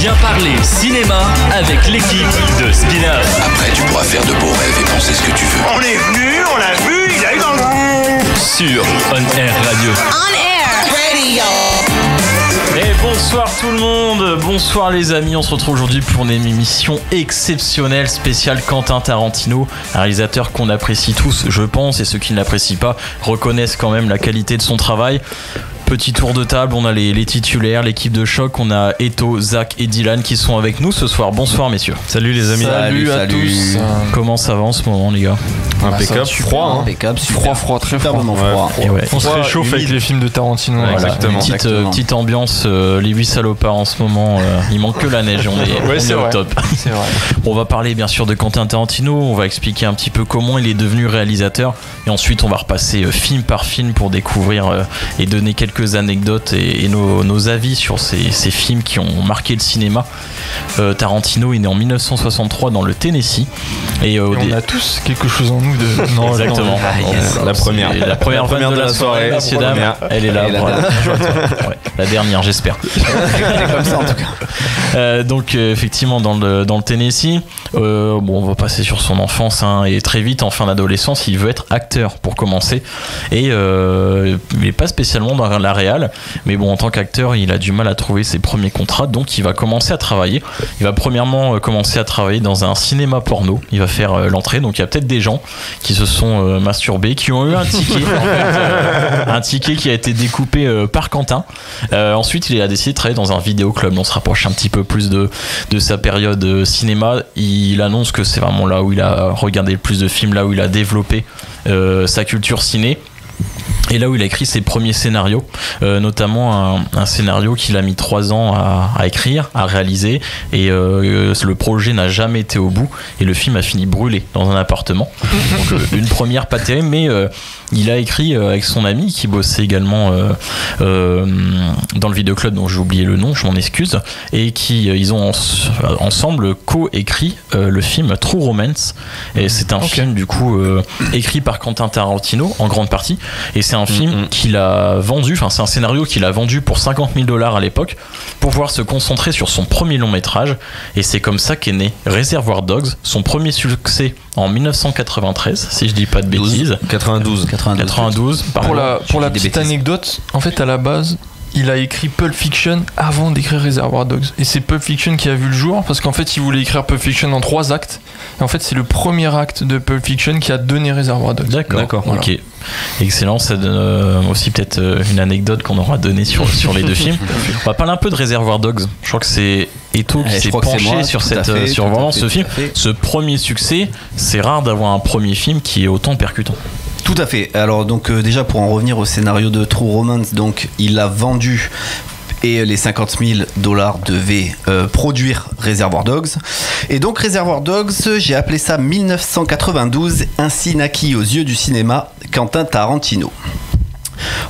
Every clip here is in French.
Viens parler cinéma avec l'équipe de Spin-Off. Après, tu pourras faire de beaux rêves et penser ce que tu veux. On est venu, on l'a vu, il a eu dans le... Sur On Air Radio. On Air Radio. Et bonsoir tout le monde, bonsoir les amis, on se retrouve aujourd'hui pour une émission exceptionnelle spéciale Quentin Tarantino, un réalisateur qu'on apprécie tous je pense, et ceux qui ne l'apprécient pas reconnaissent quand même la qualité de son travail. Petit tour de table, on a les titulaires, l'équipe de choc, on a Eto, Zach et Dylan qui sont avec nous ce soir. Bonsoir messieurs. Salut les amis. Salut à tous. Comment ça va en ce moment les gars? Impeccable, froid, hein. Impeccable, super. Froid, très superbement froid. Et ouais. On se réchauffe avec les films de Tarantino. Voilà, Exactement. Petite ambiance, les 8 salopards en ce moment, il manque que la neige, on est au top. C'est vrai. On va parler bien sûr de Quentin Tarantino, on va expliquer un petit peu comment il est devenu réalisateur, et ensuite on va repasser film par film pour découvrir et donner quelques anecdotes et nos avis sur ces films qui ont marqué le cinéma. Tarantino est né en 1963 dans le Tennessee, et on a tous quelque chose en nous de... Non, exactement. La première vanne de la soirée, messieurs dames, elle est là. La dernière, j'espère. Comme ça en tout cas. Donc effectivement dans le Tennessee, on va passer sur son enfance, hein, et très vite en fin d'adolescence il veut être acteur pour commencer, et il n'est pas spécialement dans la réal, mais bon, en tant qu'acteur il a du mal à trouver ses premiers contrats, donc il va commencer à travailler. Il va premièrement commencer à travailler dans un cinéma porno, il va faire l'entrée, donc il y a peut-être des gens qui se sont masturbés, qui ont eu un ticket en fait, un ticket qui a été découpé par Quentin. Ensuite il a décidé de travailler dans un vidéoclub. On se rapproche un petit peu plus de sa période cinéma. Il annonce que c'est vraiment là où il a regardé le plus de films, là où il a développé sa culture ciné, et là où il a écrit ses premiers scénarios, notamment un scénario qu'il a mis 3 ans à écrire, à réaliser, et le projet n'a jamais été au bout, et le film a fini brûlé dans un appartement. Donc une première pas terrible, mais il a écrit avec son ami qui bossait également dans le vidéoclub dont j'ai oublié le nom, je m'en excuse, et ils ont ensemble co-écrit le film True Romance, et c'est un film du coup écrit par Quentin Tarantino en grande partie, et c'est un film qu'il a vendu, enfin c'est un scénario qu'il a vendu pour $50 000 à l'époque pour pouvoir se concentrer sur son premier long métrage, et c'est comme ça qu'est né Reservoir Dogs, son premier succès en 1993 si je dis pas de bêtises. 92. Pardon. Pour la petite anecdote, en fait à la base il a écrit Pulp Fiction avant d'écrire Reservoir Dogs, et c'est Pulp Fiction qui a vu le jour parce qu'en fait il voulait écrire Pulp Fiction en 3 actes, et en fait c'est le premier acte de Pulp Fiction qui a donné Reservoir Dogs. D'accord. Voilà. Ok, excellent. Ça donne aussi peut-être une anecdote qu'on aura donnée sur les deux films. On va parler un peu de Reservoir Dogs. Je crois que c'est Eto qui s'est penché sur ce film. Ce premier succès, c'est rare d'avoir un premier film qui est autant percutant. Tout à fait. Alors donc déjà pour en revenir au scénario de True Romance, donc il a vendu et les $50 000 devaient produire Reservoir Dogs. Et donc Reservoir Dogs, j'ai appelé ça 1992, ainsi naquit aux yeux du cinéma Quentin Tarantino.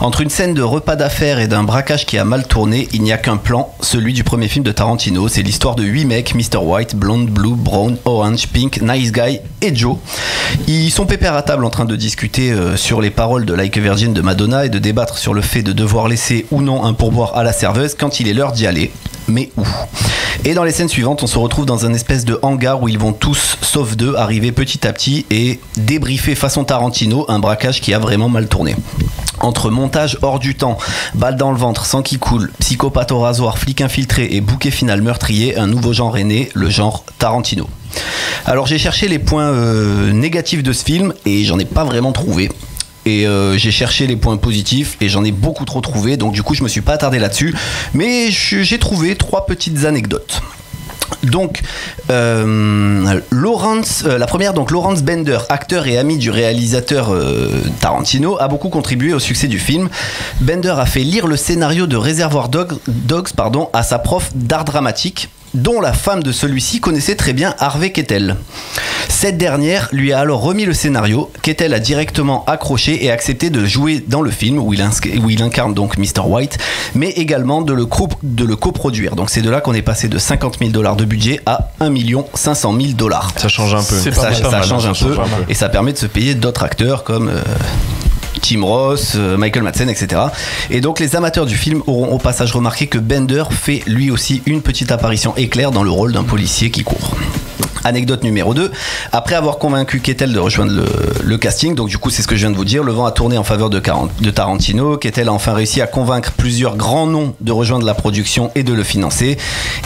Entre une scène de repas d'affaires et d'un braquage qui a mal tourné, il n'y a qu'un plan, celui du premier film de Tarantino. C'est l'histoire de 8 mecs, Mr. White, Blonde, Blue, Brown, Orange, Pink, Nice Guy et Joe. Ils sont pépères à table en train de discuter sur les paroles de Like a Virgin de Madonna et de débattre sur le fait de devoir laisser ou non un pourboire à la serveuse quand il est l'heure d'y aller. Mais où? Et dans les scènes suivantes, on se retrouve dans un espèce de hangar où ils vont tous, sauf 2, arriver petit à petit et débriefer façon Tarantino un braquage qui a vraiment mal tourné. Entre montage hors du temps, balle dans le ventre, sang qui coule, psychopathe au rasoir, flic infiltré et bouquet final meurtrier, un nouveau genre est né, le genre Tarantino. Alors j'ai cherché les points négatifs de ce film et j'en ai pas vraiment trouvé. Et j'ai cherché les points positifs et j'en ai beaucoup trop trouvé, donc du coup je me suis pas attardé là-dessus, mais j'ai trouvé 3 petites anecdotes. Donc la première, donc Lawrence Bender, acteur et ami du réalisateur Tarantino, a beaucoup contribué au succès du film. Bender a fait lire le scénario de Reservoir Dogs à sa prof d'art dramatique, dont la femme de celui-ci connaissait très bien Harvey Keitel. Cette dernière lui a alors remis le scénario. Keitel a directement accroché et accepté de jouer dans le film où il incarne donc Mr. White, mais également de le coproduire. Donc c'est de là qu'on est passé de $50 000 de budget à $1 500 000. Ça change un peu. Ça change un peu et ça permet de se payer d'autres acteurs comme Tim Roth, Michael Madsen, etc. Et donc les amateurs du film auront au passage remarqué que Bender fait lui aussi une petite apparition éclair dans le rôle d'un policier qui court. Anecdote numéro 2, après avoir convaincu Kettel de rejoindre le casting, donc du coup c'est ce que je viens de vous dire, le vent a tourné en faveur de Tarantino. Kettel a enfin réussi à convaincre plusieurs grands noms de rejoindre la production et de le financer,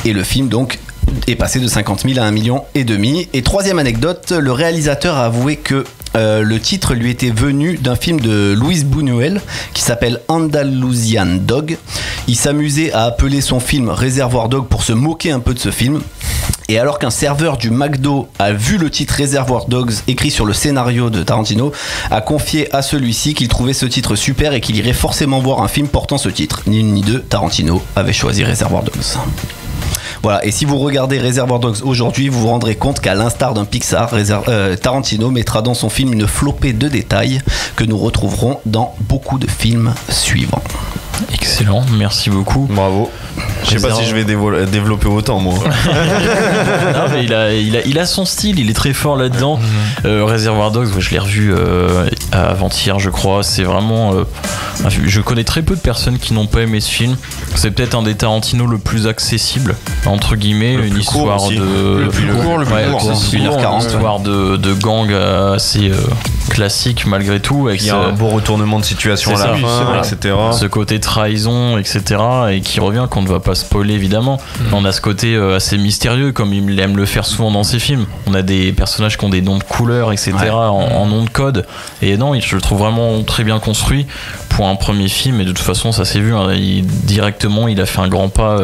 et le film donc est passé de 50 000 à 1,5 million. Et troisième anecdote, le réalisateur a avoué que le titre lui était venu d'un film de Luis Buñuel qui s'appelle Andalusian Dog. Il s'amusait à appeler son film Réservoir Dog pour se moquer un peu de ce film. Et alors qu'un serveur du McDo a vu le titre Reservoir Dogs écrit sur le scénario de Tarantino, a confié à celui-ci qu'il trouvait ce titre super et qu'il irait forcément voir un film portant ce titre. Ni une ni deux, Tarantino avait choisi Reservoir Dogs. Voilà, et si vous regardez Reservoir Dogs aujourd'hui, vous vous rendrez compte qu'à l'instar d'un Pixar, Tarantino mettra dans son film une flopée de détails que nous retrouverons dans beaucoup de films suivants. Excellent, merci beaucoup. Bravo. Je sais pas si je vais développer autant, moi. Non, mais il a son style, il est très fort là-dedans. Reservoir Dogs, je l'ai revu avant-hier, je crois. C'est vraiment. Je connais très peu de personnes qui n'ont pas aimé ce film. C'est peut-être un des Tarantino le plus accessible, entre guillemets, une histoire de. Le plus court, le plus court. 1h40. Une histoire de gang assez classique malgré tout. Il y a un beau retournement de situation à la fin, etc. Ce côté trahison, etc. Et qui revient, qu'on ne va pas spoiler évidemment. On a ce côté assez mystérieux, comme il aime le faire souvent dans ses films. On a des personnages qui ont des noms de couleurs, etc. en nom de code. Et non, je le trouve vraiment très bien construit pour un premier film. Et de toute façon, ça s'est vu. Hein, directement, il a fait un grand pas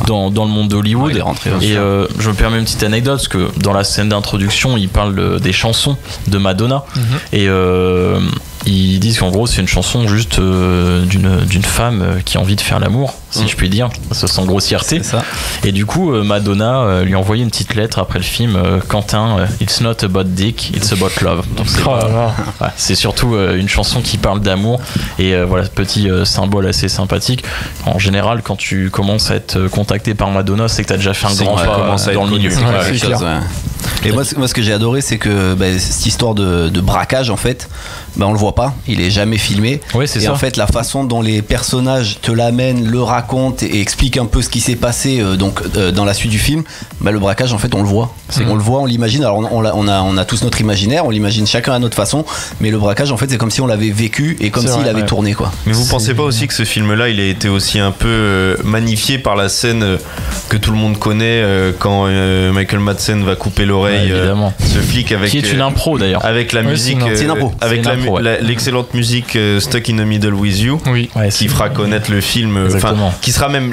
dans le monde d'Hollywood. Et je me permets une petite anecdote, parce que dans la scène d'introduction, il parle des chansons de Madonna. Et ils disent qu'en gros c'est une chanson juste d'une femme qui a envie de faire l'amour, si je puis dire, sans grossièreté. Et du coup Madonna lui a envoyé une petite lettre après le film. Quentin, it's not about dick, it's about love. Donc c'est surtout une chanson qui parle d'amour. Et voilà, petit symbole assez sympathique. En général, quand tu commences à être contacté par Madonna, c'est que tu as déjà fait un grand pas dans le milieu. Et moi ce que j'ai adoré, c'est que cette histoire de braquage, en fait, on le voit pas, il est jamais filmé. Ouais, c'est et ça. En fait, la façon dont les personnages te l'amènent, le racontent et expliquent un peu ce qui s'est passé dans la suite du film, le braquage, en fait, on le voit. On le voit, on l'imagine. Alors on a tous notre imaginaire, on l'imagine chacun à notre façon, mais le braquage, en fait, c'est comme si on l'avait vécu et comme s'il avait tourné, quoi. Mais vous pensez pas aussi que ce film-là, il a été aussi un peu magnifié par la scène que tout le monde connaît quand Michael Madsen va couper l'oreille, ce flic avec qui est une impro d'ailleurs, avec la musique, c'est une impro. Avec l'excellente musique Stuck in the Middle with You, qui fera connaître le film, qui sera même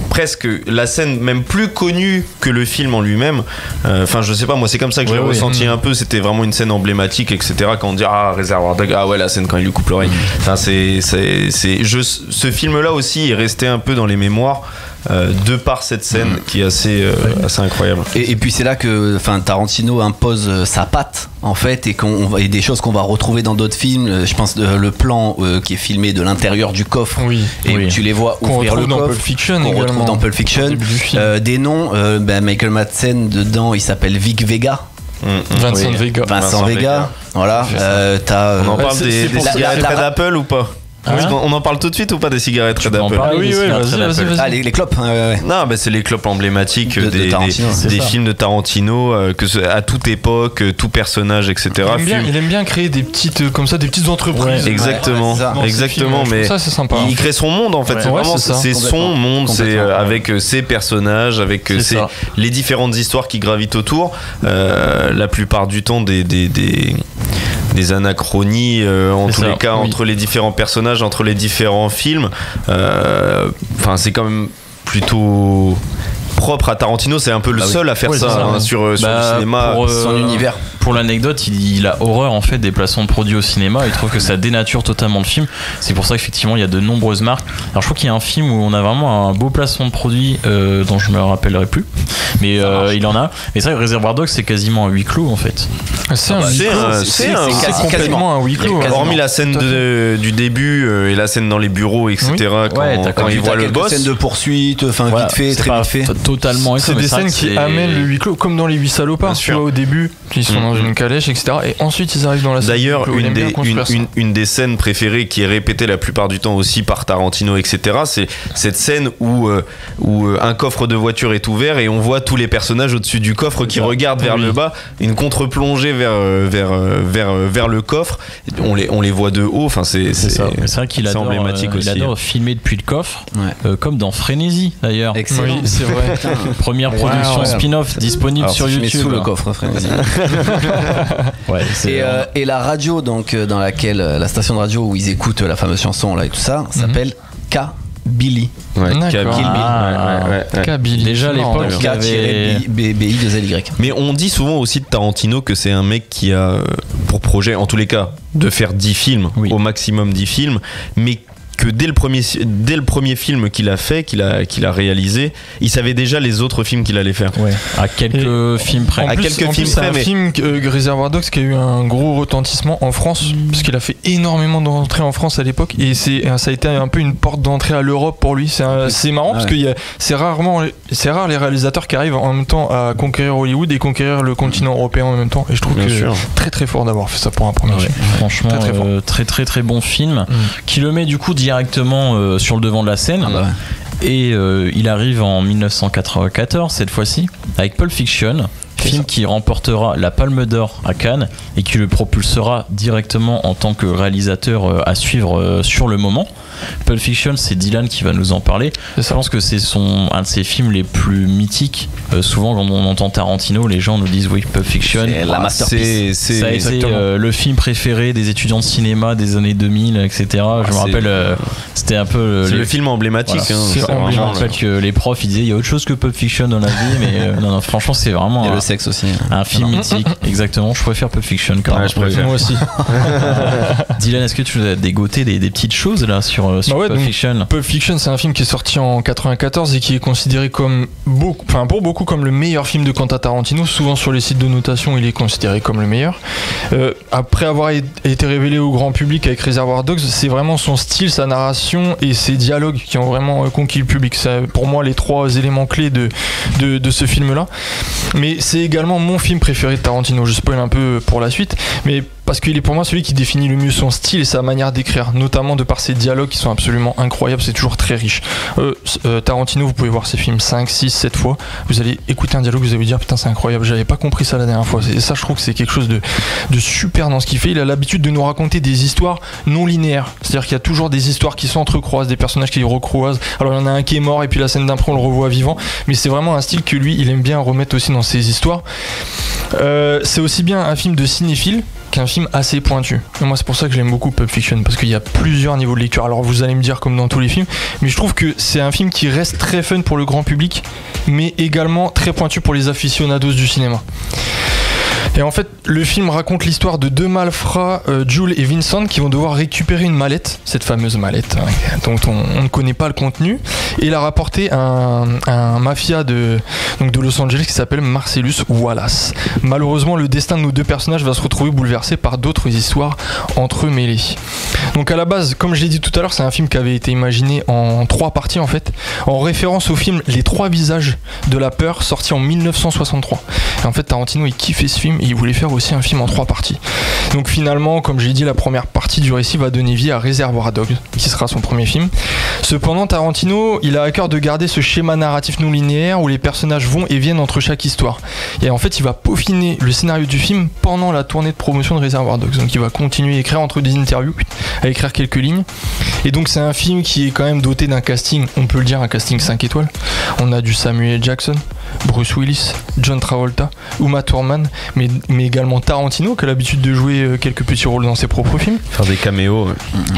presque la scène même plus connue que le film en lui-même. Je sais pas, moi c'est comme ça que je l'ai ressenti un peu. C'était vraiment une scène emblématique, etc. Quand on dit Reservoir Dogs, la scène quand il lui coupe l'oreille. Ce film-là aussi est resté un peu dans les mémoires. De par cette scène qui est assez incroyable. Et puis c'est là que Tarantino impose sa patte, en fait, et des choses qu'on va retrouver dans d'autres films. Je pense le plan qui est filmé de l'intérieur du coffre, et tu les vois ouvrir le coffre, dans Pulp Fiction, qu'on retrouve dans Pulp Fiction. Des noms, Michael Madsen dedans, il s'appelle Vic Vega. Vincent Vega. Voilà. On en parle des cigarettes Red Apple ou pas? On en parle tout de suite ou pas des cigarettes Red Apple? Vas-y. Les clopes. Non, c'est les clopes emblématiques des films de Tarantino, à toute époque, tout personnage, etc. Il aime bien créer des petites entreprises. Exactement. Mais ça, c'est sympa. Il crée son monde, en fait. C'est son monde, c'est avec ses personnages, avec les différentes histoires qui gravitent autour. La plupart du temps des anachronies en tous les cas entre les différents personnages, entre les différents films. C'est quand même plutôt propre à Tarantino. C'est un peu le seul à faire sur le cinéma, son univers. Pour l'anecdote, il a horreur en fait des placements de produits au cinéma. Il trouve que ça dénature totalement le film. C'est pour ça qu'effectivement il y a de nombreuses marques. Alors je crois qu'il y a un film où on a vraiment un beau placement de produit dont je me rappellerai plus, mais il en a. Mais ça, Reservoir Dogs, c'est quasiment un huis clos en fait. C'est quasiment un huis clos. Hormis la scène du début et la scène dans les bureaux, etc. Quand il voit le boss. Scène de poursuite, vite fait, très vite fait. totalement. C'est des scènes qui amènent le huis clos, comme dans Les 8 salopards. Tu vois, au début, ils sont dans une calèche, etc. Et ensuite, ils arrivent dans la scène. D'ailleurs, une des scènes préférées qui est répétée la plupart du temps aussi par Tarantino, etc., c'est cette scène où un coffre de voiture est ouvert et on voit tous les personnages au-dessus du coffre qui regardent vers le bas, une contre-plongée vers le coffre. On les voit de haut. Enfin, c'est vrai qu'il adore, emblématique aussi. Il adore filmer depuis le coffre, comme dans Frénésie d'ailleurs. Excellent. Oui, c'est vrai. Première production spin-off disponible sur YouTube. Sous le coffre, Frénésie. Et la radio donc dans laquelle la station de radio où ils écoutent la fameuse chanson là et tout ça s'appelle K-Billy. K-Billy. Déjà à l'époque, K-BI-2-LY. Mais on dit souvent aussi de Tarantino que c'est un mec qui a pour projet, en tous les cas, de faire 10 films, au maximum 10 films, mais que dès le premier film qu'il a fait, qu'il a réalisé, il savait déjà les autres films qu'il allait faire. À quelques films près. C'est un film Reservoir Dogs qui a eu un gros retentissement en France, parce qu'il a fait énormément d'entrées en France à l'époque, et ça a été un peu une porte d'entrée à l'Europe pour lui. C'est marrant parce que c'est rare les réalisateurs qui arrivent en même temps à conquérir Hollywood et conquérir le continent européen en même temps. Et je trouve très très fort d'avoir fait ça pour un premier film. Franchement, très très très bon film qui le met du coup directement sur le devant de la scène. Et il arrive en 1994 cette fois-ci avec Pulp Fiction, film qui remportera la Palme d'Or à Cannes et qui le propulsera directement en tant que réalisateur à suivre sur le moment. Pulp Fiction, c'est Dylan qui va nous en parler. Je pense que c'est un de ses films les plus mythiques. Souvent, quand on entend Tarantino, les gens nous disent oui, Pulp Fiction, c'est la masterpiece. Ça a été le film préféré des étudiants de cinéma des années 2000, etc. Je me rappelle, c'était un peu le film emblématique. Voilà. Je me rappelle que les profs ils disaient il y a autre chose que Pulp Fiction dans la vie, mais non, franchement, c'est vraiment. Il y a le sexe aussi. Un film mythique, exactement. Je préfère Pulp Fiction quand même. Je préfère. Moi aussi. Dylan, est-ce que tu nous as dégoté des petites choses là sur Pulp Fiction? Pulp Fiction, c'est un film qui est sorti en 94 et qui est considéré comme pour beaucoup comme le meilleur film de Quentin Tarantino. Souvent sur les sites de notation, il est considéré comme le meilleur. Après avoir été révélé au grand public avec Reservoir Dogs, c'est vraiment son style, sa narration et ses dialogues qui ont vraiment conquis le public. C'est pour moi les trois éléments clés de ce film-là. Mais c'est également mon film préféré de Tarantino. Je spoil un peu pour la suite, mais parce qu'il est pour moi celui qui définit le mieux son style et sa manière d'écrire, notamment de par ses dialogues qui sont absolument incroyables, c'est toujours très riche. Tarantino, vous pouvez voir ses films 5, 6, 7 fois, vous allez écouter un dialogue, vous allez vous dire putain c'est incroyable, j'avais pas compris ça la dernière fois. Et ça je trouve que c'est quelque chose de super dans ce qu'il fait. Il a l'habitude de nous raconter des histoires non linéaires, c'est-à-dire qu'il y a toujours des histoires qui s'entrecroisent, des personnages qui les recroisent. Alors il y en a un qui est mort et puis la scène d'après on le revoit vivant, mais c'est vraiment un style que lui il aime bien remettre aussi dans ses histoires. C'est aussi bien un film de cinéphile qu'un film assez pointu. Et moi c'est pour ça que j'aime beaucoup Pulp Fiction, parce qu'il y a plusieurs niveaux de lecture. Alors vous allez me dire comme dans tous les films, mais je trouve que c'est un film qui reste très fun pour le grand public, mais également très pointu pour les aficionados du cinéma. Et en fait, le film raconte l'histoire de deux malfrats, Jules et Vincent, qui vont devoir récupérer une mallette, cette fameuse mallette dont on ne connaît pas le contenu, et la rapporter à un mafia de Los Angeles qui s'appelle Marcellus Wallace. Malheureusement, le destin de nos deux personnages va se retrouver bouleversé par d'autres histoires entremêlées. Donc à la base, comme je l'ai dit tout à l'heure, c'est un film qui avait été imaginé en 3 parties en fait, en référence au film Les 3 visages de la peur, sorti en 1963. Et en fait, Tarantino, il kiffait ce film et il voulait faire aussi un film en 3 parties. Donc finalement, comme je l'ai dit, la première partie du récit va donner vie à Reservoir Dogs, qui sera son premier film. Cependant, Tarantino, il a à cœur de garder ce schéma narratif non linéaire où les personnages vont et viennent entre chaque histoire. Et en fait, il va peaufiner le scénario du film pendant la tournée de promotion de Reservoir Dogs. Donc il va continuer à écrire entre des interviews, à écrire quelques lignes. Et donc c'est un film qui est quand même doté d'un casting, on peut le dire, un casting 5 étoiles. On a du Samuel Jackson, Bruce Willis, John Travolta, Uma Thurman, mais également Tarantino qui a l'habitude de jouer quelques petits rôles dans ses propres films. Faire des caméos.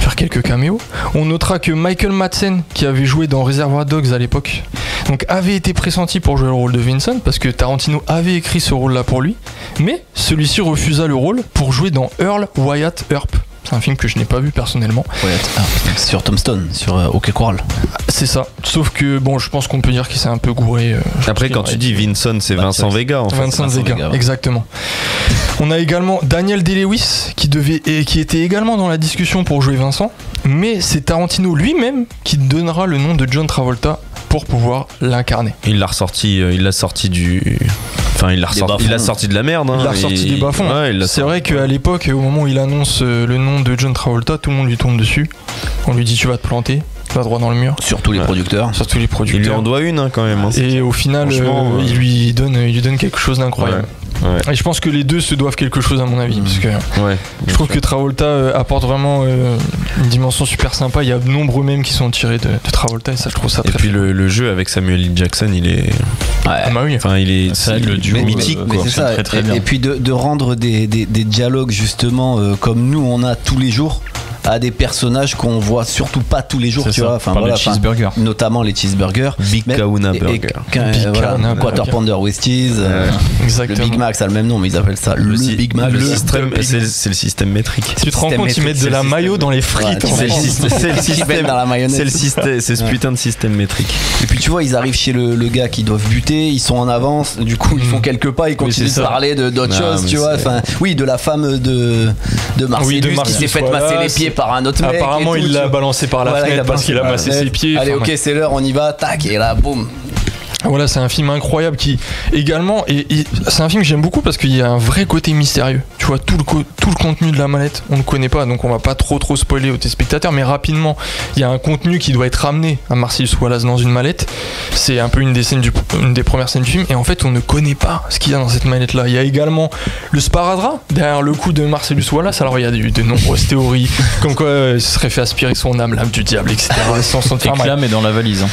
Faire quelques caméos. On notera que Michael Madsen, qui avait joué dans Reservoir Dogs à l'époque, donc avait été pressenti pour jouer le rôle de Vincent parce que Tarantino avait écrit ce rôle-là pour lui, mais celui-ci refusa le rôle pour jouer dans Earl Wyatt Earp. C'est un film que je n'ai pas vu personnellement. Sur Tombstone, sur OK Corral. C'est ça. Sauf que bon, je pense qu'on peut dire qu'il s'est un peu gouré. Après, quand tu dis Vincent, c'est Vincent Vega en fait. Vincent Vega, exactement. On a également Daniel Day-Lewis qui était également dans la discussion pour jouer Vincent, mais c'est Tarantino lui-même qui donnera le nom de John Travolta pour pouvoir l'incarner. Il l'a sorti du. Enfin, il l'a sorti de la merde. Hein, il l'a sorti du bas-fond. Ouais, c'est vrai qu'à l'époque, au moment où il annonce le nom de John Travolta, tout le monde lui tombe dessus. On lui dit tu vas te planter. Va droit dans le mur. Surtout les producteurs. Il lui en doit une quand même. Hein. Et au final, il lui donne quelque chose d'incroyable. Ouais. Et je pense que les deux se doivent quelque chose à mon avis, parce que je trouve que Travolta apporte vraiment une dimension super sympa. Il y a de nombreux mèmes qui sont tirés de Travolta et ça je trouve ça très. Et puis le jeu avec Samuel L. Jackson, il est. Enfin, il est le duo mythique. Mais c'est ça. Très bien. Et puis de rendre des dialogues justement comme nous on a tous les jours. À des personnages qu'on voit surtout pas tous les jours, tu vois. Enfin, les cheeseburgers. Notamment les cheeseburgers. Big Kahuna Burger. Quarter Pounder with cheese. Le Big Mac, ça a le même nom, mais ils appellent ça le Big Mac. C'est le système métrique. Tu te rends compte, ils mettent de la mayo dans les frites. C'est le système dans la mayonnaise. C'est ce putain de système métrique. Et puis tu vois, ils arrivent chez le gars qui doivent buter, ils sont en avance, du coup ils font quelques pas, ils continuent de parler d'autres choses, tu vois. Enfin, oui, de la femme de Marcellus qui s'est fait masser les pieds par un autre mec. Apparemment, il l'a balancé par la fenêtre parce qu'il a massé ses pieds. Allez, ok, c'est l'heure, on y va, tac, et là, boum. Voilà, c'est un film incroyable qui également et c'est un film que j'aime beaucoup parce qu'il y a un vrai côté mystérieux. Tu vois, tout le contenu de la mallette, on ne connaît pas, donc on va pas trop spoiler aux téléspectateurs, mais rapidement, il y a un contenu qui doit être ramené à Marcellus Wallace dans une mallette. C'est un peu une des premières scènes du film, et en fait, on ne connaît pas ce qu'il y a dans cette mallette-là. Il y a également le sparadrap derrière le cou de Marcellus Wallace. Alors, il y a de nombreuses théories, comme quoi il se serait fait aspirer son âme, l'âme du diable, etc. Et que l'âme est dans la valise. Hein.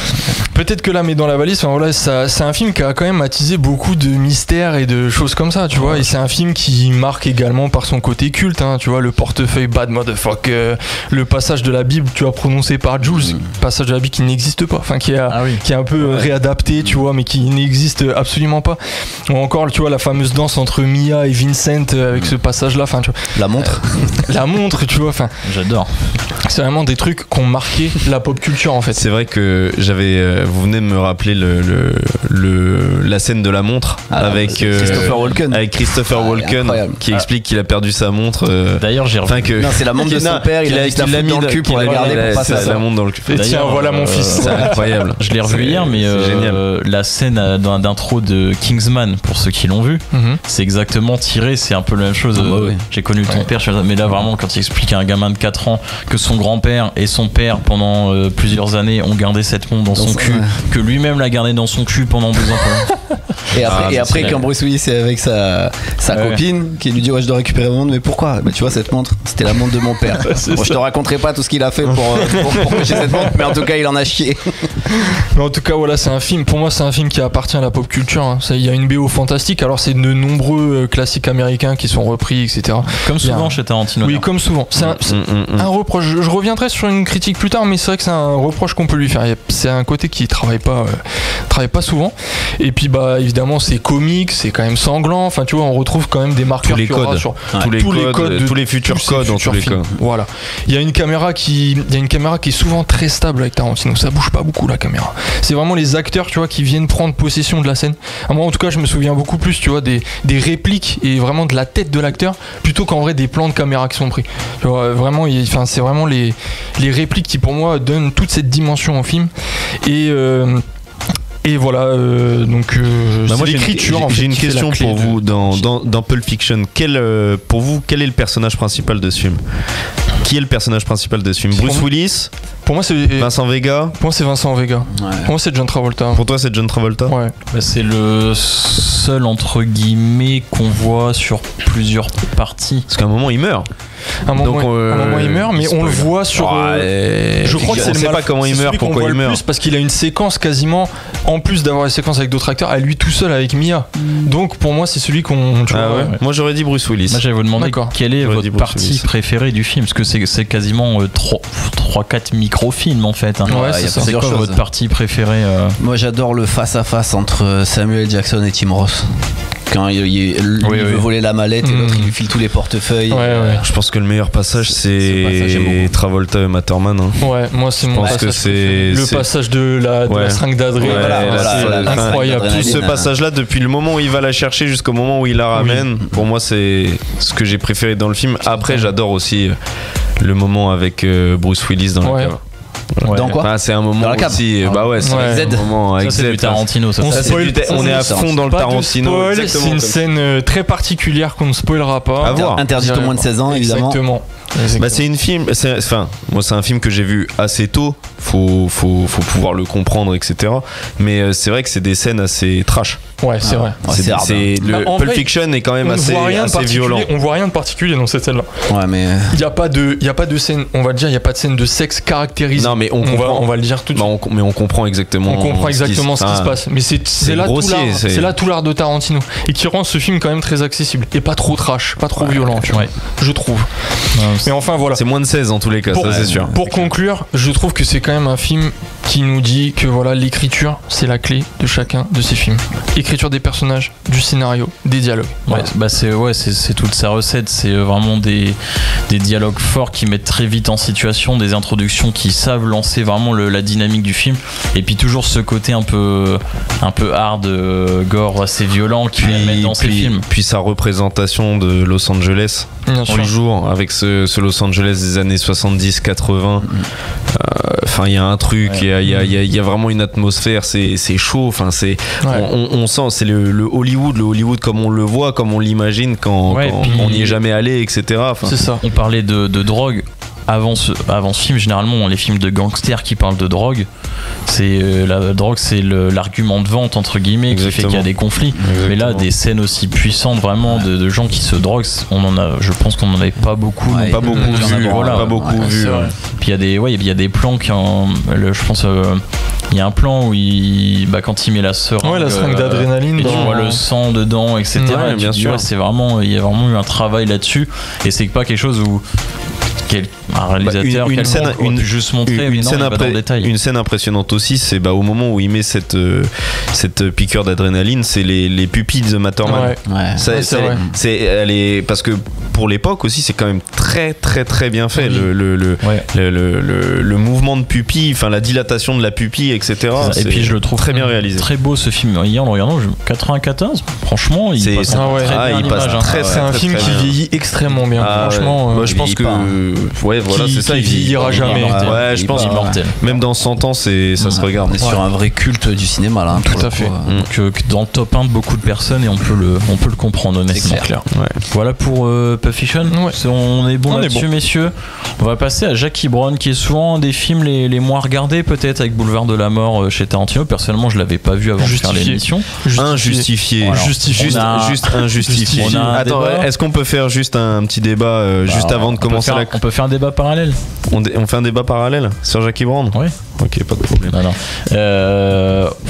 Peut-être que l'âme est dans la valise. Enfin, voilà, c'est un film qui a quand même attisé beaucoup de mystères et de choses comme ça, tu vois. Et c'est un film qui marque également par son côté culte, hein, tu vois, le portefeuille bad motherfucker, le passage de la Bible, tu vois, prononcé par Jules, passage de la Bible qui n'existe pas, enfin qui est un peu réadapté, tu vois, mais qui n'existe absolument pas. Ou encore, tu vois, la fameuse danse entre Mia et Vincent avec ce passage-là, enfin, tu vois. La montre. La montre, tu vois, enfin. J'adore. C'est vraiment des trucs qui ont marqué la pop culture en fait. C'est vrai que vous venez de me rappeler la scène de la montre avec Christopher Walken. Avec Christopher Walken qui explique qu'il a perdu sa montre. D'ailleurs, j'ai revu. Non, c'est la montre de son père, il a mis dans le cul pour la garder pour pas ça. La montre dans le cul. Et tiens, voilà mon fils. C'est incroyable. Je l'ai revu hier, mais la scène d'intro de Kingsman, pour ceux qui l'ont vu, c'est exactement tiré, c'est un peu la même chose. J'ai connu ton père, mais là vraiment, quand il explique à un gamin de 4 ans que son grand-père et son père, pendant plusieurs années, ont gardé cette montre dans son cul, que lui-même l'a gardée dans son cul pendant 2 ans. Et après quand Bruce Willis est avec sa copine qui lui dit je dois récupérer mon montre, mais pourquoi? Tu vois, cette montre, c'était la montre de mon père. Je te raconterai pas tout ce qu'il a fait pour que j'ai cette montre, mais en tout cas il en a chié. Mais en tout cas voilà, c'est un film, pour moi c'est un film qui appartient à la pop culture, hein. Il y a une BO fantastique, alors c'est de nombreux classiques américains qui sont repris, etc. Comme souvent chez Tarantino. Oui, comme souvent. C'est un reproche, je reviendrai sur une critique plus tard, mais c'est vrai que c'est un reproche qu'on peut lui faire. C'est un côté qui travaille pas souvent. Et puis bah évidemment c'est comique, c'est quand même sanglant, enfin tu vois, on retrouve quand même des marqueurs sur tous les codes, tous les futurs codes dans tous les cas. Voilà. Il y a une caméra qui est souvent très stable avec Tarantino, ça bouge pas beaucoup la caméra. C'est vraiment les acteurs, tu vois, qui viennent prendre possession de la scène. Moi en tout cas, je me souviens beaucoup plus, tu vois, des répliques et vraiment de la tête de l'acteur plutôt qu'en vrai des plans de caméra qui sont pris. Tu vois, vraiment c'est vraiment les répliques qui pour moi donnent toute cette dimension au film. Et voilà, donc moi j'ai une question pour vous dans Pulp Fiction. Pour vous, quel est le personnage principal de ce film? Qui est le personnage principal de ce film? Bruce Willis? Pour moi c'est Vincent Vega. Pour moi c'est Vincent Vega. Ouais. Pour moi c'est John Travolta. Pour toi c'est John Travolta? Ouais. Bah, c'est le seul entre guillemets qu'on voit sur plusieurs parties. Parce qu'à un moment il meurt. À un moment il meurt, mais on le voit sur. Je crois que c'est le. On sait pas comment il meurt, pourquoi il meurt. Plus parce qu'il a une séquence quasiment, en plus d'avoir une séquence avec d'autres acteurs, à lui tout seul avec Mia. Donc pour moi c'est celui qu'on. Moi j'aurais dit Bruce Willis. Moi j'allais vous demander quelle est votre partie préférée du film, parce que c'est quasiment 3-4 micro-films en fait. Hein. Ouais, c'est quoi votre partie préférée? Moi j'adore le face-à-face entre Samuel Jackson et Tim Roth. Quand il veut voler la mallette et l'autre il lui file tous les portefeuilles. Je pense que le meilleur passage c'est Travolta et Matterman. Hein. Ouais, moi c'est mon passage. Le passage de la seringue d'adrénaline. C'est incroyable. Tout ce passage-là, depuis le moment où il va la chercher jusqu'au moment où il la ramène, pour moi c'est ce que j'ai préféré dans le film. Après, j'adore aussi le moment avec Bruce Willis dans la cave. Dans quoi? C'est un moment aussi. Bah ouais, c'est Z. un moment avec ça, c'est Z. du Tarantino. On est à fond dans le Tarantino. C'est une scène très particulière qu'on ne spoilera pas. À voir. Interdite aux moins de 16 ans, évidemment. Exactement. Bah c'est une film, moi c'est un film que j'ai vu assez tôt, faut pouvoir le comprendre, etc. Mais c'est vrai que c'est des scènes assez trash. Ouais, c'est vrai. Le Pulp Fiction est quand même assez violent. On voit rien de particulier dans cette scène-là. Ouais, mais il y a pas de scène, on va le dire, il y a pas de scène de sexe caractérisée. Non, mais on va le dire tout de suite. Mais on comprend exactement. Ce qui se passe. Mais c'est là tout l'art de Tarantino et qui rend ce film quand même très accessible et pas trop trash, pas trop violent, tu vois. Je trouve. Mais enfin voilà. C'est moins de 16 en tous les cas, ça c'est sûr. Pour conclure, je trouve que c'est quand même un film qui nous dit que voilà, l'écriture, c'est la clé de chacun de ces films. Écriture des personnages, du scénario, des dialogues. Voilà. C'est toute sa recette. C'est vraiment des dialogues forts qui mettent très vite en situation, des introductions qui savent lancer vraiment la dynamique du film. Et puis toujours ce côté un peu hard, gore, assez violent qui met dans ces films. Puis sa représentation de Los Angeles. Toujours avec ce Los Angeles des années 70-80. Enfin, il y a un truc, il y a vraiment une atmosphère, c'est chaud. Enfin, on sent, c'est le Hollywood comme on le voit, comme on l'imagine quand on n'y est jamais allé, etc. Enfin, c'est ça. On parlait de drogue. Avant ce film, généralement, les films de gangsters qui parlent de drogue, la drogue, c'est l'argument de vente entre guillemets. Exactement. Qui fait qu'il y a des conflits. Exactement. Mais là, des scènes aussi puissantes, vraiment, de gens qui se droguent, je pense qu'on n'en avait pas beaucoup. Pas beaucoup vu. Puis il y a des plans je pense. Il y a un plan où quand il met la seringue, la seringue d'adrénaline, et tu vois le sang dedans, etc. Ouais, bien sûr. Il y a vraiment eu un travail là-dessus, et c'est pas quelque chose où un réalisateur une scène impressionnante aussi, c'est au moment où il met cette piqûre d'adrénaline, c'est les pupilles de Matterman. Parce que pour l'époque aussi, c'est quand même très très très bien fait. Le mouvement de pupille, enfin la dilatation de la pupille, etc. Et puis je le trouve très bien réalisé. Très beau ce film. Hier en le regardant, 94, franchement, il passe c'est un film qui vieillit extrêmement bien. Franchement, je pense que il vieillira jamais. Je pense immortel. Même dans 100 ans, ça se regarde. On est sur un vrai culte du cinéma là. Tout à fait. Donc dans le top 1 de beaucoup de personnes, et on peut le comprendre honnêtement. Clair. Voilà pour Pulp Fiction. On est bon là-dessus, messieurs. On va passer à Jackie Brown, qui est souvent un des films les moins regardés, peut-être, avec Boulevard de la Mort chez Tarantino. Personnellement, je l'avais pas vu avant de faire l'émission. Injustifié. Juste injustifié. Attends, est-ce qu'on peut faire juste un petit débat juste avant de commencer on peut faire un débat parallèle. On fait un débat parallèle sur Jackie Brown? Oui. Ok, pas de problème.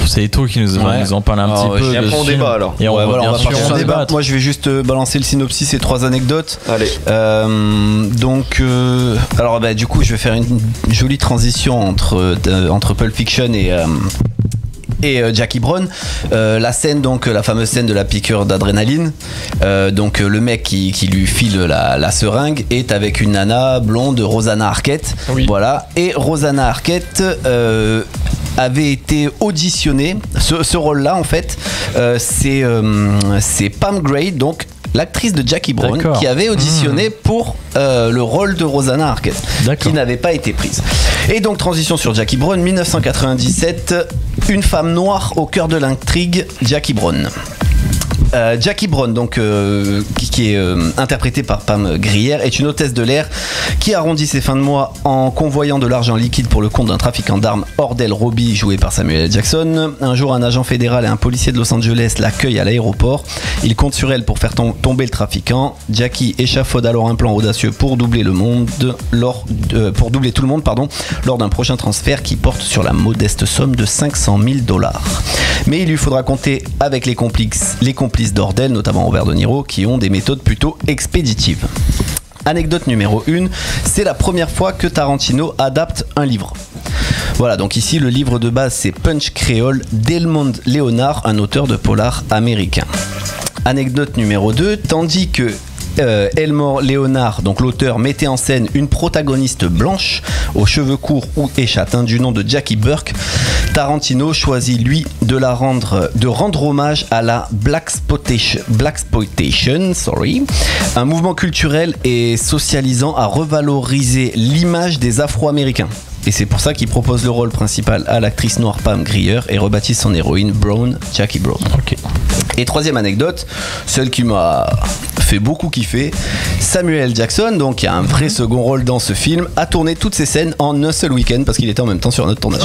C'est Eto qui nous en parle un petit peu. Et après on débat alors. Et on va partir sur un débat. Moi je vais juste balancer le synopsis et 3 anecdotes. Allez. Du coup je vais faire une jolie transition entre Pulp Fiction et Jackie Brown. La scène, donc la fameuse scène de la piqûre d'adrénaline, le mec qui lui file la seringue est avec une nana blonde, Rosanna Arquette. Voilà. Et Rosanna Arquette avait été auditionnée. Ce rôle-là, en fait, c'est Pam Gray, donc l'actrice de Jackie Brown, qui avait auditionné pour le rôle de Rosanna Arquette, qui n'avait pas été prise. Et donc transition sur Jackie Brown, 1997, une femme noire au cœur de l'intrigue, Jackie Brown. Jackie Brown, donc, qui est interprétée par Pam Grier, est une hôtesse de l'air qui arrondit ses fins de mois en convoyant de l'argent liquide pour le compte d'un trafiquant d'armes, Ordell Robbie, joué par Samuel L. Jackson. Un jour, un agent fédéral et un policier de Los Angeles l'accueillent à l'aéroport. Il compte sur elle pour faire tomber le trafiquant. Jackie échafaude alors un plan audacieux pour doubler tout le monde lors d'un prochain transfert qui porte sur la modeste somme de $500,000. Mais il lui faudra compter avec les complices d'Ordell, notamment Robert De Niro, qui ont des méthodes plutôt expéditives. Anecdote numéro 1, c'est la première fois que Tarantino adapte un livre. Voilà, donc ici le livre de base c'est Punch Créole d'Elmond Leonard, un auteur de polar américain. Anecdote numéro 2, tandis que Elmore Leonard, donc l'auteur, mettait en scène une protagoniste blanche aux cheveux courts et châtains du nom de Jackie Burke, Tarantino choisit lui de rendre hommage à la Blaxploitation, un mouvement culturel et socialisant à revaloriser l'image des Afro-Américains. et c'est pour ça qu'il propose le rôle principal à l'actrice noire Pam Grier et rebaptise son héroïne Brown, Jackie Brown. Ok. Et troisième anecdote, celle qui m'a fait beaucoup kiffer, Samuel Jackson, donc qui a un vrai second rôle dans ce film, a tourné toutes ses scènes en un seul week-end parce qu'il était en même temps sur un autre tournage.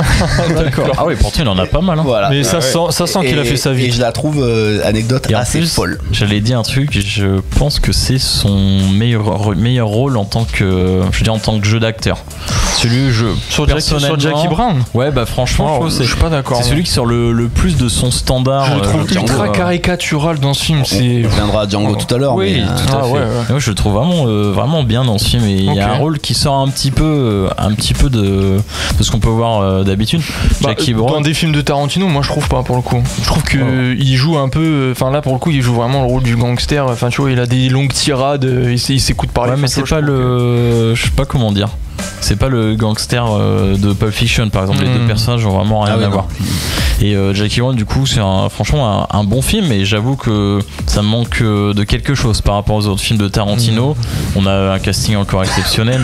D'accord. Ah oui, pourtant il en a pas mal. Hein. Voilà. Mais ça sent qu'il a fait sa vie. Et je la trouve anecdote et assez folle. J'allais dire un truc, je pense que c'est son meilleur rôle en tant que jeu d'acteur. Celui où sur Jackie Brown. Ouais, bah franchement, je suis pas d'accord. C'est celui qui sort le plus de son standard. Je le trouve ultra caricatural dans ce film. On reviendra à Django tout à l'heure. Oui, mais, tout à fait. Ouais, je le trouve vraiment bien dans ce film. Et il y a un rôle qui sort un petit peu de ce qu'on peut voir d'habitude. Jackie Brown. Dans des films de Tarantino, moi je trouve pas pour le coup. Je trouve que il joue un peu. Enfin là pour le coup, il joue vraiment le rôle du gangster. Enfin tu vois, il a des longues tirades. Il s'écoute parler. Ouais, mais c'est pas le. Je sais pas comment dire. C'est pas le gangster de Pulp Fiction par exemple. Les deux personnages ont vraiment rien à voir. Et Jackie Brown, du coup, c'est franchement un bon film, et j'avoue que ça manque de quelque chose par rapport aux autres films de Tarantino. On a un casting encore exceptionnel.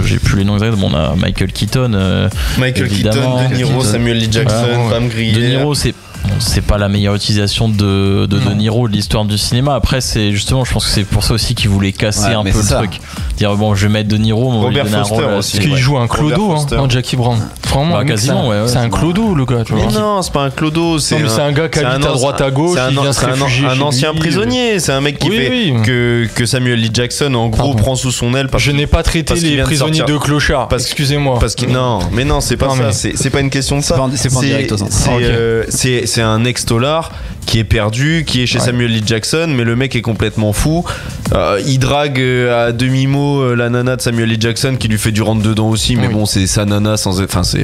J'ai plus les noms exacts. Bon, on a Michael Keaton. De Niro, Samuel L. Jackson, Pam Grier. De Niro, c'est pas la meilleure utilisation de De Niro de l'histoire du cinéma. Après, c'est justement, je pense que c'est pour ça aussi qu'il voulait casser un peu le truc. Dire bon, je vais mettre De Niro, mais Robert Foster aussi. Parce qu'il joue un clodo dans Jackie Brown. Vraiment, quasiment, c'est un clodo le gars. Tu vois. Mais non, c'est pas un clodo. C'est un gars qui habite à droite à gauche. C'est un ancien prisonnier. C'est un mec qui fait que Samuel L. Jackson en gros prend sous son aile. Je n'ai pas traité les prisonniers de clochards. Excusez-moi. Mais non, c'est pas ça. C'est pas une question de ça. C'est pas en direct au sens. C'est un ex-tolard qui est perdu, qui est chez Samuel L. Jackson, mais le mec est complètement fou. Il drague à demi-mot la nana de Samuel L. Jackson qui lui fait du rentre-dedans aussi, mais bon, c'est sa nana sans. Enfin, c'est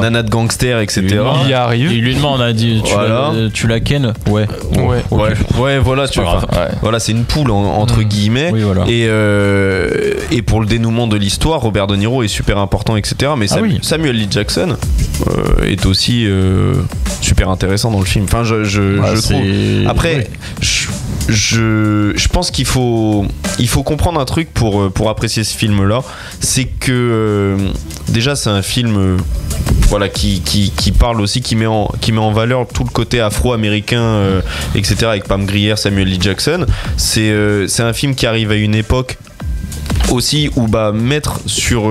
nana de gangster, etc. Il y arrive. Il lui demande, on a dit, tu la ken. Ouais, voilà, tu vois. Voilà, c'est une poule entre guillemets. Oui, voilà. Et pour le dénouement de l'histoire, Robert De Niro est super important, etc. Mais Samuel L. Jackson est aussi super intéressant dans le film. Enfin, je trouve. Après, je pense qu'il faut comprendre un truc pour apprécier ce film-là. C'est que déjà, c'est un film qui parle aussi, qui met en valeur tout le côté afro-américain, etc. avec Pam Grier, Samuel L. Jackson. C'est un film qui arrive à une époque aussi où mettre sur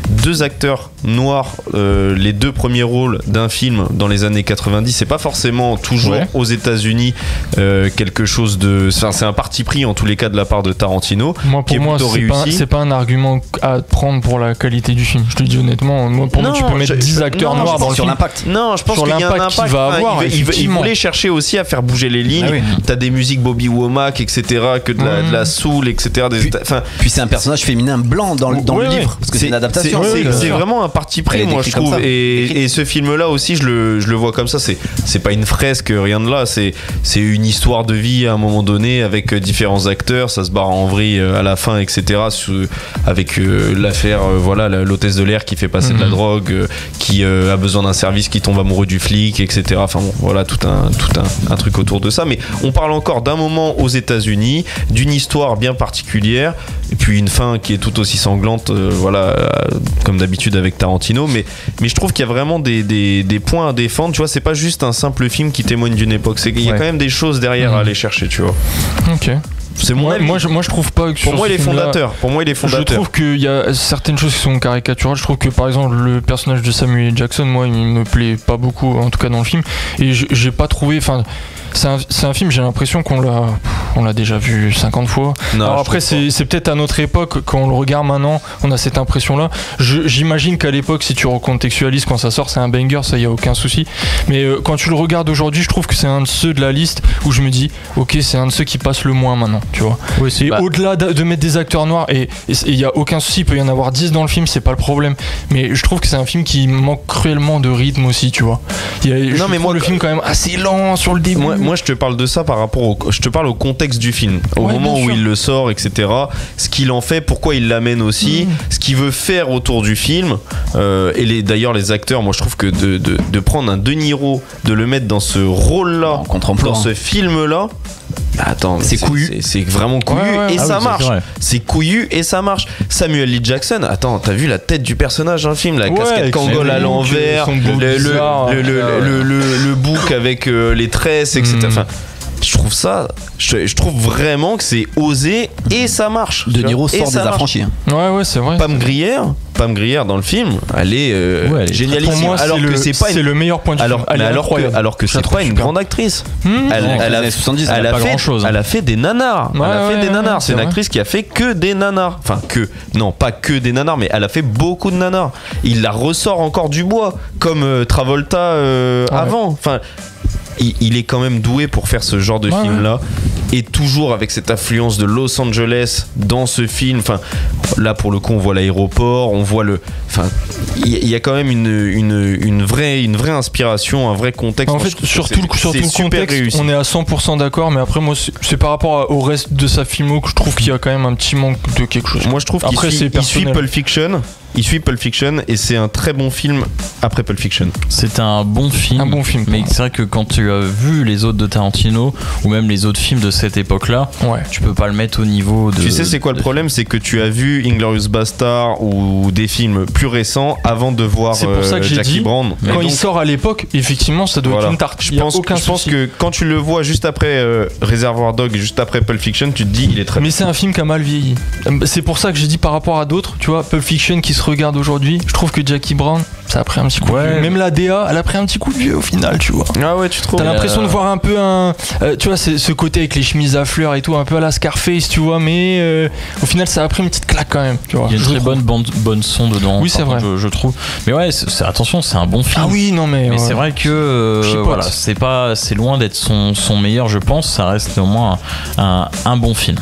deux acteurs noirs les deux premiers rôles d'un film dans les années 90, c'est pas forcément toujours aux États-Unis quelque chose de. C'est un parti pris en tous les cas de la part de Tarantino. Pour moi, c'est pas un argument à prendre pour la qualité du film. Je te dis honnêtement, pour moi, tu peux mettre 10 acteurs noirs dans le film. L'impact. Non, je pense qu'il y a un impact qu'il va avoir. Il voulait chercher aussi à faire bouger les lignes. T'as des musiques Bobby Womack, etc., que de la soul, etc. Puis c'est un personnage féminin blanc dans le livre, parce que c'est une adaptation. C'est vraiment un parti pris, moi je trouve. Et ce film-là aussi, je le vois comme ça. C'est pas une fresque, rien de là. C'est une histoire de vie à un moment donné avec différents acteurs. Ça se barre en vrille à la fin, etc. Avec l'affaire, l'hôtesse de l'air qui fait passer de la drogue, qui a besoin d'un service, qui tombe amoureux du flic, etc. Enfin bon, voilà, tout un truc autour de ça. Mais on parle encore d'un moment aux États-Unis, d'une histoire bien particulière, et puis une fin qui est tout aussi sanglante, comme d'habitude avec Tarantino, mais je trouve qu'il y a vraiment des points à défendre, tu vois. C'est pas juste un simple film qui témoigne d'une époque, il y a quand même des choses derrière à aller chercher, tu vois. Ok. C'est moi je trouve pas que pour moi il est fondateur. Je trouve qu'il y a certaines choses qui sont caricaturales. Je trouve que par exemple le personnage de Samuel L. Jackson, moi il me plaît pas beaucoup, en tout cas dans le film, et j'ai pas trouvé. Enfin, c'est un film, j'ai l'impression qu'on l'a déjà vu 50 fois. Non, alors après c'est peut-être à notre époque, quand on le regarde maintenant, on a cette impression là. J'imagine qu'à l'époque, si tu recontextualises quand ça sort, c'est un banger, ça y a aucun souci. Mais quand tu le regardes aujourd'hui, je trouve que c'est un de ceux de la liste où je me dis ok, c'est un de ceux qui passe le moins maintenant, tu vois. Oui, et au-delà de mettre des acteurs noirs, et il y a aucun souci, il peut y en avoir 10 dans le film, c'est pas le problème. Mais je trouve que c'est un film qui manque cruellement de rythme aussi, tu vois. Le film quand même assez lent sur le début. Moi, je te parle de ça par rapport je te parle au contexte du film, au moment où il le sort, etc. Ce qu'il en fait, pourquoi il l'amène aussi, ce qu'il veut faire autour du film. D'ailleurs, les acteurs, moi, je trouve que de prendre un De Niro, de le mettre dans ce rôle-là, dans ce film-là, Attends, c'est couillu. C'est vraiment couillu et ça marche. C'est couillu et ça marche. Samuel L. Jackson, attends, t'as vu la tête du personnage dans le film, la casquette Kangol à l'envers, le bouc avec les tresses, etc. Enfin, je trouve vraiment que c'est osé et ça marche. De Niro sort des affranchis. Ouais, c'est vrai. Pam Grier dans le film, elle est génialissime. Pour moi, alors que c'est le meilleur point du film. Alors que c'est pas une grande actrice. Elle a fait des nanars. C'est une actrice qui a fait que des nanars. Enfin, pas que des nanars, mais elle a fait beaucoup de nanars. Il la ressort encore du bois, comme Travolta avant. Enfin, il est quand même doué pour faire ce genre de film-là. Et toujours avec cette affluence de Los Angeles dans ce film. Enfin, là, pour le coup, on voit l'aéroport, on voit Enfin, il y a quand même une vraie inspiration, un vrai contexte. En fait, sur tout le contexte, réussi. On est à 100% d'accord, mais après, moi, c'est par rapport au reste de sa filmo que je trouve qu'il y a quand même un petit manque de quelque chose. Moi, je trouve qu'il suit Pulp Fiction. Il suit Pulp Fiction et c'est un très bon film après Pulp Fiction. C'est un bon film. Mais c'est vrai que quand tu as vu les autres de Tarantino ou même les autres films de cette époque-là, tu peux pas le mettre au niveau de. Tu sais, c'est quoi le problème? C'est que tu as vu Inglourious Bastard ou des films plus récents avant de voir Jackie Brown. Quand il sort à l'époque, effectivement, ça doit être une tarte. Je pense que quand tu le vois juste après Reservoir Dogs et juste après Pulp Fiction, tu te dis il est très. Mais c'est un film qui a mal vieilli. C'est pour ça que j'ai dit par rapport à d'autres, tu vois, Pulp Fiction qui se regarde aujourd'hui, je trouve que Jackie Brown, ça a pris un petit coup de vieux. Même la DA, elle a pris un petit coup de vieux au final, tu vois. Ah ouais, tu trouves? T'as l'impression de voir un peu tu vois, ce côté avec les chemises à fleurs et tout, un peu à la Scarface, tu vois, mais au final, ça a pris une petite claque quand même, tu vois. Il y a une très bonne son dedans. Oui, c'est vrai. Je trouve. Mais ouais, attention, c'est un bon film. Ah oui, non, mais c'est vrai que voilà, c'est loin d'être son meilleur, je pense. Ça reste au moins un bon film.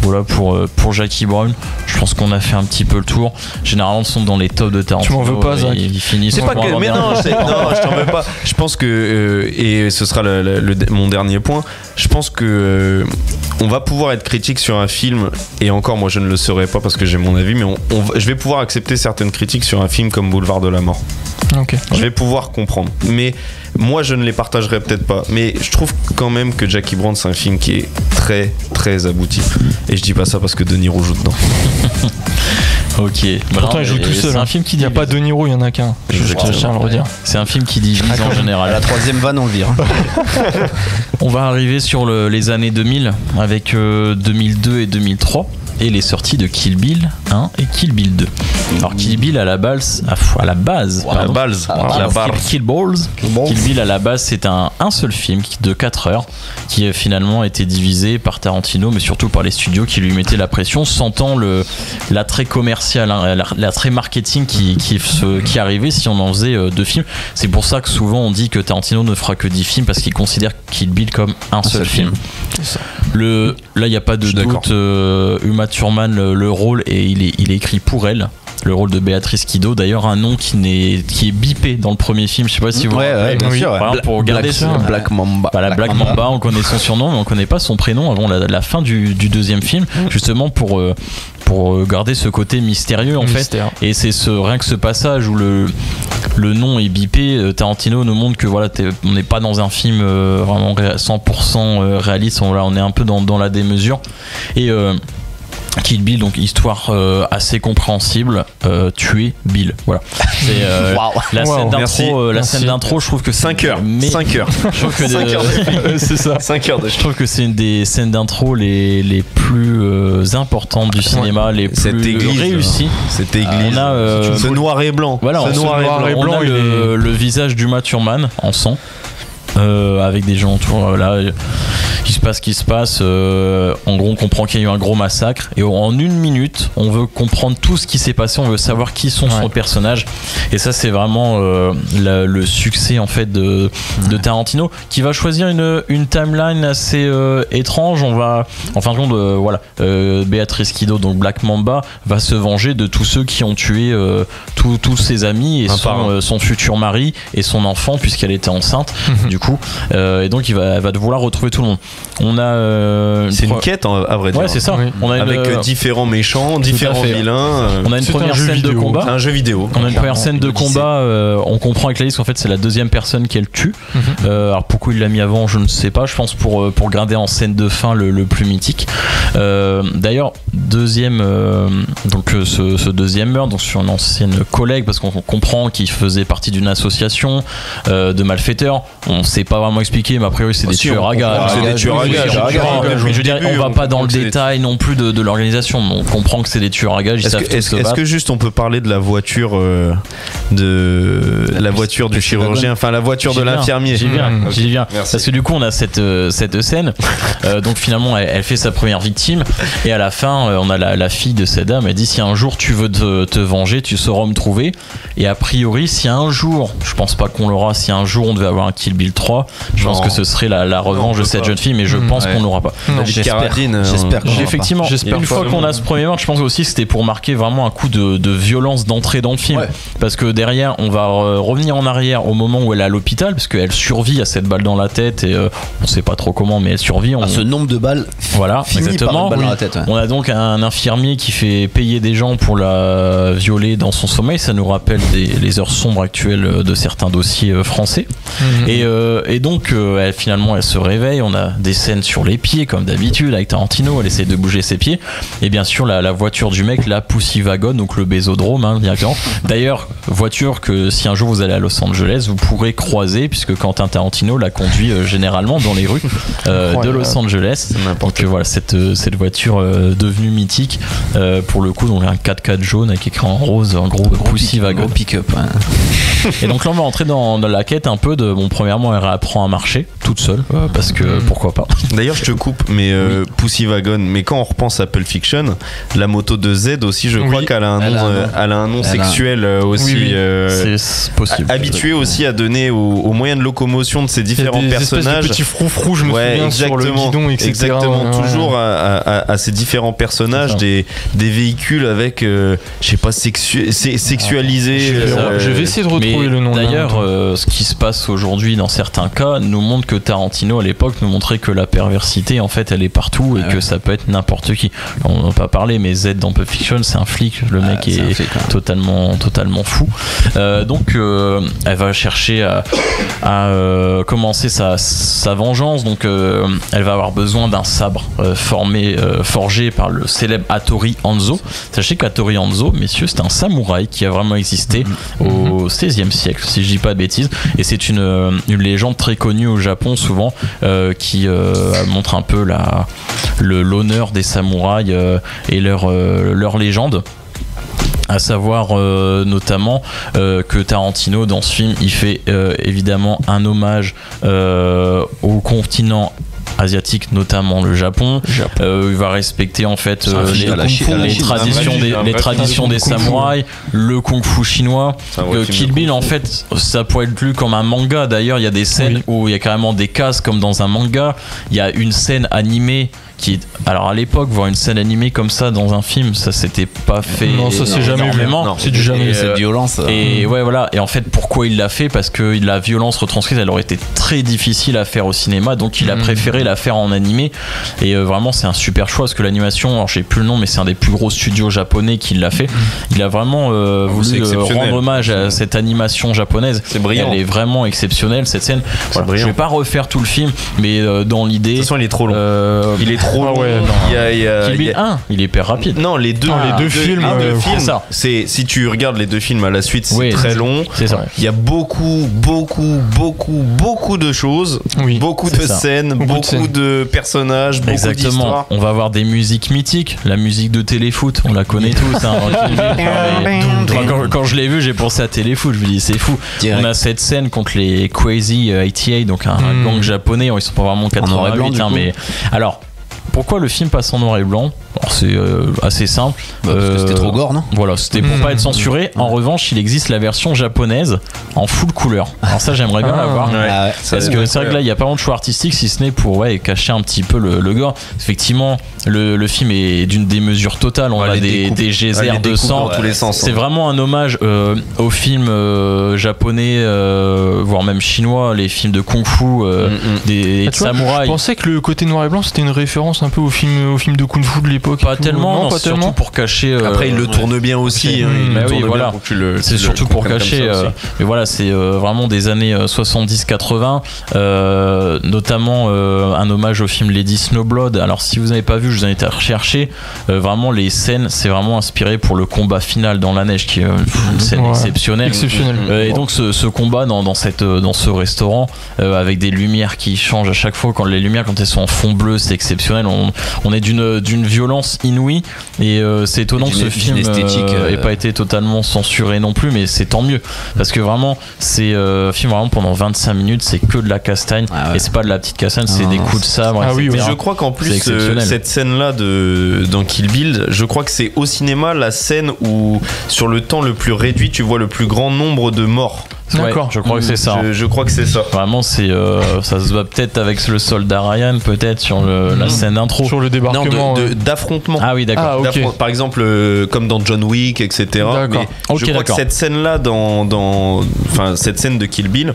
Voilà pour Jackie Brown. Je pense qu'on a fait un petit peu le tour. Généralement, ils sont dans les tops de Tarantino. Tu m'en veux pas, Zach? Ils finissent. C'est pas que. Mais non, je t'en veux pas. Je pense que et ce sera mon dernier point. Je pense que on va pouvoir être critique sur un film, et encore, moi, je ne le serai pas parce que j'ai mon avis, mais je vais pouvoir accepter certaines critiques sur un film comme Boulevard de la Mort. Okay. Je vais pouvoir comprendre, mais moi je ne les partagerai peut-être pas, mais je trouve quand même que Jackie Brown, c'est un film qui est très très abouti, et je dis pas ça parce que De Niro joue dedans. Ok. Pourtant il joue tout seul. C'est un film qui n'y a pas De Niro, il y en a qu'un. Je tiens à le redire. C'est un film qui divise en général. La troisième vanne, on le vire. On va arriver sur les années 2000 avec 2002 et 2003. Et les sorties de Kill Bill 1 et Kill Bill 2. Alors Kill Bill à la base, Kill Bill à la base, c'est un seul film de 4 heures qui finalement a été divisé par Tarantino, mais surtout par les studios qui lui mettaient la pression, sentant l'attrait commercial, l'attrait marketing qui arrivait si on en faisait 2 films. C'est pour ça que souvent on dit que Tarantino ne fera que 10 films parce qu'il considère Kill Bill comme un seul film. Là, il n'y a pas de doute. Uma Thurman, le rôle, et il est écrit pour elle. Le rôle de Béatrice Kiddo, d'ailleurs un nom qui est bipé dans le premier film. Je sais pas si vous bien sûr. Voilà, pour garder Black Mamba. Voilà, Black Mamba, on connaît son surnom, mais on connaît pas son prénom avant la fin du deuxième film, justement pour garder ce côté mystérieux en fait. Et c'est rien que ce passage où le nom est bipé, Tarantino nous montre que voilà, on n'est pas dans un film vraiment 100% réaliste, on est un peu dans la démesure. Et Kill Bill, donc histoire assez compréhensible, tuer Bill. Voilà. C'est la scène d'intro, je trouve que 5 heures. Je trouve que 5 heures c'est ça. 5 heures de Je trouve que c'est une des scènes d'intro les plus importantes du cinéma, les plus réussies. Cette église. On a ce noir et blanc. Voilà, ce noir et blanc, on a le visage d'Uma Thurman en sang. Avec des gens autour, voilà, il se passe ce qui se passe. En gros, on comprend qu'il y a eu un gros massacre, et en 1 minute, on veut comprendre tout ce qui s'est passé, on veut savoir qui sont son personnage, et ça, c'est vraiment le succès en fait de Tarantino, qui va choisir une timeline assez étrange. On va, en fin de compte, voilà, Béatrice Kiddo, donc Black Mamba, va se venger de tous ceux qui ont tué tous ses amis et son futur mari et son enfant, puisqu'elle était enceinte. Du coup, et donc elle va devoir retrouver tout le monde. On a c'est une quête à vrai dire. Ouais, c'est ça. Oui. On a avec différents méchants, différents vilains. On a une première scène de combat. C'est un jeu vidéo. On a une première scène de combat. On comprend avec Alice qu'en fait c'est la deuxième personne qu'elle tue. Alors pourquoi il l'a mis avant, je ne sais pas. Je pense pour garder en scène de fin le plus mythique. D'ailleurs, ce deuxième meurtre, donc sur une ancienne collègue, parce qu'on comprend qu'il faisait partie d'une association de malfaiteurs. On ne sait pas vraiment expliquer, mais a priori c'est des tueurs à gages. C'est des tueurs à gages. Je veux dire, on va pas dans le détail non plus de l'organisation. On comprend que c'est des tueurs à gages. Est-ce que juste on peut parler de la voiture du chirurgien, enfin la voiture de l'infirmier. J'y viens. Parce que du coup on a cette scène. Donc finalement elle fait sa première victime et à la fin on a la fille de cette dame. Elle dit si un jour tu veux te venger, tu sauras me trouver. Et a priori si un jour, je pense pas qu'on l'aura, si un jour on devait avoir un Kill Bill 3, je pense que ce serait la revanche de cette jeune fille, mais je pense qu'on l'aura pas. J'espère. Effectivement, une fois qu'on a ce premier match, je pense aussi que c'était pour marquer vraiment un coup de violence d'entrée dans le film. Parce que derrière, on va revenir en arrière au moment où elle est à l'hôpital, parce qu'elle survit à cette balle dans la tête et on sait pas trop comment, mais elle survit. Ce nombre de balles. Voilà, exactement. Balle dans la tête, On a donc un infirmier qui fait payer des gens pour la violer dans son sommeil. Ça nous rappelle les heures sombres actuelles de certains dossiers français. Et donc, finalement, elle se réveille. On a des scènes sur les pieds, comme d'habitude, avec Tarantino. Elle essaie de bouger ses pieds. Et bien sûr, la voiture du mec, la Pussy Wagon, donc le bésodrome, directement. D'ailleurs, voiture que si un jour vous allez à Los Angeles, vous pourrez croiser, puisque Quentin Tarantino la conduit généralement dans les rues de Los Angeles. Donc voilà, cette voiture devenue mythique. Pour le coup, donc un 4x4 jaune avec écrit en rose, un gros Pussy Wagon. Gros pick-up. Et donc là, on va entrer dans la quête un peu de. Bon, premièrement, elle réapprend à marcher toute seule, parce que pourquoi pas. D'ailleurs, je te coupe, mais Pussy Wagon, mais quand on repense à Pulp Fiction, la moto de Z aussi, je crois qu'elle a un nom sexuel aussi. C'est possible. Habitué aussi à donner aux moyens de locomotion de ces différents personnages. Des petits froufrous, je me souviens, sur le guidon, etc. Exactement, toujours à ces différents personnages, des véhicules avec, je sais pas, sexualisés. Je vais essayer de retrouver le nom. D'ailleurs, ce qui se passe aujourd'hui dans certains cas nous montre que Tarantino à l'époque nous montrait que la perversité en fait elle est partout et que ça peut être n'importe qui. On n'en a pas parlé, mais Z dans Pulp Fiction c'est un flic, le mec est totalement fou. Donc elle va chercher à commencer sa vengeance. Donc elle va avoir besoin d'un sabre forgé par le célèbre Hattori Hanzo. Sachez qu'Hattori Hanzo, messieurs, c'est un samouraï qui a vraiment existé au XVIe siècle, si je dis pas de bêtises, et c'est une légende très connue au Japon souvent qui montre un peu l'honneur des samouraïs et leur légende. À savoir notamment que Tarantino dans ce film il fait évidemment un hommage au continent asiatique, notamment le Japon. Il va respecter en fait les traditions des samouraïs, le kung-fu chinois. Kill Bill en fait ça pourrait être lu comme un manga. D'ailleurs il y a des scènes où il y a carrément des cases comme dans un manga. Il y a une scène animée alors à l'époque voir une scène animée comme ça dans un film, ça s'était pas fait. Non, ça c'est jamais vu. C'est du jamais. C'est de violence. Et ouais voilà. Et en fait pourquoi il l'a fait, parce que la violence retranscrite elle aurait été très difficile à faire au cinéma, donc il a préféré la faire en animé. Et vraiment c'est un super choix, parce que l'animation, alors j'ai plus le nom, mais c'est un des plus gros studios japonais qui l'a fait. Il a vraiment voulu rendre hommage à cette animation japonaise. C'est brillant. Elle est vraiment exceptionnelle cette scène. Voilà. Je vais pas refaire tout le film, mais dans l'idée. De toute façon il est trop long. Il est trop long. Kill Bill 1, il est hyper rapide. Non, les deux films. C'est si tu regardes les deux films à la suite, c'est très long. C'est ça. Il y a beaucoup de choses, beaucoup de scènes, beaucoup de personnages, beaucoup d'histoires. On va avoir des musiques mythiques, la musique de Téléfoot, on la connaît tous. Quand je l'ai vu, j'ai pensé à Téléfoot, je me dis c'est fou. On a cette scène contre les Crazy 88, donc un gang japonais, ils sont pas vraiment 88, mais alors pourquoi le film passe en noir et blanc? Alors, c'est assez simple. Parce que c'était trop gore, non? Voilà, c'était pour pas être censuré. En revanche, il existe la version japonaise en full couleur. Alors ça, j'aimerais bien la voir. Parce que c'est vrai que là, il y a pas vraiment de choix artistique, si ce n'est pour cacher un petit peu le gore. Effectivement, le film est d'une démesure totale. On a des geysers de sang dans tous les sens. C'est vraiment un hommage aux films japonais, voire même chinois, les films de kung-fu, des samouraïs. Je pensais que le côté noir et blanc, c'était une référence un peu au film de kung-fu de l'époque. Pas tellement, non, pas tellement. surtout pour cacher. Après, il le tourne bien aussi. Voilà. C'est surtout pour cacher. Mais voilà, c'est vraiment des années 70-80, notamment un hommage au film Lady Snowblood. Alors, si vous n'avez pas vu, je vous invite à rechercher. Vraiment, les scènes, c'est vraiment inspiré pour le combat final dans la neige, qui est une scène exceptionnelle. Et donc, ce combat dans ce restaurant, avec des lumières qui changent à chaque fois, quand elles sont en fond bleu, c'est exceptionnel. On est d'une violence inouïe, et c'est étonnant que ce film ait pas été totalement censuré non plus, mais c'est tant mieux, parce que vraiment c'est un film vraiment pendant 25 minutes, c'est que de la castagne, et c'est pas de la petite castagne, c'est des coups de sabre, etc. Mais je crois qu'en plus cette scène là dans Kill Bill, je crois que c'est au cinéma la scène où sur le temps le plus réduit tu vois le plus grand nombre de morts. D'accord. Je crois que c'est ça. Je crois que c'est ça. Vraiment, c'est ça se voit peut-être avec le soldat Ryan, peut-être sur la scène d'intro. Sur le débarquement. D'affrontement. Ah oui, d'accord. Ah, okay. Par exemple, comme dans John Wick, etc. D'accord. Mais je crois que cette scène-là, cette scène de Kill Bill,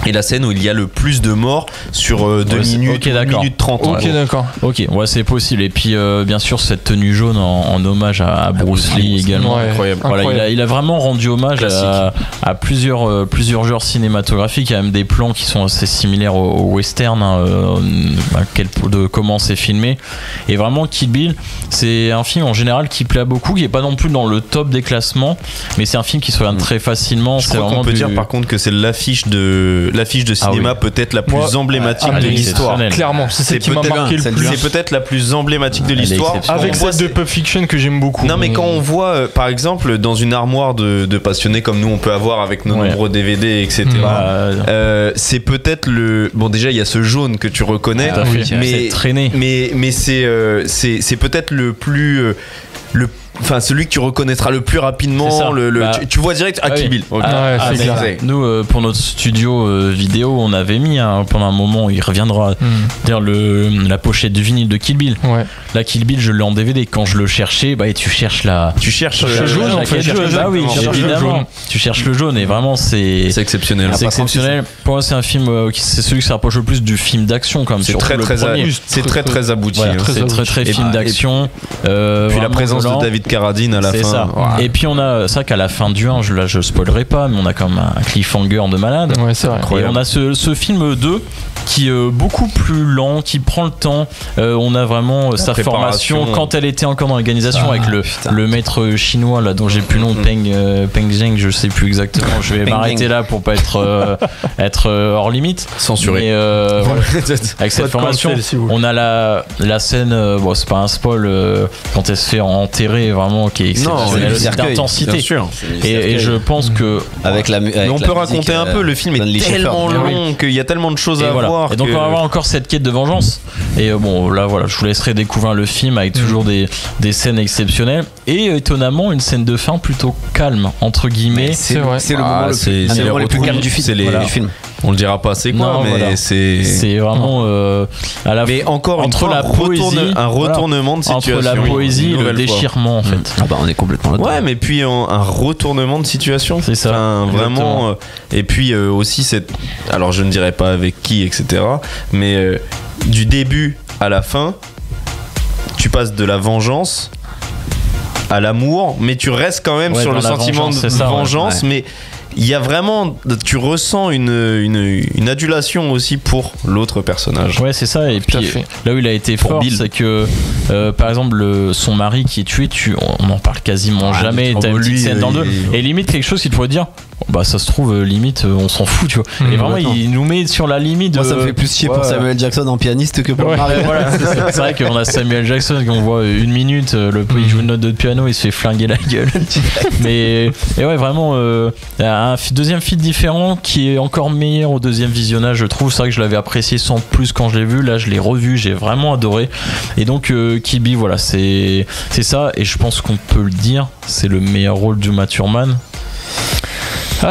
et la scène où il y a le plus de morts sur 2 minutes, 1 minute 30. Ok, d'accord. Ok, c'est possible. Et puis, bien sûr, cette tenue jaune en hommage à Bruce Lee également. Incroyable. Voilà, il a vraiment rendu hommage à plusieurs genres cinématographiques. Il y a même des plans qui sont assez similaires au western, de comment c'est filmé. Et vraiment, Kill Bill, c'est un film en général qui plaît à beaucoup, qui n'est pas non plus dans le top des classements, mais c'est un film qui se regarde très facilement. Je crois qu'on peut dire par contre que c'est l'affiche de cinéma peut-être la plus emblématique de l'histoire. Clairement, c'est celle qui m'a marqué le plus. C'est peut-être la plus emblématique de l'histoire. Avec celle de Pulp Fiction que j'aime beaucoup. Non, mais quand on voit, par exemple, dans une armoire de passionnés comme nous on peut avoir avec nos nombreux DVD, etc. C'est peut-être bon, déjà il y a ce jaune que tu reconnais, mais traîné. Mais c'est peut-être le plus celui que tu reconnaîtras le plus rapidement. Tu vois direct Kill Bill. Nous, pour notre studio vidéo, on avait mis pendant un moment, il reviendra, d'ailleurs la pochette du vinyle de Kill Bill. La Kill Bill, je l'ai en DVD. Quand je le cherchais, tu cherches le jaune. Oui, évidemment. Tu cherches le jaune, et vraiment c'est exceptionnel. C'est exceptionnel. Pour moi, c'est un film c'est celui qui se rapproche le plus du film d'action, comme c'est très très abouti. C'est très film d'action. Puis la présence de David Carradine à la fin. Ça. Et puis on a ça qu'à la fin du 1, je spoilerai pas, mais on a quand même un cliffhanger de malade. Ouais, c'est vrai. Et on a ce film 2 qui est beaucoup plus lent, qui prend le temps. On a vraiment sa formation quand elle était encore dans l'organisation, avec le maître chinois là dont j'ai plus le nom, Peng Zheng, je sais plus exactement. Je vais m'arrêter là pour pas être hors limite. Censuré. Avec cette formation, on a la scène, c'est pas un spoil, quand elle se fait enterrer, vraiment, qui est exceptionnelle d'intensité. Et je pense que on peut raconter un peu. Le film est tellement long qu'il y a tellement de choses à voir. Et donc on va avoir encore cette quête de vengeance. Et je vous laisserai découvrir le film avec toujours des scènes exceptionnelles, et étonnamment une scène de fin plutôt calme, entre guillemets. C'est le moment le plus calme du film. On le dira pas assez mais c'est vraiment mais encore entre la poésie, un retournement de situation, entre la poésie et le déchirement en fait. On est complètement là-dedans. Ouais, mais puis un retournement de situation, c'est ça, vraiment. Et puis aussi alors je ne dirais pas avec qui, etc. Mais du début à la fin, tu passes de la vengeance à l'amour, mais tu restes quand même sur le sentiment de vengeance, mais il y a vraiment, tu ressens une adulation aussi pour l'autre personnage. Ouais, c'est ça. Et puis là où il a été fort, c'est que Par exemple, son mari qui est tué, on en parle quasiment jamais. T'as une petite scène dans le 2. Et limite, quelque chose qu'il pourrait dire. Bah ça se trouve limite on s'en fout tu vois et vraiment il nous met sur la limite. Moi ça me fait plus chier pour Samuel Jackson en pianiste que pour Mario. Voilà, c'est vrai qu'on a Samuel Jackson qu'on voit 1 minute, il joue une note de piano, il se fait flinguer la gueule. Mais ouais vraiment un deuxième film différent qui est encore meilleur au deuxième visionnage je trouve. C'est vrai que je l'avais apprécié sans plus quand je l'ai vu, là je l'ai revu, j'ai vraiment adoré. Et donc Kill Bill voilà c'est ça, et je pense qu'on peut le dire, c'est le meilleur rôle d'Uma Thurman. Je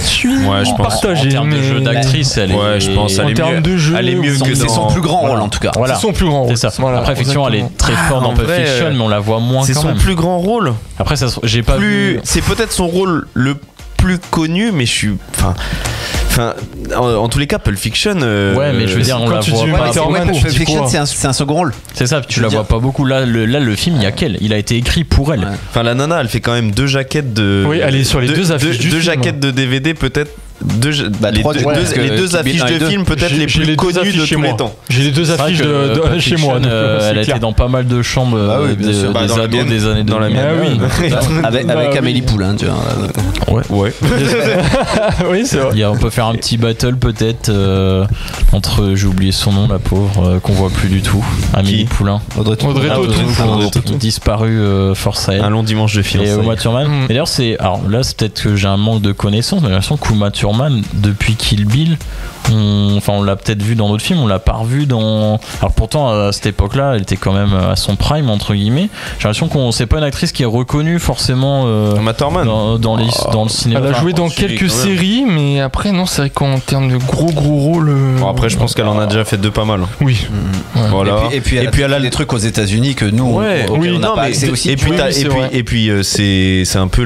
suis partagé. En termes de jeu d'actrice, elle est. Je pense elle est mieux que c'est son plus grand rôle en tout cas. Voilà. C'est son plus grand rôle. C'est ça. Voilà, après, effectivement, elle est très forte dans Pulp Fiction, mais on la voit moins. C'est quand son même. plus grand rôle. Après, j'ai pas vu. C'est peut-être son rôle le plus connu, mais je suis. En tous les cas, Pulp Fiction. Ouais, mais je veux dire, on la voit pas. Pulp Fiction, c'est un second rôle. C'est ça, tu la vois pas beaucoup. Là, le film, il y a qu'elle. Il a été écrit pour elle. Enfin, la nana, elle fait quand même 2 jaquettes de. Oui, elle est sur les 2 affiches. 2 jaquettes de DVD, peut-être. Les 2 affiches de films peut-être les plus connues de tous les temps. J'ai les 2 affiches de chez moi. Elle a été dans pas mal de chambres des ados des années 2000. Dans la mienne. Avec Amélie Poulain, tu vois. Ouais. Oui, c'est vrai. On peut faire un petit battle peut-être entre, j'ai oublié son nom, la pauvre, qu'on voit plus du tout. Amélie Poulain. Audrey Tautou. Disparu force à elle. Un long dimanche de fiançailles. Et Uma Thurman. Et d'ailleurs, alors là, c'est peut-être que j'ai un manque de connaissances, mais j'ai l'impression qu'Uma Thurman, depuis Kill Bill, on l'a peut-être vu dans d'autres films, on l'a pas revu dans. Alors pourtant à cette époque-là, elle était quand même à son prime entre guillemets. J'ai l'impression qu'on c'est pas une actrice qui est reconnue forcément dans le cinéma. Elle a joué dans quelques séries, mais après non, c'est vrai qu'en termes de gros rôles. Après, je pense qu'elle en a déjà fait 2 pas mal. Oui. Voilà. Et puis elle a des trucs aux États-Unis que nous, on n'a pas accès aussi. Et puis c'est un peu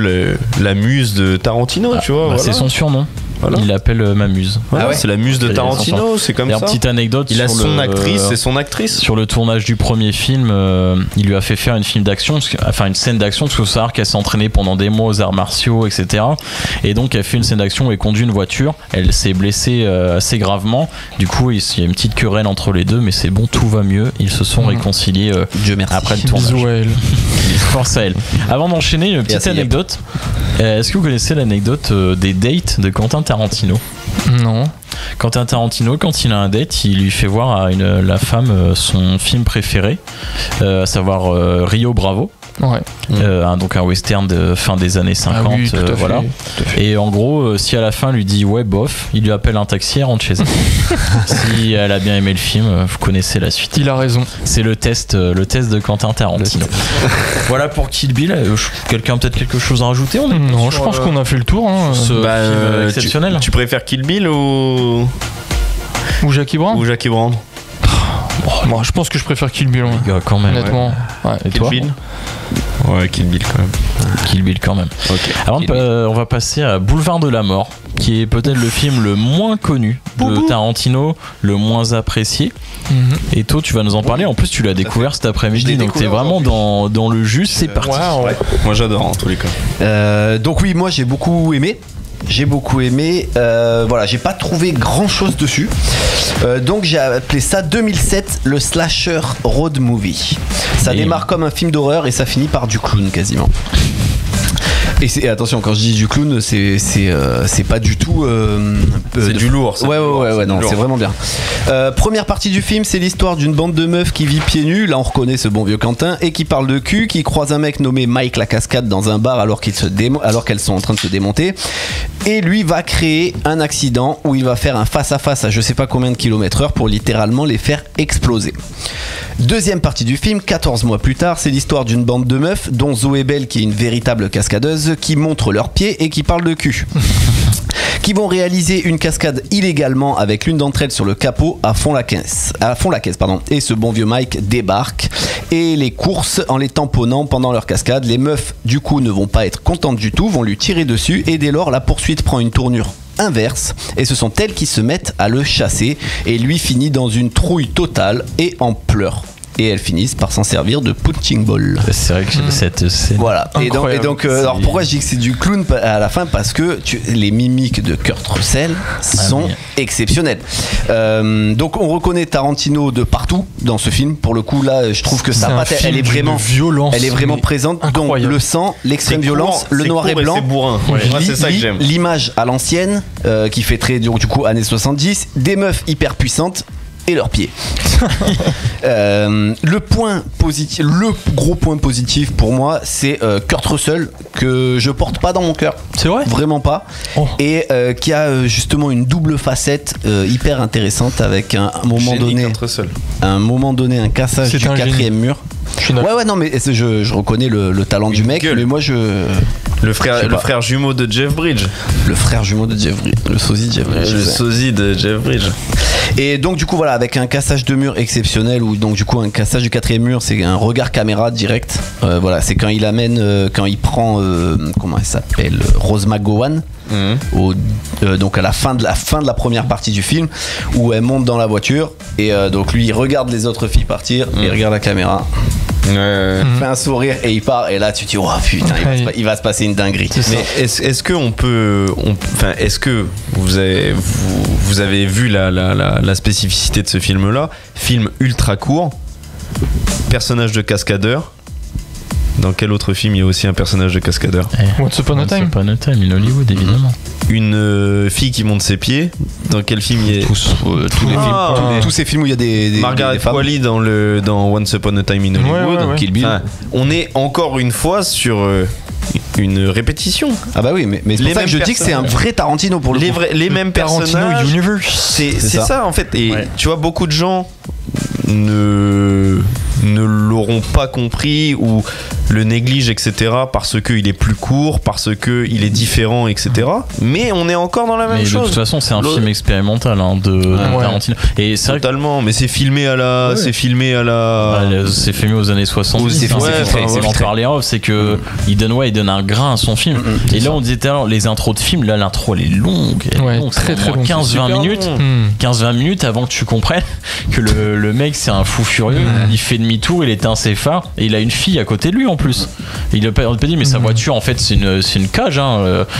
la muse de Tarantino, tu vois. C'est son surnom. Voilà. Il l'appelle ma muse. C'est la muse de Tarantino, c'est comme ça. Petite anecdote. Il a son actrice, c'est son actrice. Sur le tournage du premier film, il lui a fait faire une scène d'action, parce qu'il faut savoir qu'elle s'est entraînée pendant des mois aux arts martiaux, etc. Et donc elle fait une scène d'action et conduit une voiture. Elle s'est blessée assez gravement. Du coup, il y a une petite querelle entre les deux, mais c'est bon, tout va mieux. Ils se sont réconciliés après le tournage. Bisous à elle. Force à elle. Avant d'enchaîner, une petite anecdote. Est-ce que vous connaissez l'anecdote des dates de Quentin Tarantino? Non. Quentin Tarantino, quand il a un date, il lui fait voir à la femme son film préféré, à savoir Rio Bravo. Ouais. Donc un western de fin des années 50. Oui, tout à voilà. fait. Et en gros, si à la fin lui dit ouais bof, il lui appelle un taxi et rentre chez elle. Si elle a bien aimé le film, vous connaissez la suite. Il a raison. C'est le test de Quentin Tarantino. Voilà pour Kill Bill. Quelqu'un a peut-être quelque chose à rajouter? Non, je pense qu'on a fait le tour. Ce film exceptionnel. Tu préfères Kill Bill ou Jackie Brown? Moi, je pense que je préfère Kill Bill. Quand même. Honnêtement. Ouais. Et toi? Ouais, Kill Bill quand même. Kill Bill quand même. Okay. Avant, on va passer à Boulevard de la Mort, qui est peut-être le film le moins connu de Tarantino, le moins apprécié. Et toi, tu vas nous en parler. En plus, tu l'as découvert cet après-midi, donc t'es vraiment dans le jus. C'est parti. Ouais. Moi, j'adore en tous les cas. Donc oui, moi j'ai beaucoup aimé. Voilà, j'ai pas trouvé grand chose dessus. Donc j'ai appelé ça 2007 le slasher road movie. Ça démarre comme un film d'horreur et ça finit par du clown quasiment. Et attention, quand je dis du clown, c'est pas du tout. C'est du lourd. Ouais, non, c'est vraiment bien. Première partie du film, c'est l'histoire d'une bande de meufs qui vit pieds nus. Là, on reconnaît ce bon vieux Quentin et qui parle de cul, qui croise un mec nommé Mike la Cascade dans un bar alors qu'elles sont en train de se démonter. Et lui va créer un accident où il va faire un face-à-face à je sais pas combien de kilomètres/heure pour littéralement les faire exploser. Deuxième partie du film, 14 mois plus tard, c'est l'histoire d'une bande de meufs, dont Zoé Bell, qui est une véritable cascadeuse, qui montre leurs pieds et qui parle de cul. Qui vont réaliser une cascade illégalement avec l'une d'entre elles sur le capot à fond la caisse. Et ce bon vieux Mike débarque et les course en les tamponnant pendant leur cascade. Les meufs, du coup, ne vont pas être contentes du tout, vont lui tirer dessus et dès lors, la poursuite prend une tournure inverse et ce sont elles qui se mettent à le chasser et lui finit dans une trouille totale et en pleurs. et elles finissent par s'en servir de punching ball. C'est vrai que cette scène. Voilà. Et donc alors pourquoi je dis que c'est du clown à la fin, parce que les mimiques de Kurt Russell sont exceptionnelles. Donc on reconnaît Tarantino de partout dans ce film. Pour le coup là, je trouve que sa patte, elle est vraiment présente. Incroyable. Donc le sang, l'extrême violence, le noir et blanc, c'est bourrin. Moi, c'est ça que j'aime. L'image à l'ancienne qui fait très du coup années 70, des meufs hyper puissantes et leurs pieds. Le gros point positif pour moi, c'est Kurt Russell, que je porte pas dans mon cœur. C'est vrai ? Vraiment pas. Et qui a justement une double facette hyper intéressante, avec un moment donné un cassage du quatrième mur. Ouais, non, mais je reconnais le talent du mec, mais moi le frère jumeau de Jeff Bridges. Le frère jumeau de Jeff Bridges. Le sosie de Jeff Bridges. Le sosie de Jeff Bridges. Et donc du coup voilà, avec un cassage de mur exceptionnel, ou donc du coup un cassage du quatrième mur, c'est un regard caméra direct. Voilà, c'est quand il prend comment elle s'appelle, Rose McGowan. Donc à la fin de la première partie du film, où elle monte dans la voiture et donc lui il regarde les autres filles partir et il regarde la caméra, fait un sourire et il part, et là tu te dis oh putain, il va se passer une dinguerie. Mais est-ce que vous avez vu la spécificité de ce film là, film ultra court, personnage de cascadeur. Dans quel autre film il y a aussi un personnage de cascadeur? Once Upon a Time in Hollywood, évidemment. Une fille qui monte ses pieds. Dans quel film il y a tous ces films où il y a des Margaret Qualley dans Once Upon a Time in Hollywood. Kill Bill. On est encore une fois sur une répétition. Ah bah oui, mais c'est pour ça que je dis que c'est un vrai Tarantino pour le coup. Les mêmes personnages. Universe. C'est ça en fait. Et tu vois, beaucoup de gens ne l'auront pas compris ou le néglige, etc., parce qu'il est plus court, parce qu'il est différent, etc. Mais on est encore dans la même chose. De toute façon, c'est un film expérimental de Tarantino. Et c'est totalement, mais c'est filmé à la. C'est filmé aux années 70. On en parlait en off, c'est que il donne un grain à son film. Et là, on disait tout à l'heure, les intros de films, là, l'intro, elle est longue. Très très longue. 15-20 minutes. 15-20 minutes avant que tu comprennes que le mec, c'est un fou furieux. Il fait demi-tour, il éteint ses phares et il a une fille à côté de lui en plus. Il peut dire, mais sa voiture, en fait, c'est une cage.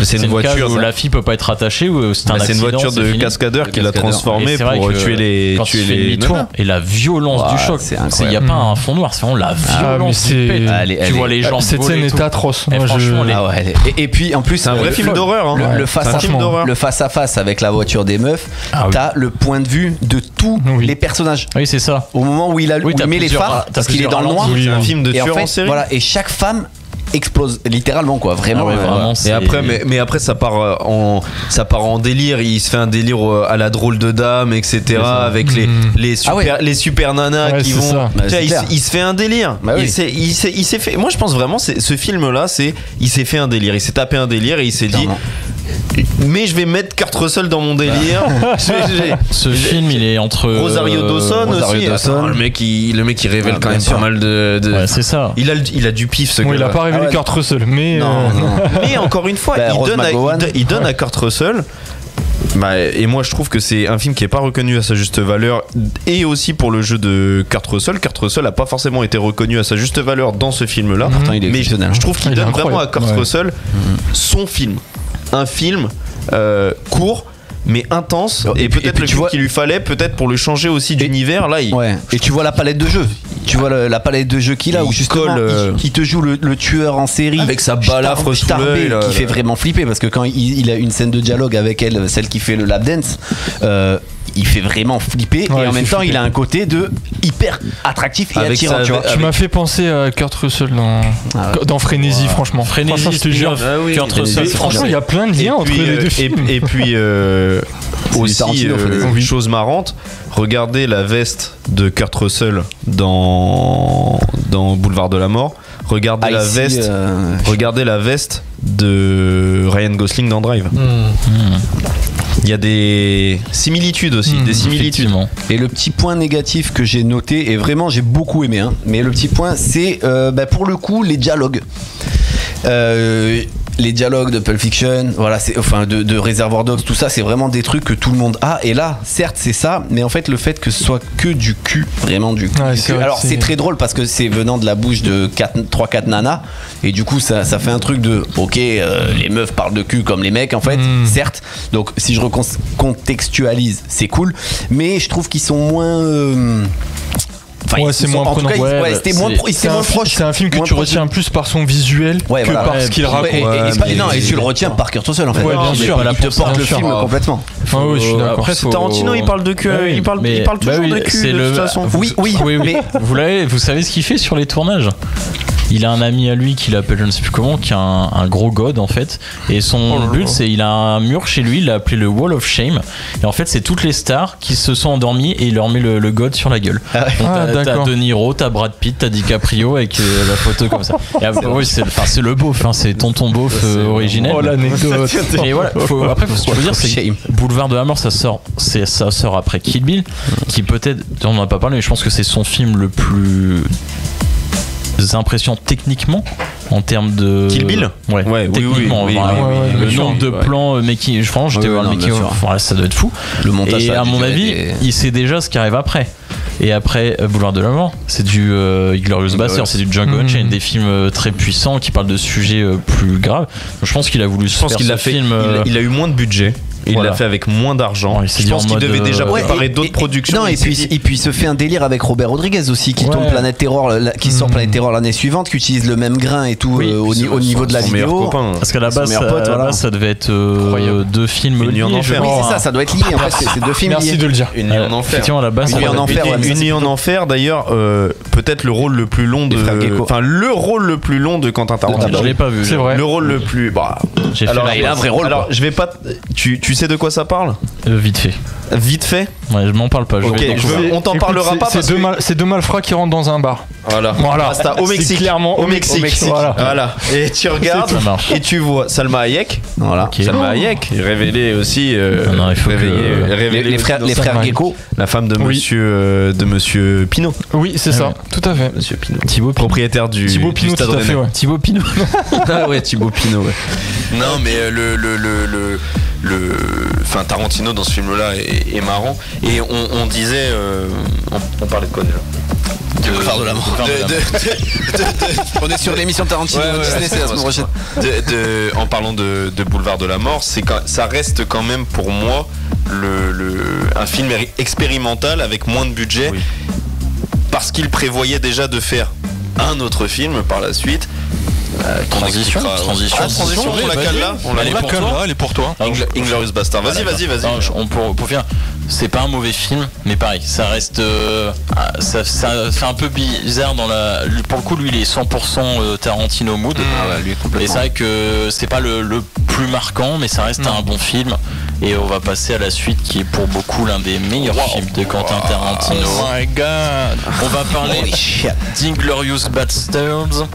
C'est une voiture cage où la fille peut pas être attachée. C'est un accident. C'est une voiture de cascadeur qu'il a transformée pour tuer les. Quand il fait demi-tour, et la violence du choc. Il n'y a pas un fond noir, c'est vraiment la violence du pète. Tu vois les gens. Cette scène est atroce. Et puis en plus, c'est un vrai film d'horreur. Le face-à-face avec la voiture des meufs, t'as le point de vue de tous les personnages. Oui, c'est ça. Au moment où il met les phares, parce qu'il est dans le noir. C'est un film de tueur en série. Voilà, et chaque femme explose littéralement, quoi, vraiment. Et après, mais après ça part en délire. Il se fait un délire à la drôle de dame, etc., avec les super nanas qui vont. Il se fait un délire. Il s'est fait. Moi, je pense vraiment, ce film-là, il s'est fait un délire. Il s'est tapé un délire et il s'est dit. Mais je vais mettre Kurt Russell dans mon délire. Ce film, il est entre Rosario Dawson aussi. Attends, le mec, il révèle quand même pas mal de. Ouais, c'est ça. Il a du pif, ce gars. Il a pas révélé Kurt Russell, mais. Non. Mais encore une fois, il donne à Kurt Russell. Et moi je trouve que c'est un film qui est pas reconnu à sa juste valeur, et aussi pour le jeu de Kurt Russell. Kurt Russell a pas forcément été reconnu à sa juste valeur dans ce film là. Pourtant il est exceptionnel. Je trouve qu'il donne vraiment à Kurt Russell son film. Un film court mais intense, et peut-être le film qu'il lui fallait, peut-être pour le changer aussi d'univers. Là, et tu vois la palette de jeu. Tu vois la palette de jeu qu'il a, où justement il te joue le tueur en série avec sa balafre sous l'œil qui fait vraiment flipper, parce que quand il a une scène de dialogue avec elle, celle qui fait le lap dance, il fait vraiment flipper, et en même temps il a un côté de hyper attractif et attirant. Tu m'as fait penser à Kurt Russell dans Frénésie, franchement. Frénésie, je te jure. Kurt Russell, franchement, il y a plein de liens entre les deux films. Et puis aussi, chose marrante, regardez la veste de Kurt Russell dans Boulevard de la Mort. Regardez la veste de Ryan Gosling dans Drive. Il y a des similitudes aussi, des similitudes. Et le petit point négatif que j'ai noté, et vraiment j'ai beaucoup aimé, mais le petit point, c'est pour le coup les dialogues. les dialogues de Pulp Fiction, voilà, de Reservoir Dogs, tout ça, c'est vraiment des trucs que tout le monde a. Et là, certes, c'est ça, mais en fait, le fait que ce soit que du cul, vraiment du cul. Alors, c'est très drôle parce que c'est venant de la bouche de 3-4 nanas, et du coup, ça fait un truc de ok, les meufs parlent de cul comme les mecs, en fait, certes. Donc, si je recontextualise, c'est cool, mais je trouve qu'ils sont moins. C'est moins prenant. C'était moins proche. C'est un film que tu retiens plus par son visuel que par ce qu'il raconte. Et tu le retiens par cœur tout seul en fait. Ouais, bien sûr. Il te porte le film complètement. Oui, je suis d'accord. Après, Tarantino, il parle de cul. Il parle toujours de cul de toute façon. Oui. Vous savez ce qu'il fait sur les tournages? Il a un ami à lui qui l'appelle je ne sais plus comment, qui a un gros god en fait, et son but c'est il a un mur chez lui, il l'a appelé le Wall of Shame, et en fait c'est toutes les stars qui se sont endormies et il leur met le god sur la gueule. Donc t'as De Niro, t'as Brad Pitt, t'as DiCaprio avec la photo comme ça. Et après, c'est le beauf, c'est tonton beauf originel. Oh l'anecdote. Et voilà, après ce qu'il faut dire c'est que Boulevard de la Mort ça sort après Kill Bill, qui peut-être, on n'en a pas parlé, mais je pense que c'est son film le plus impressions techniquement en termes de Kill Bill. Techniquement, le nombre de plans making, franchement j'étais voir le making, ça doit être fou. Le montage, et à mon avis il sait déjà ce qui arrive après. Et après Boulevard de la Mort, c'est du Inglourious Basterds, c'est du Django Unchained, des films très puissants qui parlent de sujets plus graves. Donc, je pense qu'il a voulu se faire ce film. Il a eu moins de budget. Il l'a fait avec moins d'argent. Je pense qu'il devait déjà préparer d'autres productions. Non, et puis il se fait un délire avec Robert Rodriguez aussi, qui tourne Planète Terror, qui sort Planète Terror l'année suivante, qui utilise le même grain et tout au niveau de la vidéo. Parce qu'à la base, ça devait être deux films liés. Oui, c'est ça, ça doit être lié. En fait, c'est deux films liés. Merci de le dire. Une nuit en enfer. Effectivement, à la base, Une nuit en enfer, d'ailleurs, peut-être le rôle le plus long de. Enfin, le rôle le plus long de Quentin Tarantino. Je l'ai pas vu. C'est vrai. Le rôle le plus. Alors, il a un vrai rôle. Alors, je vais pas. Tu sais de quoi ça parle? Vite fait. Vite fait? Ouais, je m'en parle pas. On t'en parlera pas parce que c'est deux malfrats qui rentrent dans un bar. Voilà. Au Mexique. Clairement au Mexique. Voilà. Et tu regardes et tu vois Salma Hayek. Voilà. Okay. Salma Hayek, révélée aussi. Il faut les frères Gecko. La femme de monsieur Pinault. Oui, c'est ça. Tout à fait. Monsieur Pinault. Thibaut propriétaire du Pinault, Stade tout à fait, Rennais. Thibaut Pinot. Ah ouais, Thibaut Pinot. Ouais. Non, mais enfin Tarantino dans ce film-là est marrant. Et on disait, on parlait de quoi déjà? Boulevard de la Mort. On est sur l'émission Tarantino. Disney, c'est la semaine prochaine. En parlant de Boulevard de la Mort, ça reste quand même pour moi un film expérimental avec moins de budget, parce qu'il prévoyait déjà de faire un autre film par la suite. Transition, on la cale là. Elle est pour toi. Inglourious Basterds. Vas-y. Pour finir, c'est pas un mauvais film, mais pareil, ça reste. Ça fait un peu bizarre pour le coup, lui, il est 100% Tarantino mood. Et c'est vrai que c'est pas le plus marquant, mais ça reste un bon film. Et on va passer à la suite, qui est pour beaucoup l'un des meilleurs films de Quentin Tarantino. Oh my god. On va parler d'Inglourious Basterds.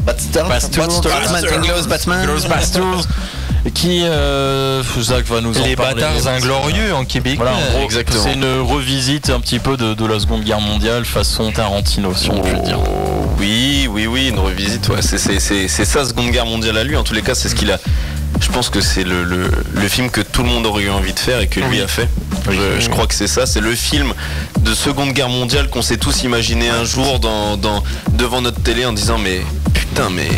Inglourious Basterds. Qui Zach va nous en parler. Les bâtards inglorieux en Québec. Voilà, en gros, exactement. C'est une revisite un petit peu de la Seconde Guerre mondiale façon Tarantino, si on peut dire. Oui, une revisite. Ouais, c'est sa Seconde Guerre mondiale à lui. En tous les cas, c'est ce qu'il a. Je pense que c'est le film que tout le monde aurait eu envie de faire et que lui a fait. Je crois que c'est ça. C'est le film de Seconde Guerre mondiale qu'on s'est tous imaginé un jour devant notre télé en disant mais putain mais.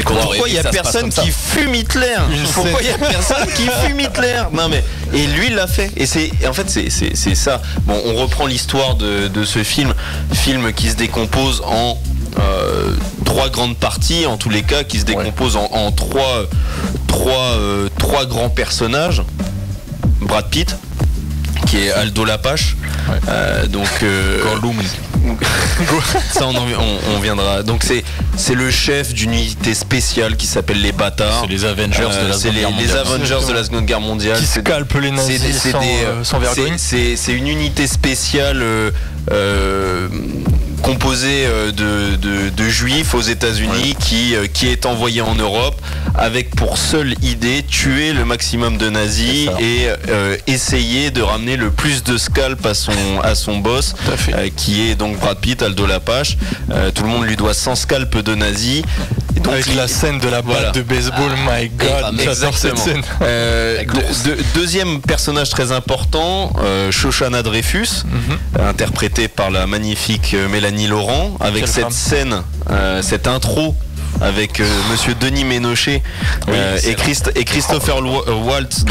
Pourquoi il y a personne qui fume Hitler? Pourquoi il y a personne qui fume Hitler? Non mais et lui il l'a fait et en fait c'est ça. Bon, on reprend l'histoire de ce film qui se décompose en trois grandes parties, en tous les cas qui se décompose en trois grands personnages. Brad Pitt qui est Aldo Lapache, ça on viendra. Donc c'est le chef d'une unité spéciale qui s'appelle les Bâtards. C'est les Avengers de la Seconde Guerre mondiale. Les Avengers de la Seconde Guerre mondiale. Qui scalpent les nazis sans vergogne. C'est une unité spéciale composée de juifs aux États-Unis qui est envoyée en Europe avec pour seule idée tuer le maximum de nazis et essayer de ramener le plus de scalps à son boss, qui est donc Brad Pitt, Aldo Lapache. Tout le monde lui doit 100 scalps de nazis Donc, avec la scène de la balle de baseball, my god, j'adore cette scène. Deuxième personnage très important, Shoshana Dreyfus, interprétée par la magnifique Mélanie Laurent, avec cette scène, cette intro avec monsieur Denis Ménochet et Christopher Waltz.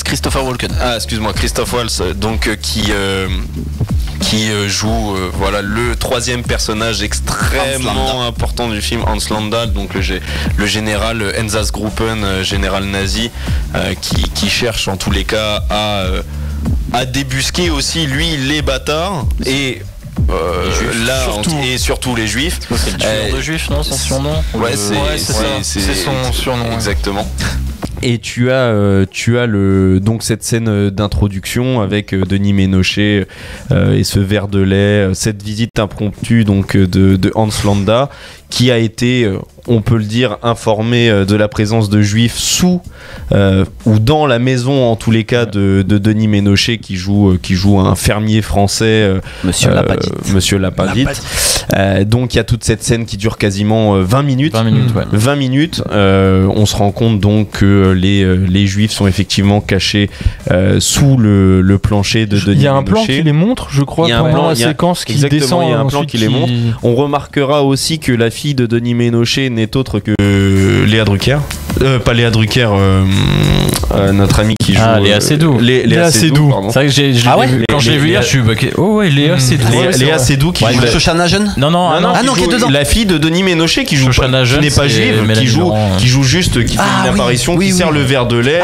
Christopher Walken. Ah, excuse-moi, Christophe Waltz, donc qui joue le troisième personnage extrêmement important du film, Hans Landa, donc le général Einsatzgruppen, général nazi, qui cherche en tous les cas à débusquer aussi lui les bâtards et surtout les juifs. C'est le tueur de juifs, non, son surnom? Ouais, c'est son surnom. Exactement. Et tu as donc cette scène d'introduction avec Denis Ménochet et ce verre de lait, cette visite impromptue donc de Hans Landa, qui a été, on peut le dire, informé de la présence de juifs sous ou dans la maison, en tous les cas, de Denis Ménochet, qui joue un fermier français, Monsieur Lapadite. Donc il y a toute cette scène qui dure quasiment 20 minutes. 20 minutes. On se rend compte donc que les juifs sont effectivement cachés sous le plancher de Denis Ménochet. Il y a un plan qui les montre, je crois, pendant la séquence qui descend. Il y a un plan qui les montre. On remarquera aussi que la fille de Denis Ménochet n'est autre que Léa Drucker. Pas Léa Drucker, notre amie qui joue. Léa Seydoux. Léa Seydoux. C'est vrai que quand je l'ai vu hier, je suis bloqué. Oh ouais, Léa Seydoux. Léa Seydoux qui joue Shoshana Jeune. Non, qui est dedans. La fille de Denis Ménochet qui joue Shoshana Jeune, qui n'est pas juive, qui joue juste, qui fait une apparition, qui sert le verre de lait.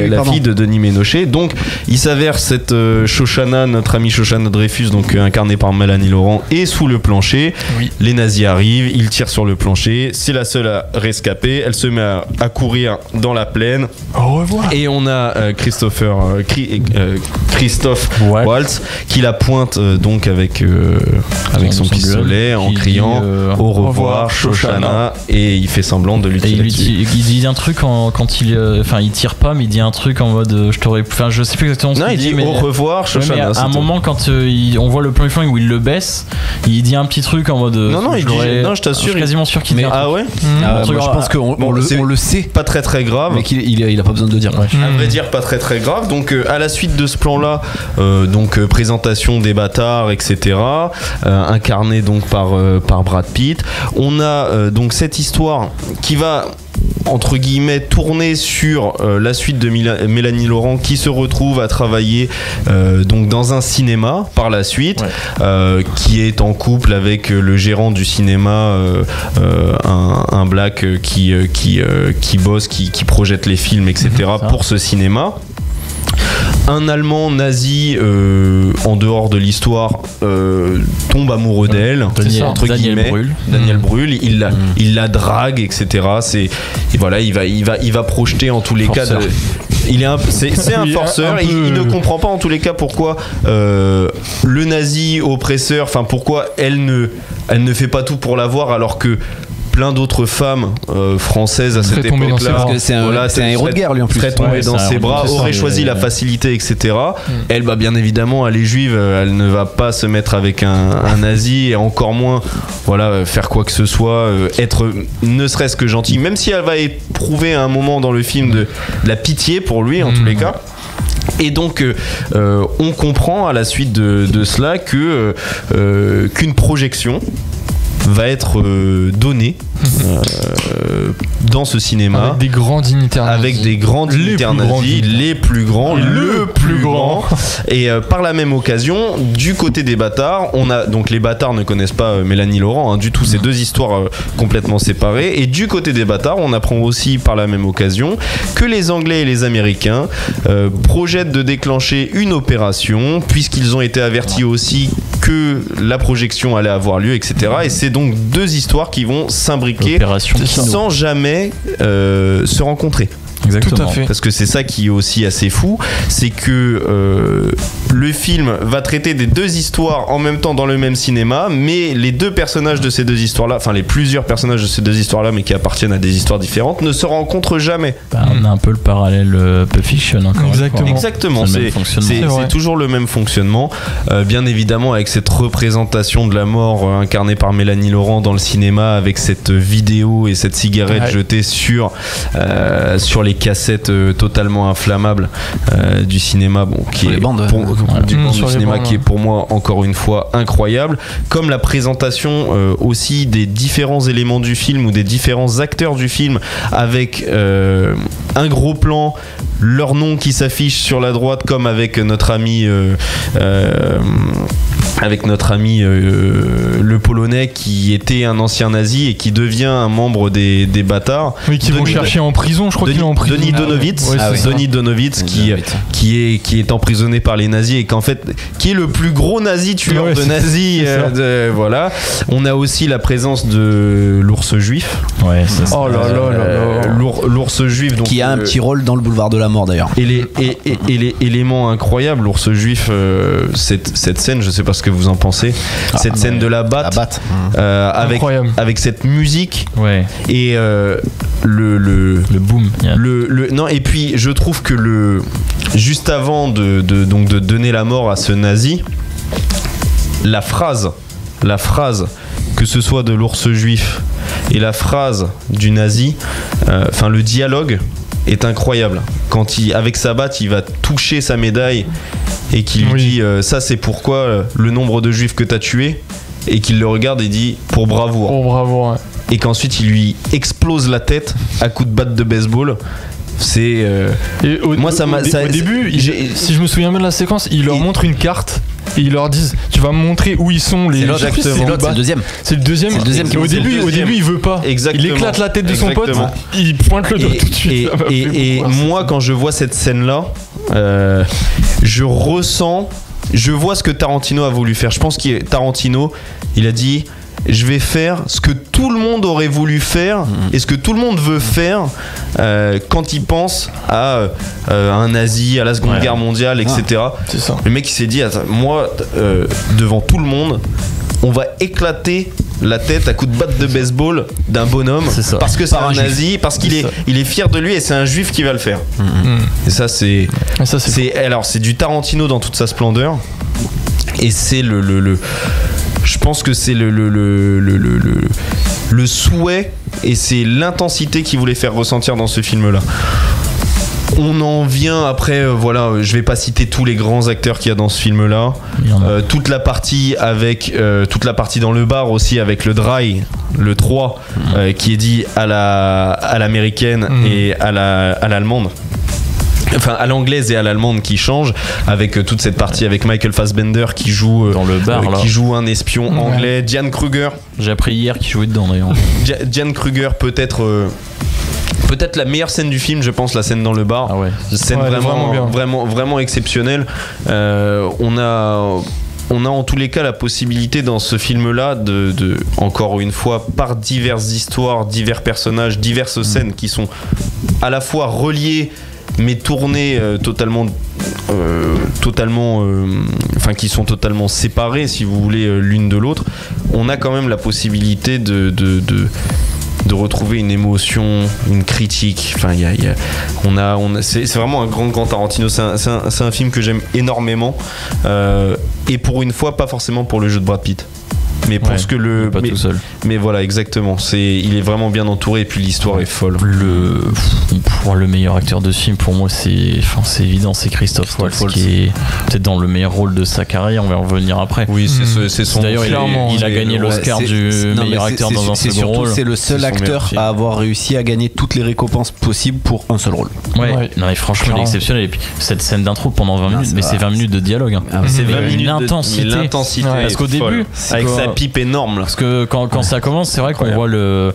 La fille de Denis Ménochet. Donc, il s'avère cette Shoshana, notre amie Shoshana Dreyfus, donc incarnée par Mélanie Laurent, est sous le plancher. Les nazis arrivent, ils tirent sur le plancher. C'est la seule à rescaper. Elle se met à courir dans la plaine. Au revoir. Et on a Christophe Waltz qui la pointe donc avec son pistolet en criant au revoir Shoshana, et il fait semblant de lui tirer dessus. Il dit un truc quand il tire pas, mais il dit un truc en mode je sais plus exactement ce qu'il dit. Au revoir Shoshana. À un moment, quand on voit le plan du flingue où il le baisse, il dit un petit truc en mode je t'assure, je suis quasiment sûr qu'il dit un truc. Je pense qu'on le sait. Pas très grave, mais il a pas besoin de le dire. À vrai dire, pas très grave. Donc à la suite de ce plan-là, présentation des bâtards, etc. Incarné donc par Brad Pitt. On a donc cette histoire qui va entre guillemets tourner sur la suite de Mélanie Laurent, qui se retrouve à travailler donc dans un cinéma par la suite, qui est en couple avec le gérant du cinéma, un black qui bosse, qui projette les films, etc. pour ce cinéma. Un Allemand nazi en dehors de l'histoire tombe amoureux d'elle, entre guillemets. Daniel Brühl, il la drague, etc. Il va projeter en tous les cas. C'est un forceur. Il ne comprend pas en tous les cas pourquoi le nazi oppresseur, pourquoi elle ne fait pas tout pour l'avoir, alors que plein d'autres femmes françaises à cette époque-là, parce que c'est un héros de guerre lui en plus, serait tombé dans ses bras, aurait choisi la facilité, etc. Elle, bien évidemment, elle est juive, elle ne va pas se mettre avec un nazi, et encore moins faire quoi que ce soit, être ne serait-ce que gentil, même si elle va éprouver à un moment dans le film de la pitié pour lui, en tous les cas. Et donc on comprend à la suite de cela qu'une projection va être donnée dans ce cinéma avec des grands dignitaires nazis, les plus grands, le plus grand. Et par la même occasion, du côté des bâtards, on a donc, les bâtards ne connaissent pas Mélanie Laurent du tout, c'est deux histoires complètement séparées. Et du côté des bâtards, on apprend aussi par la même occasion que les Anglais et les Américains projettent de déclencher une opération, puisqu'ils ont été avertis aussi que la projection allait avoir lieu, etc. Et c'est donc deux histoires qui vont s'imbriquer sans jamais se rencontrer. Exactement. Tout à fait. Parce que c'est ça qui est aussi assez fou, c'est que le film va traiter des deux histoires en même temps dans le même cinéma, mais les deux personnages de ces deux histoires-là, enfin les plusieurs personnages de ces deux histoires-là, mais qui appartiennent à des histoires différentes, ne se rencontrent jamais. On a un peu le parallèle Pulp Fiction encore. Exactement. C'est toujours le même fonctionnement. Bien évidemment, avec cette représentation de la mort incarnée par Mélanie Laurent dans le cinéma, avec cette vidéo et cette cigarette jetée sur les cassettes totalement inflammables du cinéma, qui est du cinéma qui est pour moi encore une fois incroyable, comme la présentation aussi des différents éléments du film ou des différents acteurs du film, avec un gros plan, leur nom qui s'affiche sur la droite, comme avec notre ami le Polonais qui était un ancien nazi et qui devient un membre des bâtards. Oui, qui vont chercher en prison, je crois qu'il est en prison. Denis Donowitz, Denis Donowitz qui est emprisonné par les nazis et qu'en fait, qui est le plus gros nazi tueur de nazis. Voilà. On a aussi la présence de l'ours juif. Ouais, ça, oh là là là là. L'ours juif. Donc, qui a un petit rôle dans le boulevard de la mort d'ailleurs. Et les éléments incroyables, l'ours juif, cette scène, je sais pas ce que vous en pensez, cette scène de la batte, avec cette musique et le boom. Non, et puis je trouve que juste avant de donner la mort à ce nazi, la phrase que ce soit de l'ours juif et la phrase du nazi, le dialogue est incroyable. Quand avec sa batte, il va toucher sa médaille et qu'il lui dit ça c'est pourquoi le nombre de juifs que t'as tués, et qu'il le regarde et dit pour bravoure. Pour bravoure, ouais. Et qu'ensuite il lui explose la tête à coups de batte de baseball. C'est au début, si je me souviens bien de la séquence, il leur montre une carte et ils leur disent tu vas me montrer où ils sont les. C'est le deuxième. C'est le deuxième. Au début, il veut pas. Exactement. Il éclate la tête de son pote. Il pointe le doigt tout de suite. Et moi, quand je vois cette scène-là, je vois ce que Tarantino a voulu faire. Je pense que Tarantino, il a dit je vais faire ce que tout le monde aurait voulu faire et ce que tout le monde veut faire quand il pense à un nazi, à la Seconde Guerre mondiale, etc. C'est ça. Le mec il s'est dit moi devant tout le monde on va éclater la tête à coups de batte de baseball d'un bonhomme parce que c'est un nazi, parce qu'il est fier de lui et c'est un juif qui va le faire. Et ça c'est du Tarantino dans toute sa splendeur et c'est je pense que c'est le souhait et c'est l'intensité qu'il voulait faire ressentir dans ce film-là. On en vient après, je vais pas citer tous les grands acteurs qu'il y a dans ce film-là. Toute la partie dans le bar aussi avec le dry, le 3, qui est dit à l'américaine et à l'allemande. Enfin, à l'anglaise et à l'allemande qui change, avec toute cette partie avec Michael Fassbender qui joue dans le bar, qui joue un espion anglais, Diane Kruger. J'ai appris hier qu'il jouait dedans d'ailleurs. Diane Kruger, peut-être la meilleure scène du film, je pense, la scène dans le bar. Scène vraiment exceptionnelle. On a en tous les cas la possibilité dans ce film-là de encore une fois, par diverses histoires, divers personnages, diverses scènes qui sont à la fois reliées mais tournées qui sont totalement séparées, si vous voulez, l'une de l'autre. On a quand même la possibilité de retrouver une émotion, une critique. Enfin, c'est vraiment un grand Tarantino. C'est un film que j'aime énormément. Et pour une fois, pas forcément pour le jeu de Brad Pitt. Mais pour ce que tout seul. Mais voilà, exactement. Il est vraiment bien entouré et puis l'histoire est folle. Le meilleur acteur de ce film, pour moi, c'est évident, c'est Christophe Waltz qui est peut-être dans le meilleur rôle de sa carrière. On va en revenir après. Oui, c'est son. D'ailleurs, il a gagné l'Oscar du meilleur acteur dans un second rôle. C'est le seul acteur à avoir réussi à gagner toutes les récompenses possibles pour un seul rôle. Non, mais franchement, il est exceptionnel. Et puis cette scène d'intro pendant 20 minutes, mais c'est 20 minutes de dialogue. C'est 20 minutes l'intensité. L'intensité. Parce qu'au début, avec sa pipe énorme là. Parce que quand ça commence, c'est vrai qu'on voit le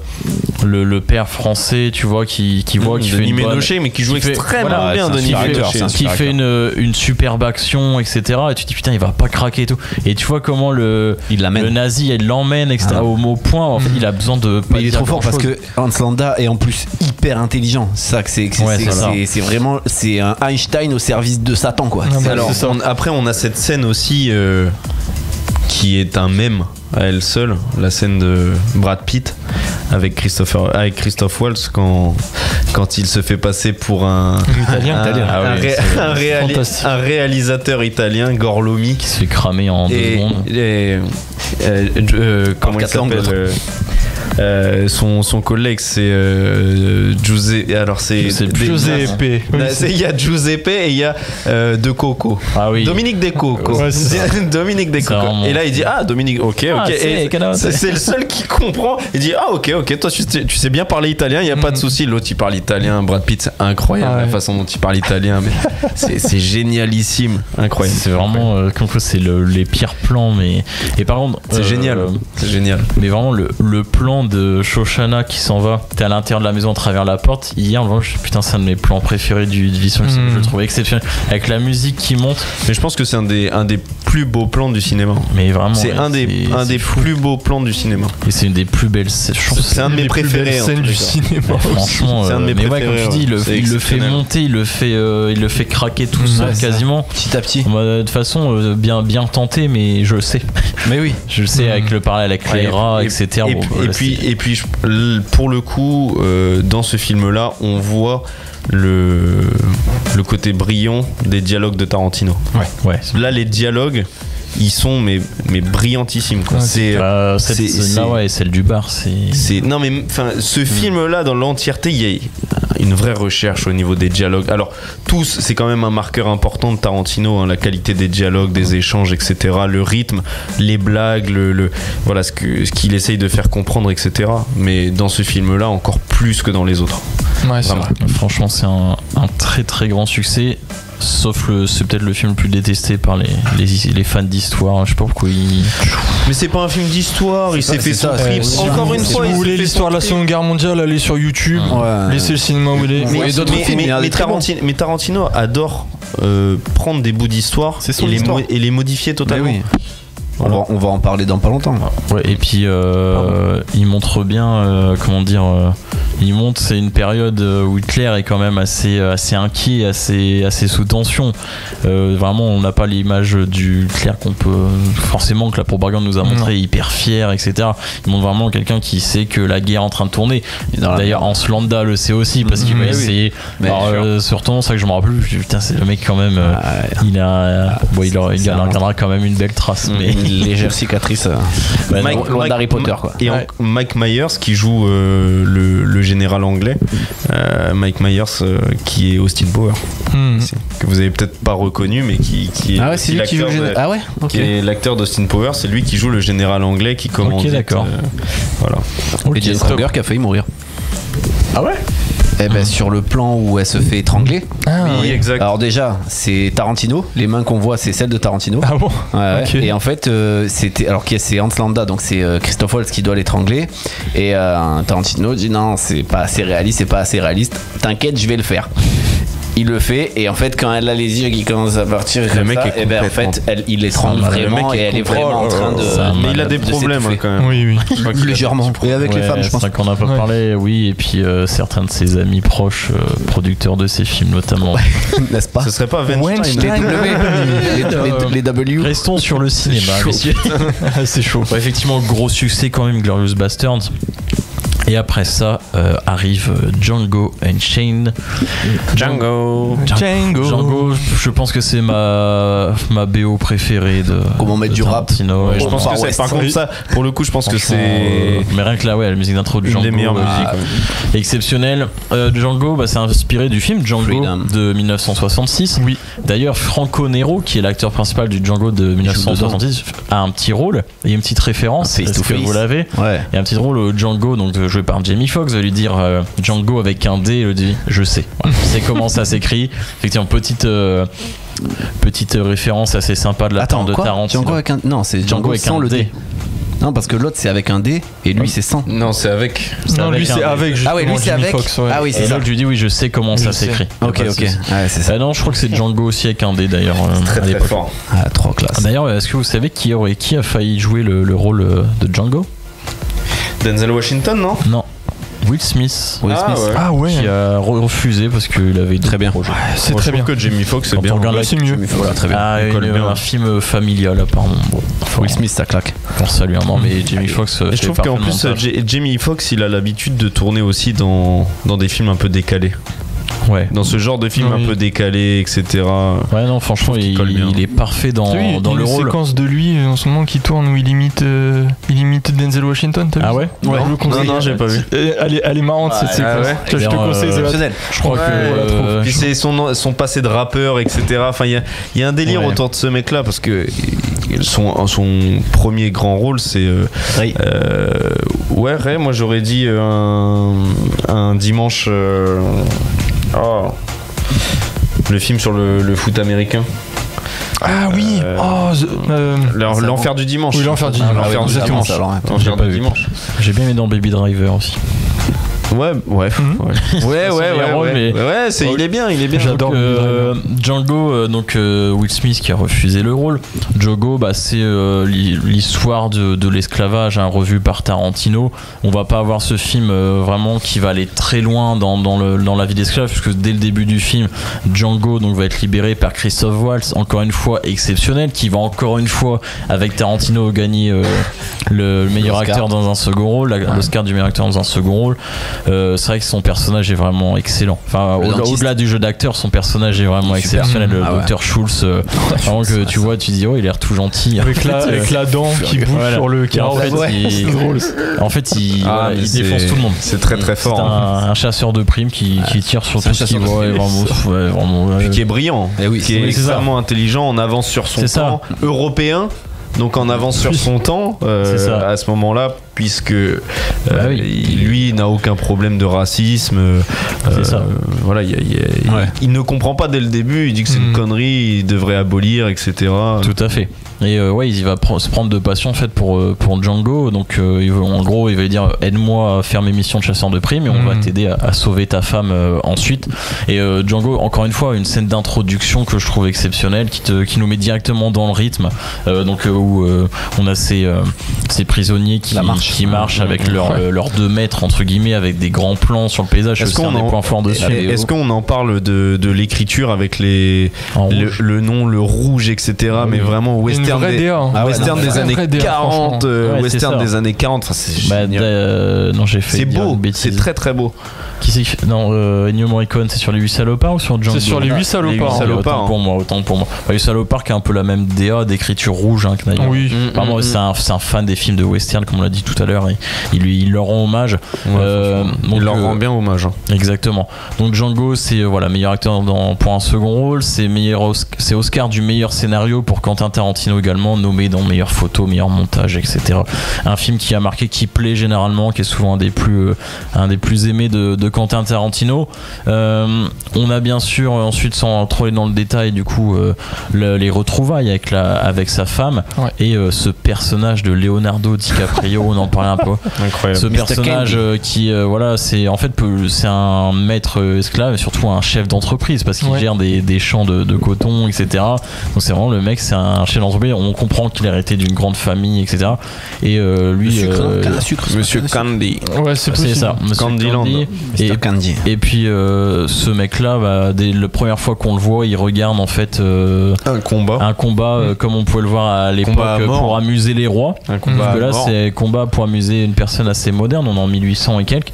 père français, tu vois, qui voit qui fait Denis une bonne, Ménochet, mais qui joue extrêmement bien, Denis Ménochet, qui fait une superbe action, etc. Et tu te dis putain, il va pas craquer et tout. Et tu vois comment le nazi, il l'emmène, etc. Au point, en fait, il a besoin de. Mais il est trop fort parce que Hans Landa est en plus hyper intelligent. C'est ça que c'est vraiment c'est un Einstein au service de Satan, quoi. Alors après, on a cette scène aussi qui est un mème à elle seule, la scène de Brad Pitt avec Christophe Waltz quand il se fait passer pour un réalisateur italien, Gorlomi, qui se fait cramer en 2 secondes. Comment il s'appelle son collègue, c'est Giuseppe. Alors c'est Giuseppe. Il y a Giuseppe et il y a De Coco. Ah oui. Dominique De Coco. Ouais, Dominique De Coco. Et là il dit Dominique. Ok. C'est le seul qui comprend. Il dit ok. Toi tu sais bien parler italien. Il y a pas de souci. L'autre il parle italien. Brad Pitt, c'est incroyable la façon dont il parle italien. Mais c'est génialissime. Incroyable. C'est vraiment comme quoi c'est les pires plans. Mais et par contre c'est génial. C'est génial. Mais vraiment le plan de Shoshana qui s'en va, t'es à l'intérieur de la maison à travers la porte. Hier, putain, c'est un de mes plans préférés du cinéma. Je le trouve exceptionnel avec la musique qui monte. Mais je pense que c'est un des plus beaux plans du cinéma. Mais vraiment, c'est un des plus beaux plans du cinéma. Et c'est une des plus belles scènes. C'est un de mes préférés scènes du cinéma. Franchement, c'est un de mes préférés. Mais ouais, comme tu dis, il le fait monter, il le fait craquer tout seul quasiment. Petit à petit. De façon bien tenté, mais je le sais. Mais oui, je le sais avec le parallèle avec les rats, etc. Et puis pour le coup, dans ce film-là, on voit le côté brillant des dialogues de Tarantino. Ouais. Là, les dialogues, ils sont mais brillantissimes, quoi. Celle du bar, non mais enfin ce film là dans l'entièreté, il y a une vraie recherche au niveau des dialogues. Alors tous, c'est quand même un marqueur important de Tarantino, hein, la qualité des dialogues, des échanges, etc., le rythme, les blagues, voilà ce qu'il essaye de faire comprendre, etc. Mais dans ce film là encore plus que dans les autres. Ouais, c'est vrai. Franchement, c'est un très très grand succès. Sauf c'est peut-être le film le plus détesté par les fans d'histoire. Je sais pas pourquoi Mais c'est pas un film d'histoire, il s'est fait son trip. Encore une fois, si vous voulez l'histoire de la Seconde Guerre mondiale, allez sur YouTube, laissez le cinéma où il est. Mais Tarantino adore prendre des bouts d'histoire et les modifier totalement. Oui. On va en parler dans pas longtemps. Ouais, et puis il montre bien c'est une période où Hitler est quand même assez inquiet, assez sous tension. Vraiment, on n'a pas l'image du Hitler qu'on peut forcément, que la propagande nous a montré, hyper fier, etc. Il montre vraiment quelqu'un qui sait que la guerre est en train de tourner. D'ailleurs, Hans Landa le sait aussi parce qu'il va essayer. Surtout, c'est ça que je me rappelle. Putain, c'est le mec quand même. Il gardera quand même une belle trace. Mais légère cicatrice loin d'Harry Potter, quoi. Et Mike Myers qui joue le général anglais, Mike Myers qui est Austin Powers, que vous avez peut-être pas reconnu, mais qui est c'est lui qui joue qui est l'acteur d'Austin Powers. C'est lui qui joue le général anglais qui commande. Ok, d'accord. Voilà. Et Jane Kruger qui a failli mourir. Ah ouais. Sur le plan où elle se fait étrangler. Oui, exact. Alors déjà, c'est Tarantino. Les mains qu'on voit, c'est celles de Tarantino. Ah bon. Okay. Et en fait, c'est Hans Landa, donc c'est Christophe Waltz qui doit l'étrangler. Et Tarantino dit non, c'est pas assez réaliste. T'inquiète, je vais le faire. Il le fait, et en fait, quand elle a les yeux qui commencent à partir, le mec est en fait, il l'étrangle vraiment, et elle est vraiment en train de. Mais il a des problèmes quand même. Oui. Légèrement. Et avec les femmes, je pense. C'est qu'on n'a pas parlé, oui, et puis certains de ses amis proches, producteurs de ses films notamment. N'est-ce pas? Ce serait pas Weinstein. Les W. Restons sur le cinéma, messieurs. C'est chaud. Effectivement, gros succès quand même, Glorious Bastards. Et après ça arrive Django Unchained. Django, je pense que c'est ma BO préférée de. Comment mettre du rap. Ouais, je pense que c'est, par contre, ça, pour le coup, je pense que c'est. Mais rien que là, la musique d'intro de Django. Une des meilleures musiques. Exceptionnelle. Django, c'est inspiré du film Django de 1966. Oui. D'ailleurs, Franco Nero, qui est l'acteur principal du Django de 1966, a un petit rôle. Il y a une petite référence. Est-ce que vous l'avez? Ouais. Il y a un petit rôle au Django, donc joué par Jamie Foxx, va lui dire Django avec un D, il lui dit je sais. Voilà. C'est comment ça s'écrit. Effectivement, petite référence assez sympa de la part de Tarantino. Django avec un... Non, c'est Django avec sans le D. Non, parce que l'autre c'est avec un D et lui c'est sans. Non, c'est avec. Non, lui c'est avec. Ah oui, lui c'est avec. Fox, ouais. Ah oui, c'est Et ça. l'autre, je lui dis oui, je sais comment ça s'écrit. Ok. Ouais, c'est ça. Non, je crois que c'est Django aussi avec un D d'ailleurs. Très à très l'époque. fort. Ah, trop classe. D'ailleurs, est-ce que vous savez qui a failli jouer le rôle de Django? Denzel Washington, non? Non. Will Smith. Ah ouais. Qui a refusé parce qu'il avait Très bien. projets. C'est Moi, très je bien. trouve que Jamie Foxx c'est Quand bien. on regarde C'est mieux. Voilà, très bien. Ah, colle bien. un film familial apparemment. Bon, Will Smith, ça claque. pour saluer un an, mais Jamie Foxx. Et je trouve qu'en plus, Jamie Foxx, il a l'habitude de tourner aussi dans des films un peu décalés. Ouais. Dans ce genre de film Oui. un peu décalé, etc. Ouais, non, franchement, trouve qu'il colle bien. il est parfait dans T'as vu, le une rôle. séquence de lui en ce moment qui tourne où il imite Denzel Washington, t'as vu Ah ça ouais? Je le conseille. Non, j'ai pas vu. Elle est marrante cette séquence. ouais. Je te Bien, conseille de la. Je crois que. Puis c'est son passé de rappeur, etc. Enfin, il y a un délire Ouais. autour de ce mec-là parce que son premier grand rôle, c'est. Ray. Ray, moi j'aurais dit un dimanche. Le film sur le foot américain. Ah oui. L'enfer du dimanche. Oui, l'enfer du dimanche. L'enfer du Exactement. dimanche. Alors, L'enfer pas du vu. dimanche. J'ai bien aimé dans Baby Driver aussi. Ouais. Ouais, il est bien. J'adore Django, donc Will Smith qui a refusé le rôle. Django, c'est l'histoire de l'esclavage revu par Tarantino. On va pas avoir ce film vraiment qui va aller très loin dans la vie d'esclave, puisque dès le début du film, Django donc va être libéré par Christophe Waltz, encore une fois exceptionnel, qui va encore une fois avec Tarantino gagner le meilleur L'Oscar. acteur dans un second rôle, l'Oscar du meilleur acteur dans un second rôle. C'est vrai que son personnage est vraiment excellent. Enfin, au-delà du jeu d'acteur, son personnage est vraiment exceptionnel. Le docteur Schultz, vraiment que tu vois, tu dis, oh, il a l'air tout gentil. Avec la dent qui bouge sur le carreau. En fait, il défonce tout le monde. C'est très très fort. C'est un chasseur de primes qui tire sur tout ce qu'il voit. Puis qui est brillant, qui est extrêmement intelligent, en avance sur son temps, européen. Donc en avance sur son temps à ce moment-là, puisque lui n'a aucun problème de racisme. Voilà, il ne comprend pas dès le début. Il dit que c'est une connerie, il devrait abolir, etc. Tout à fait. Et il va se prendre de passion en fait pour Django. Donc en gros, il va lui dire aide-moi à faire mes missions de chasseur de primes et on va t'aider à sauver ta femme ensuite. Et Django, encore une fois, une scène d'introduction que je trouve exceptionnelle, qui nous met directement dans le rythme. Où on a ces prisonniers qui marchent avec leurs 2 mètres entre guillemets, avec des grands plans sur le paysage. Est-ce c'est un des points forts dessus. Est-ce qu'on en parle de l'écriture avec le nom, le rouge, etc. Mais vraiment western des années 40, western des années 40. C'est génial. Non, j'ai fait. C'est beau, c'est très très beau. Ennio Morricone, c'est sur les 8 salopards ou sur Django? C'est sur les 8 salopards. Autant pour moi. Les salopards qui a un peu la même DA d'écriture rouge que Naïm. Oui. Vraiment, c'est un fan des films de western, comme on l'a dit tout à l'heure, et il leur rend hommage. Il leur rend bien hommage. Exactement. Donc Django, c'est meilleur acteur pour un second rôle, c'est Oscar du meilleur scénario pour Quentin Tarantino également, nommé dans meilleure photo, meilleur montage, etc. Un film qui a marqué, qui plaît généralement, qui est souvent un des plus aimés de Quentin Tarantino. On a bien sûr ensuite, sans trop aller dans le détail, du coup les retrouvailles avec sa femme et ce personnage de Leonardo DiCaprio, on en parlait un peu. Incroyable. Ce personnage qui c'est un maître esclave et surtout un chef d'entreprise parce qu'il gère des champs de coton, etc. Donc c'est vraiment le mec, c'est un chef d'entreprise. On comprend qu'il a hérité d'une grande famille, etc. Et lui, Monsieur Candy. Ouais, c'est ça. Monsieur Candyland. Candy. Et puis ce mec-là, dès la première fois qu'on le voit, il regarde en fait un combat comme on pouvait le voir à l'époque pour amuser les rois. Parce que là, c'est combat pour amuser une personne assez moderne. On est en 1800 et quelques.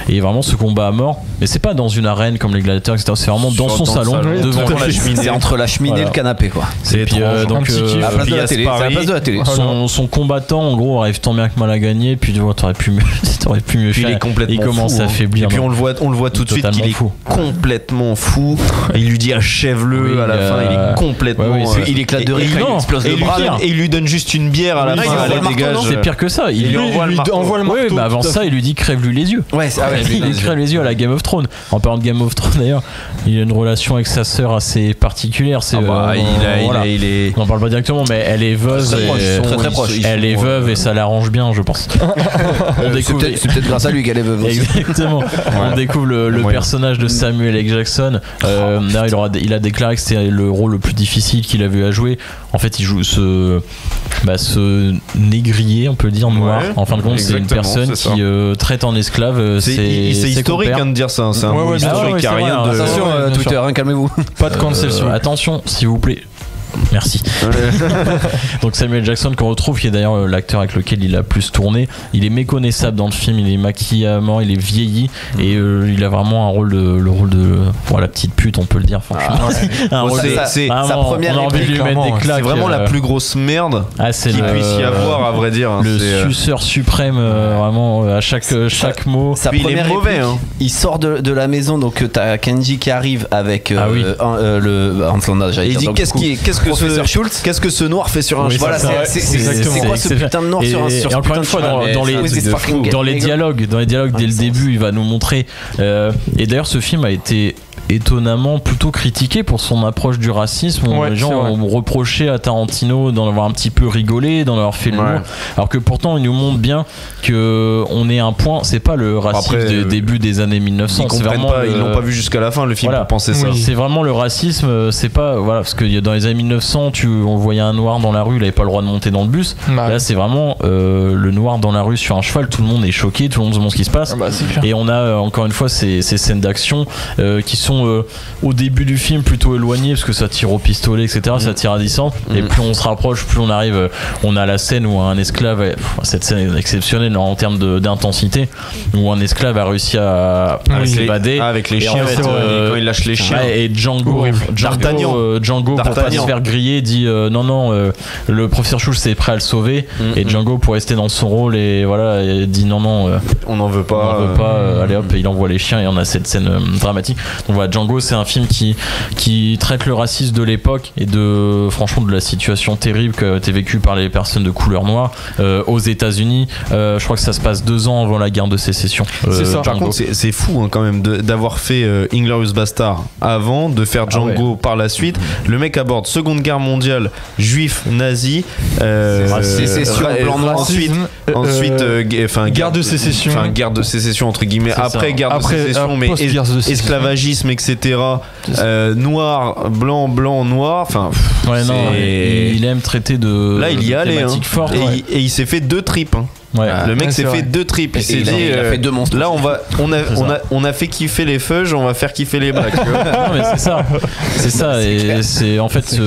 Et vraiment ce combat à mort. Mais c'est pas dans une arène comme les gladiateurs, etc. C'est vraiment dans son salon, devant la cheminée. C'est entre la cheminée et le canapé, quoi. Et puis donc à la place de la télé. Son combattant, en gros, arrive tant bien que mal à gagner. Puis tu vois, t'aurais pu mieux faire. Il est complètement il commence à faiblir. Et puis on le voit tout de suite qu'il est complètement fou. Il lui dit achève-le à la fin. Il est complètement. Il éclate de rire, il explose le bras. Et il lui donne juste une bière à la fin. C'est pire que ça. Il lui envoie le marteau. Avant ça, il lui dit crève-lui les yeux. Il crève les yeux à la Game of Thrones. En parlant de Game of Thrones d'ailleurs, il a une relation avec sa sœur assez particulière. On n'en parle pas directement, mais elle est veuve. Très proche. Elle est veuve et ça l'arrange bien, je pense. C'est peut-être grâce à lui qu'elle est veuve aussi. Exactement. On découvre le personnage de Samuel L. Jackson. Il a déclaré que c'était le rôle le plus difficile qu'il avait à jouer. En fait, il joue ce négrier, on peut dire, noir. En fin de compte, c'est une personne qui traite en esclave. C'est historique de dire ça. C'est un mot historique qui a rien de. Attention, Twitter, calmez-vous. Pas de cancel. Attention, s'il vous plaît. Merci. Donc Samuel Jackson qu'on retrouve, qui est d'ailleurs l'acteur avec lequel il a plus tourné, il est méconnaissable dans le film, il est maquillé à mort, il est vieilli et il a vraiment un rôle de la petite pute, on peut le dire franchement. C'est sa première réplique, c'est vraiment la plus grosse merde qu'il puisse y avoir, à vrai dire. Le suceur suprême, vraiment à chaque mot. Sa première réplique, il sort de la maison, donc t'as Kenji qui arrive avec il dit qu'est-ce que ce noir fait sur un cheval. Voilà, c'est quoi ce putain de noir sur un cheval. Et encore une fois, dans les dialogues dès le début, il va nous montrer. Et d'ailleurs, ce film a été étonnamment plutôt critiqué pour son approche du racisme. Les gens ont reproché à Tarantino d'en avoir un petit peu rigolé, d'en avoir fait l'humour, alors que pourtant il nous montre bien que on est un point, c'est pas le racisme du début des années 1900, ils l'ont pas vu jusqu'à la fin le film pour penser ça. C'est vraiment le racisme, c'est pas parce que dans les années 1900 on voyait un noir dans la rue, il avait pas le droit de monter dans le bus. Là c'est vraiment le noir dans la rue sur un cheval, tout le monde est choqué, tout le monde se demande ce qui se passe. Et on a encore une fois ces scènes d'action qui sont au début du film plutôt éloignées parce que ça tire au pistolet, etc. Ça tire à distance. Et plus on se rapproche, plus on arrive. On a la scène où un esclave, cette scène est exceptionnelle en termes d'intensité, où un esclave a réussi à s'évader avec les chiens, quand il lâche les chiens. Et Django pour pas se faire griller dit non, le professeur Schultz est prêt à le sauver, et Django pour rester dans son rôle et dit non, on n'en veut pas, allez hop, il envoie les chiens et on a cette scène dramatique. Donc voilà, Django, c'est un film qui traite le racisme de l'époque et franchement de la situation terrible que t'es vécue par les personnes de couleur noire aux États-Unis. Je crois que ça se passe 2 ans avant la guerre de sécession. C'est ça. Par contre, c'est fou quand même d'avoir fait Inglourious Bastard avant, de faire Django par la suite. Le mec aborde Seconde Guerre mondiale, juif, nazi, sécession, blanc, noir, ensuite guerre de sécession. Enfin, guerre de sécession entre guillemets. Après guerre de sécession, mais esclavagisme, etc. Noir, blanc, noir. Enfin, il aime traiter de. Là, il y allait fortes. Et il s'est fait 2 tripes. Le mec s'est fait 2 tripes. Il s'est dit, il a fait 2 monstres. Là, on a fait kiffer les feuges, on va faire kiffer les blacks. Non, mais c'est ça. Et c'est en fait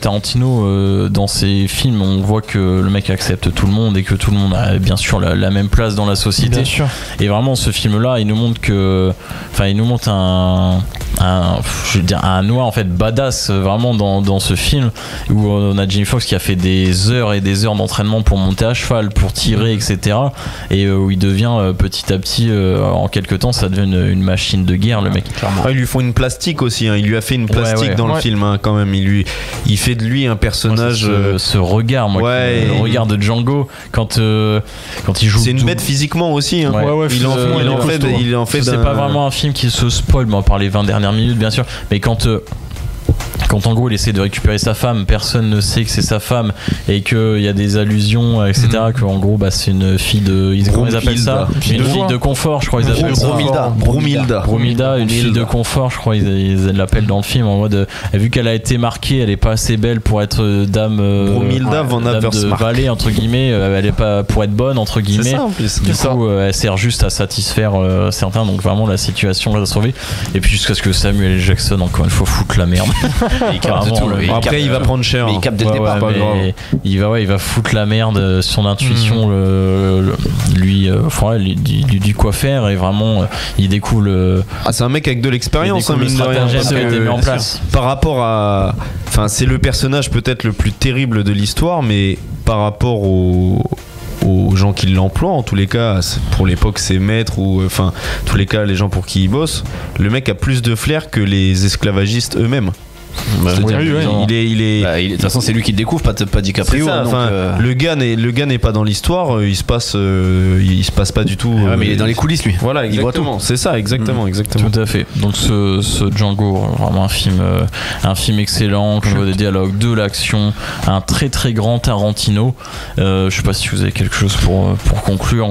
Tarantino dans ses films, on voit que le mec accepte tout le monde et que tout le monde a bien sûr la même place dans la société. Bien sûr. Et vraiment, ce film-là, il nous montre un noir en fait badass vraiment dans ce film, où on a Jamie Foxx qui a fait des heures et des heures d'entraînement pour monter à cheval, pour tirer, etc. Et où il devient petit à petit, en quelques temps, ça devient une machine de guerre, le mec. Ils lui font une plastique aussi, il lui a fait une plastique dans le film quand même. Il fait de lui un personnage. Ce regard, le regard de Django quand il joue. C'est une bête physiquement aussi. Il en fait. C'est pas vraiment un film qui se spoil, par les 20 dernières minutes, bien sûr, mais quand en gros il essaie de récupérer sa femme, personne ne sait que c'est sa femme et qu'il y a des allusions, etc. Que en gros c'est une fille de. Comment ils appellent ça ? Une fille de confort, je crois ils appellent ça. Bromilda, une fille de confort, je crois ils l'appellent dans le film, en mode vu qu'elle a été marquée, elle est pas assez belle pour être dame. Bromilda Van Aversmark. Valet, entre guillemets, elle est pas pour être bonne, entre guillemets. C'est ça en plus. Du coup, elle sert juste à satisfaire certains, donc vraiment la situation va se sauver. Et puis jusqu'à ce que Samuel L. Jackson, encore une fois, foute la merde. Après, il va prendre cher. Mais il capte dès le départ. Il va foutre la merde. Son intuition lui dit quoi faire, et vraiment il découvre c'est un mec avec de l'expérience, mine de rien, qui a été mis en place. Par rapport à, c'est le personnage peut-être le plus terrible de l'histoire, mais par rapport au aux gens qui l'emploient, en tous les cas, pour l'époque, ses maîtres ou enfin, tous les cas, les gens pour qui il bosse. Le mec a plus de flair que les esclavagistes eux-mêmes. De toute façon, c'est lui qui le découvre, pas DiCaprio. Ça, donc, le gars n'est pas dans l'histoire, il se passe pas du tout. Mais il est dans les coulisses, lui. Voilà, exactement. C'est ça, exactement. Tout à fait. Donc ce Django, vraiment un film excellent, des dialogues, de l'action, un très très grand Tarantino. Je sais pas si vous avez quelque chose pour conclure.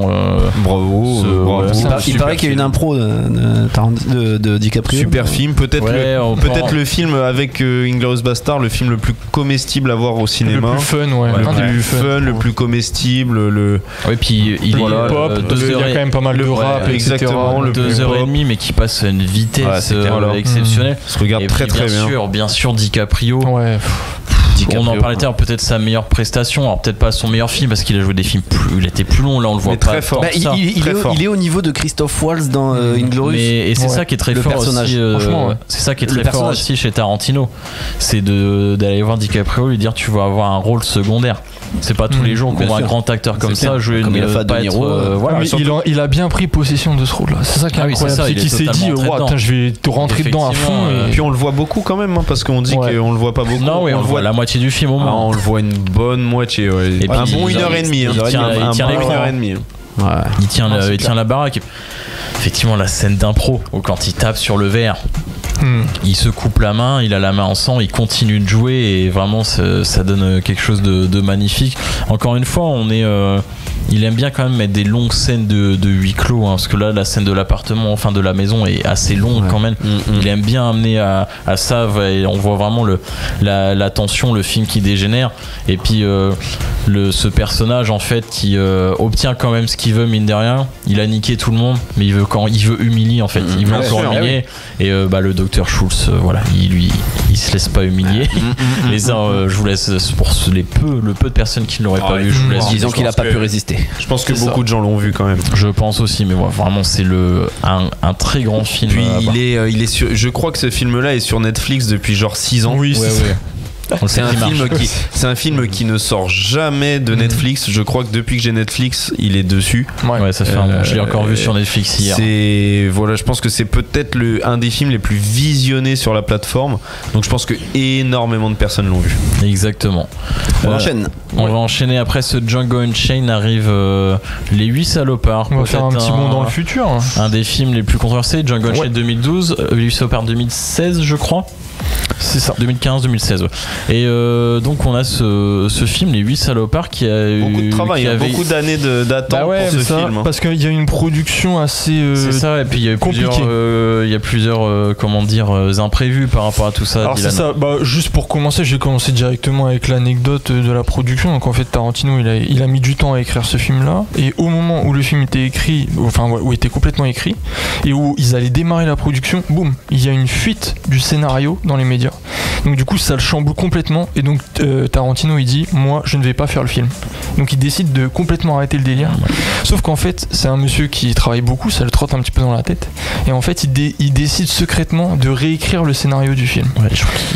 Bravo. Il paraît qu'il y a une impro de DiCaprio. Super film, peut-être le film avec Inglourious Bastard, le film le plus comestible à voir au cinéma. Le plus fun, ouais. Le plus fun, le plus comestible. Oui, puis il est pop, il y a quand même pas mal de rap, exactement. etc. 2h30, mais qui passe à une vitesse exceptionnelle. Ça se regarde très très bien. Bien sûr, DiCaprio. Ouais. On en parlait peut-être sa meilleure prestation, alors peut-être pas son meilleur film parce qu'il a joué des films il était plus long, là on le voit pas très fort. Il est au niveau de Christophe Waltz dans Inglourious. Et c'est ça qui est très fort personnage. aussi. C'est ça qui est très fort aussi chez Tarantino, c'est d'aller voir DiCaprio, lui dire tu vas avoir un rôle secondaire. C'est pas tous les jours qu'on voit un grand acteur comme ça jouer comme il a fait De Niro. Il a bien pris possession de ce rôle-là. C'est ça qui est incroyable, c'est qu'il s'est dit je vais rentrer dedans à fond. Et puis on le voit beaucoup quand même, parce qu'on dit qu'on le voit pas beaucoup. Non, on le voit la moitié du film au moins. On le voit une bonne moitié. Et un bon 1h30. Il tient l'écran. Il tient la baraque. Effectivement, la scène d'impro où quand il tape sur le verre, il se coupe la main, il a la main en sang, il continue de jouer et vraiment ça donne quelque chose de magnifique. Encore une fois, il aime bien quand même mettre des longues scènes de huis clos, parce que là la scène de l'appartement, enfin de la maison, est assez longue quand même. Il aime bien amener à ça, et on voit vraiment la tension, le film qui dégénère, et puis ce personnage en fait qui obtient quand même ce qu'il veut, mine de rien. Il a niqué tout le monde, mais il veut humilier en fait. Il veut encore humilier. Et le docteur Schultz, il se laisse pas humilier. Je vous laisse pour le peu de personnes qui ne l'auraient pas vu. Je vous laisse. Disons qu'il a pas pu résister. Je pense que beaucoup de gens l'ont vu quand même. Je pense aussi, mais vraiment c'est un très grand film. Puis je crois que ce film-là est sur Netflix depuis genre 6 ans. Oui, c'est ça. C'est un film qui ne sort jamais de Netflix. Je crois que depuis que j'ai Netflix, il est dessus. Ouais, ça fait un moment. Je l'ai encore vu sur Netflix hier. Je pense que c'est peut-être un des films les plus visionnés sur la plateforme. Donc je pense que énormément de personnes l'ont vu. Exactement. On enchaîne. On va enchaîner après ce Django Unchained. Arrive Les 8 salopards. On va faire un petit bond dans le futur. Un des films les plus controversés. Django Unchained 2012, Les 8 salopards 2016, je crois. C'est ça. 2015-2016. Et donc on a ce film, Les 8 salopards, qui a beaucoup de travail, beaucoup d'années d'attente pour ce film. Parce qu'il y a une production assez c'est ça, et puis il y a plusieurs imprévus par rapport à tout ça. Alors Dylan. C'est ça, juste pour commencer, j'ai commencé directement avec l'anecdote de la production. Donc en fait Tarantino il a mis du temps à écrire ce film là, et au moment où le film était écrit, où était complètement écrit, et où ils allaient démarrer la production, boum, il y a une fuite du scénario dans les médias. Donc du coup ça le chamboule complètement, et donc Tarantino il dit moi je ne vais pas faire le film. Donc il décide de complètement arrêter le délire. Sauf qu'en fait c'est un monsieur qui travaille beaucoup, ça le trotte un petit peu dans la tête, et en fait il décide secrètement de réécrire le scénario du film.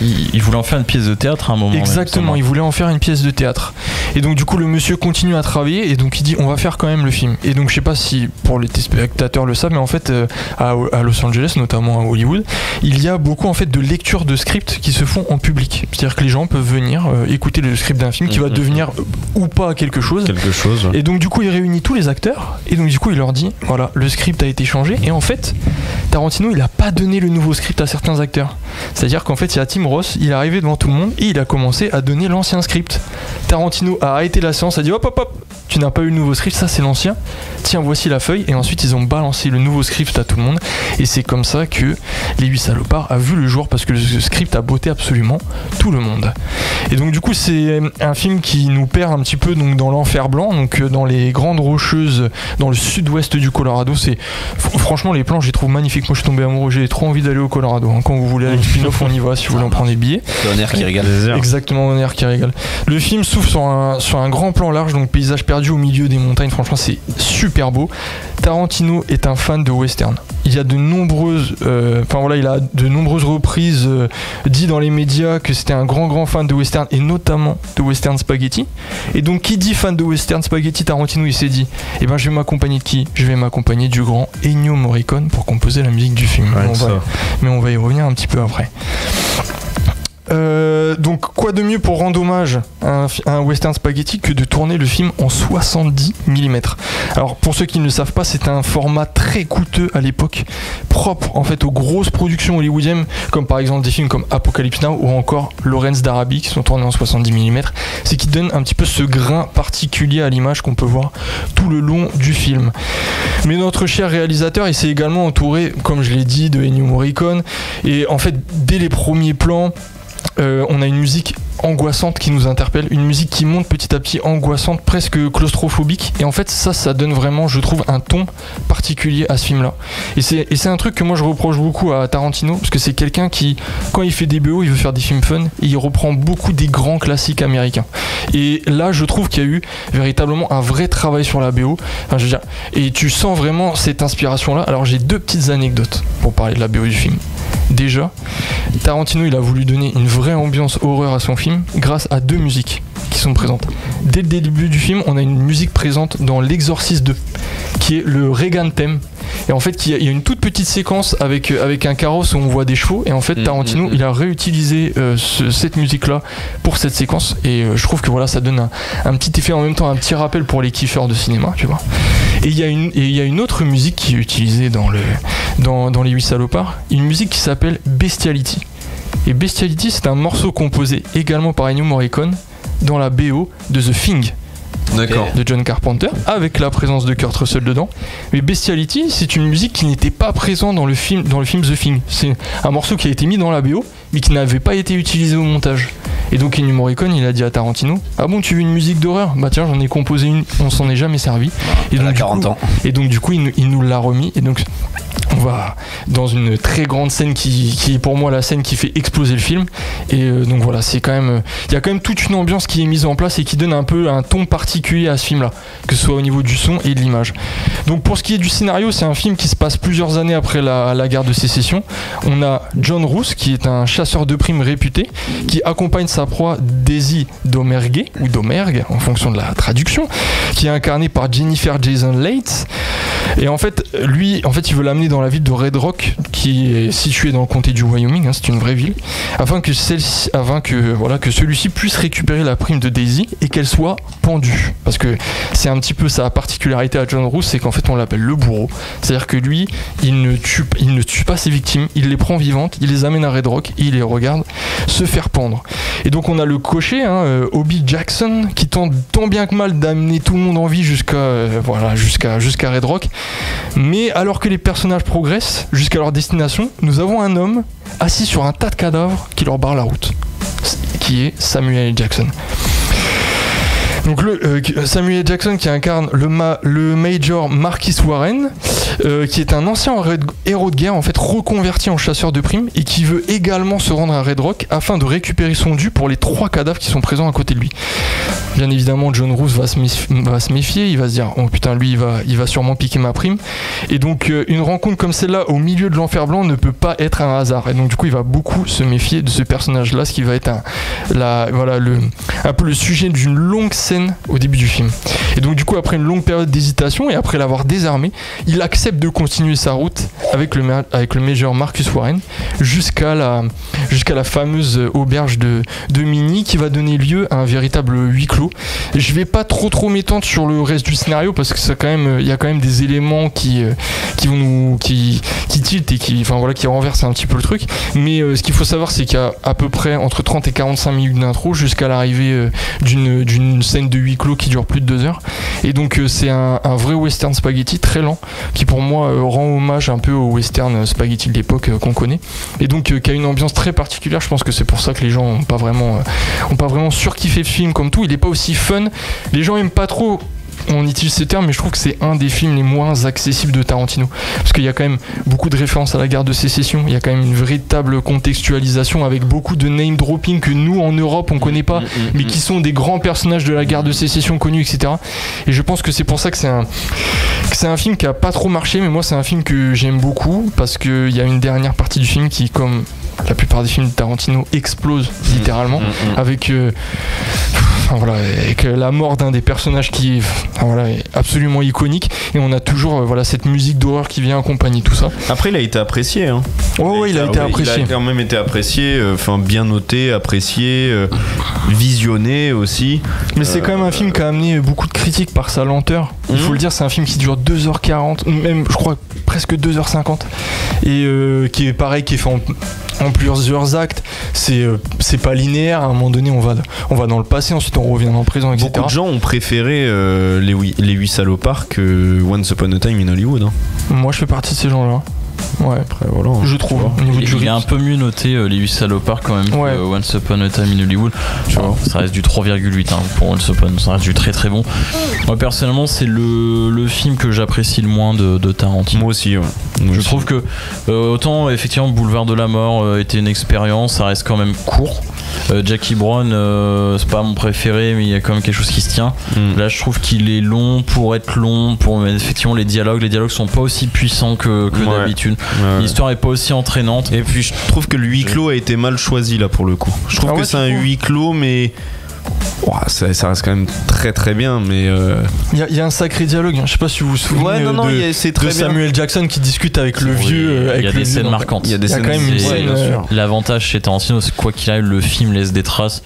Il voulait en faire une pièce de théâtre à un moment. Exactement, il voulait en faire une pièce de théâtre. Et donc du coup le monsieur continue à travailler, et donc il dit on va faire quand même le film. Et donc je sais pas si pour les spectateurs le savent, mais en fait à Los Angeles, notamment à Hollywood, il y a beaucoup en fait de lectures de scripts qui se font en public. C'est-à-dire que les gens peuvent venir écouter le script d'un film qui va devenir ou pas quelque chose. Et donc du coup il réunit tous les acteurs, et donc du coup il leur dit voilà, le script a été changé. Et en fait Tarantino il a pas donné le nouveau script à certains acteurs. C'est-à-dire qu'en fait il y a Tim Roth, il est arrivé devant tout le monde et il a commencé à donner l'ancien script. Tarantino a arrêté la séance, a dit hop, tu n'as pas eu le nouveau script, ça c'est l'ancien, tiens voici la feuille. Et ensuite ils ont balancé le nouveau script à tout le monde, et c'est comme ça que Les 8 salopards a vu le jour, parce que le script a botté absolument tout le monde. Et donc du coup c'est un film qui nous perd un petit peu donc dans l'enfer blanc, donc dans les grandes rocheuses dans le sud-ouest du Colorado. Franchement les plans je les trouve magnifiques. Moi je suis tombé amoureux, j'ai trop envie d'aller au Colorado. Quand vous voulez aller au spin-off on y va, si vous voulez en prendre des billets. C'est un air qui régale. Exactement, un air qui régale. Le film s'ouvre sur un grand plan large, donc paysage perdu perdu au milieu des montagnes, franchement c'est super beau. Tarantino est un fan de western. Il y a de nombreuses reprises dit dans les médias que c'était un grand fan de western et notamment de western spaghetti. Et donc qui dit fan de western spaghetti, Tarantino il s'est dit je vais m'accompagner de qui ? Je vais m'accompagner du grand Ennio Morricone pour composer la musique du film. Mais on va y revenir un petit peu après. Donc quoi de mieux pour rendre hommage à un western spaghetti que de tourner le film en 70 mm. Alors pour ceux qui ne le savent pas, c'est un format très coûteux à l'époque, propre en fait aux grosses productions hollywoodiennes, comme par exemple des films comme Apocalypse Now ou encore Lawrence d'Arabie qui sont tournés en 70 mm. C'est qui donne un petit peu ce grain particulier à l'image qu'on peut voir tout le long du film. Mais notre cher réalisateur, il s'est également entouré, comme je l'ai dit, de Ennio Morricone, et en fait dès les premiers plans on a une musique angoissante qui nous interpelle, une musique qui monte petit à petit, angoissante, presque claustrophobique, et en fait ça donne vraiment, je trouve, un ton particulier à ce film là, et c'est un truc que moi je reproche beaucoup à Tarantino, parce que c'est quelqu'un qui, quand il fait des BO, il veut faire des films fun, et il reprend beaucoup des grands classiques américains, et là je trouve qu'il y a eu véritablement un vrai travail sur la BO, et tu sens vraiment cette inspiration là. Alors j'ai 2 petites anecdotes pour parler de la BO du film. Déjà, Tarantino il a voulu donner une vraie ambiance horreur à son film grâce à 2 musiques qui sont présentes. Dès le début du film, on a une musique présente dans L'Exorciste 2 qui est le Regan Theme. Et en fait, il y a une toute petite séquence avec un carrosse où on voit des chevaux. Et en fait, Tarantino, il a réutilisé cette musique-là pour cette séquence. Et je trouve que voilà, ça donne un petit effet, en même temps un petit rappel pour les kiffeurs de cinéma, tu vois. Et il y a une autre musique qui est utilisée dans les 8 salopards, une musique qui s'appelle Bestiality. Et Bestiality, c'est un morceau composé également par Ennio Morricone dans la BO de The Thing. D'accord. De John Carpenter, avec la présence de Kurt Russell dedans. Mais Bestiality, c'est une musique qui n'était pas présente dans le film The Thing. C'est un morceau qui a été mis dans la BO, mais qui n'avait pas été utilisé au montage. Et donc Ennio Morricone, il a dit à Tarantino, ah bon, tu veux une musique d'horreur ? Bah tiens, j'en ai composé une, on s'en est jamais servi. Et donc, 40 ans. Et donc du coup, il nous l'a remis. Et donc on va dans une très grande scène qui est pour moi la scène qui fait exploser le film. Et donc voilà, c'est quand même, il y a quand même toute une ambiance qui est mise en place et qui donne un peu un ton particulier à ce film-là, que ce soit au niveau du son et de l'image. Donc pour ce qui est du scénario, c'est un film qui se passe plusieurs années après la guerre de sécession. On a John Roos, qui est un chasseur de primes réputé, qui accompagne sa proie Daisy Domergue, ou Domergue en fonction de la traduction, qui est incarnée par Jennifer Jason Leigh. Et en fait, lui, il veut l'amener dans la ville de Red Rock, qui est située dans le comté du Wyoming, c'est une vraie ville, afin que celui-ci puisse récupérer la prime de Daisy et qu'elle soit pendue. Parce que c'est un petit peu sa particularité à John Roos, c'est qu'en fait on l'appelle le bourreau. C'est-à-dire que lui, il ne tue pas ses victimes, il les prend vivantes, il les amène à Red Rock et il les regarde se faire pendre. Et donc on a le cocher, Obi Jackson, qui tente tant bien que mal d'amener tout le monde en vie jusqu'à Red Rock. Mais alors que les personnages progressent jusqu'à leur destination, nous avons un homme assis sur un tas de cadavres qui leur barre la route, qui est Samuel Jackson. Donc Samuel Jackson qui incarne le Major Marquis Warren, qui est un ancien héros de guerre en fait reconverti en chasseur de primes et qui veut également se rendre à Red Rock afin de récupérer son dû pour les 3 cadavres qui sont présents à côté de lui. Bien évidemment, John Roos va se méfier, il va se dire oh putain, lui il va sûrement piquer ma prime. Et donc une rencontre comme celle-là au milieu de l'enfer blanc ne peut pas être un hasard. Et donc du coup il va beaucoup se méfier de ce personnage-là, ce qui va être un peu le sujet d'une longue scène au début du film. Et donc du coup après une longue période d'hésitation et après l'avoir désarmé, il accepte de continuer sa route avec le Major Marcus Warren jusqu'à la fameuse auberge de Minnie qui va donner lieu à un véritable huis clos. Je vais pas trop m'étendre sur le reste du scénario parce que il y a quand même des éléments qui tiltent et qui renversent un petit peu le truc. Mais ce qu'il faut savoir, c'est qu'il y a à peu près entre 30 et 45 minutes d'intro jusqu'à l'arrivée d'une scène de huis clos qui dure plus de 2 heures. Et donc c'est un vrai western spaghetti très lent qui pour moi rend hommage un peu au western spaghetti de l'époque qu'on connaît. Et donc qui a une ambiance très particulière. Je pense que c'est pour ça que les gens ont pas vraiment surkiffé le film comme tout. Il est pas aussi fun. Les gens aiment pas trop on utilise ce terme, mais je trouve que c'est un des films les moins accessibles de Tarantino. Parce qu'il y a quand même beaucoup de références à la guerre de sécession, il y a quand même une véritable contextualisation avec beaucoup de name dropping que nous en Europe on connaît pas, mais qui sont des grands personnages de la guerre de sécession connus, etc. Et je pense que c'est pour ça que c'est un film qui a pas trop marché, mais moi c'est un film que j'aime beaucoup parce qu'il y a une dernière partie du film qui, comme la plupart des films de Tarantino, explose littéralement avec la mort d'un des personnages qui est absolument iconique, et on a toujours cette musique d'horreur qui vient accompagner tout ça. Après il a été apprécié hein. Il a été apprécié. Il a quand même été apprécié, bien noté, apprécié, visionné aussi. Mais c'est quand même un film qui a amené beaucoup de critiques par sa lenteur. Il faut le dire, c'est un film qui dure 2h40, même je crois presque 2h50, et qui est pareil, qui est fait en plusieurs actes. C'est pas linéaire. À un moment donné, on va dans le passé, ensuite on revient dans le présent, etc. Beaucoup de gens ont préféré les 8 salopards que Once Upon a Time in Hollywood hein. Moi je fais partie de ces gens-là. Ouais, après voilà. Je trouve. Au niveau du il est un peu mieux noté les 8 salopards quand même que Once Upon a Time in Hollywood. Tu vois, ça reste du 3,8 hein, pour Once Upon, ça reste du très très bon. Moi personnellement, c'est le film que j'apprécie le moins de Tarantino. Moi aussi, ouais. Je trouve que autant effectivement Boulevard de la Mort était une expérience, ça reste quand même court. Jackie Brown, c'est pas mon préféré, mais il y a quand même quelque chose qui se tient. Là, je trouve qu'il est long pour être long. Effectivement, les dialogues sont pas aussi puissants que d'habitude. L'histoire est pas aussi entraînante. Et puis, je trouve que le huis clos a été mal choisi là pour le coup. Je trouve que c'est un huis clos, mais ça reste quand même très très bien, mais il y a un sacré dialogue. Je sais pas si vous vous souvenez de Samuel Jackson qui discute avec le vieux. Il y a des scènes marquantes. Il y a quand même une scène. L'avantage chez Tarantino, c'est quoi qu'il arrive, le film laisse des traces.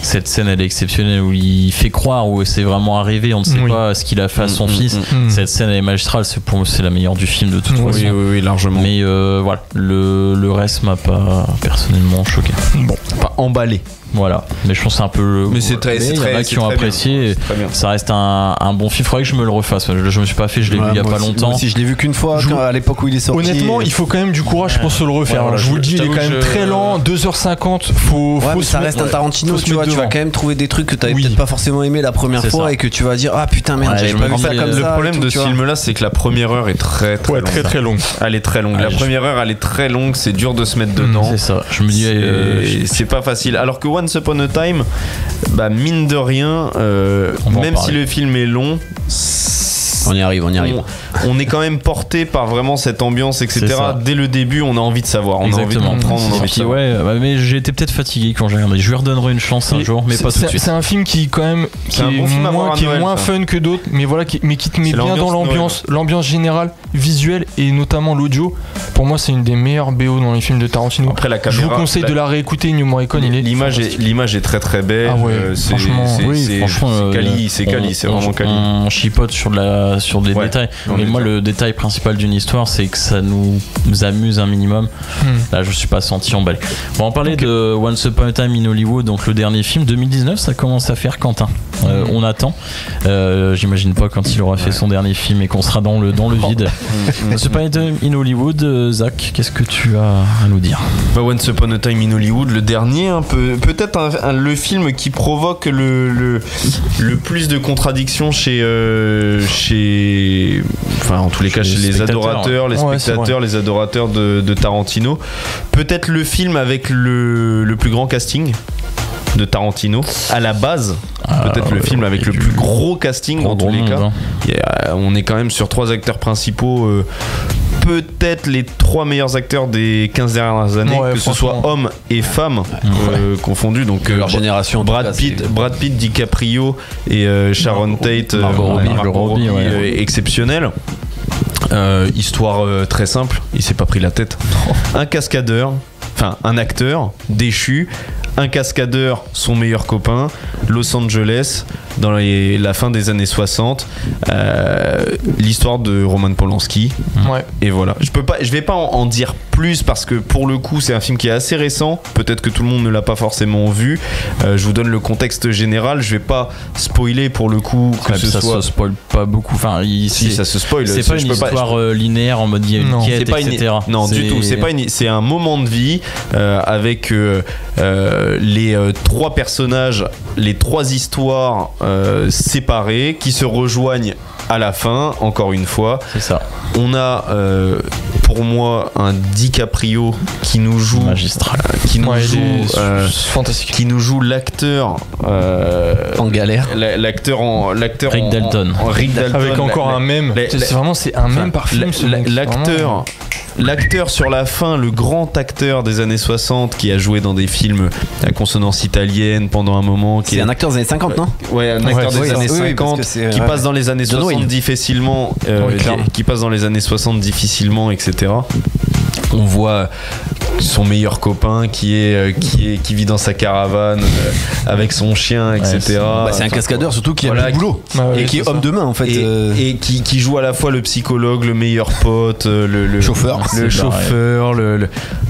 Cette scène, elle est exceptionnelle où il fait croire où c'est vraiment arrivé. On ne sait pas ce qu'il a fait à son fils. Cette scène, elle est magistrale. Pour moi, c'est la meilleure du film de toute façon. Oui, largement. Mais voilà, le reste m'a pas personnellement choqué. Bon, pas emballé. Voilà, mais je pense que c'est un peu. Mais c'est très. Il y en a qui ont apprécié. Ça reste un bon film. Faudrait que je me le refasse. Je me suis pas fait. Je l'ai vu il y a pas longtemps. Si je l'ai vu qu'une fois à l'époque où il est sorti. Honnêtement, il faut quand même du courage pour se le refaire. Je vous le dis, il est quand même très lent. 2h50. Mais ça reste un Tarantino. Tu vois, tu vas quand même trouver des trucs que t'avais peut-être pas forcément aimé la première fois et que tu vas dire ah putain merde, j'avais pas vu ça comme ça. Le problème de ce film-là, c'est que la première heure est très très longue. Elle est très longue. La première heure, elle est très longue. C'est dur de se mettre dedans. C'est ça. Je me dis, c'est pas facile. Alors que Once Upon a Time, mine de rien, même si le film est long, on y arrive. On est quand même porté par vraiment cette ambiance, etc. Dès le début, on a envie de savoir, on a envie de comprendre, on a envie de savoir. Mais j'ai été peut-être fatigué quand j'ai regardé. Je lui redonnerai une chance un jour, mais pas tout de suite. C'est un film qui quand même qui est moins fun que d'autres, mais voilà, mais qui te met bien dans l'ambiance générale, visuelle et notamment l'audio. Pour moi, c'est une des meilleures BO dans les films de Tarantino. Après, la caméra, je vous conseille de la réécouter. Ennio Morricone, l'image est très très belle. Franchement, c'est quali, c'est vraiment quali. On chipote sur des détails. Mais moi, le détail principal d'une histoire, c'est que ça nous amuse un minimum. Là, je suis pas senti emballé. Bon, on parlait de Once Upon a Time in Hollywood, donc le dernier film 2019, ça commence à faire Quentin. On attend. J'imagine pas quand il aura fait son dernier film et qu'on sera dans le vide. Once Upon a Time in Hollywood, Zach, qu'est-ce que tu as à nous dire? Once Upon a Time in Hollywood, le dernier, peut-être le film qui provoque le plus de contradictions chez en tous les cas chez les adorateurs, les spectateurs, les adorateurs de Tarantino. Peut-être le film avec le plus grand casting de Tarantino à la base, peut-être le film avec le plus gros casting dans tous les cas. On est quand même sur 3 acteurs principaux, peut-être les 3 meilleurs acteurs des 15 dernières années, que ce soit hommes et femmes confondus, donc leur génération, Brad Pitt, DiCaprio et Sharon Tate, Margot Robbie, exceptionnel. Histoire très simple, il s'est pas pris la tête. Un acteur déchu, un cascadeur, son meilleur copain, Los Angeles, dans la fin des années 60, l'histoire de Roman Polanski. Et voilà. Je vais pas en dire plus parce que pour le coup, c'est un film qui est assez récent. Peut-être que tout le monde ne l'a pas forcément vu. Je vous donne le contexte général. Je vais pas spoiler pour le coup. Ça se spoil pas beaucoup. Enfin, ça se spoil. C'est pas une histoire linéaire en mode il y a une quête, etc. Non, du tout. C'est un moment de vie avec les 3 personnages, les 3 histoires séparés qui se rejoignent à la fin, encore une fois. C'est ça. On a pour moi un DiCaprio qui nous joue magistral, fantastique, qui nous joue l'acteur en galère, l'acteur Rick Dalton. Rick Dalton avec encore un mème. C'est un mème par film. L'acteur sur la fin, le grand acteur des années 60 qui a joué dans des films à consonance italienne pendant un moment. C'est un acteur des années 50, non ? Ouais, un acteur des années 50 qui passe dans les années 60 difficilement, qui passe dans les années 60 difficilement, etc. On voit son meilleur copain qui vit dans sa caravane avec son chien, etc. C'est un cascadeur surtout qui a le boulot et qui est homme de main en fait. Et qui joue à la fois le psychologue, le meilleur pote, le chauffeur,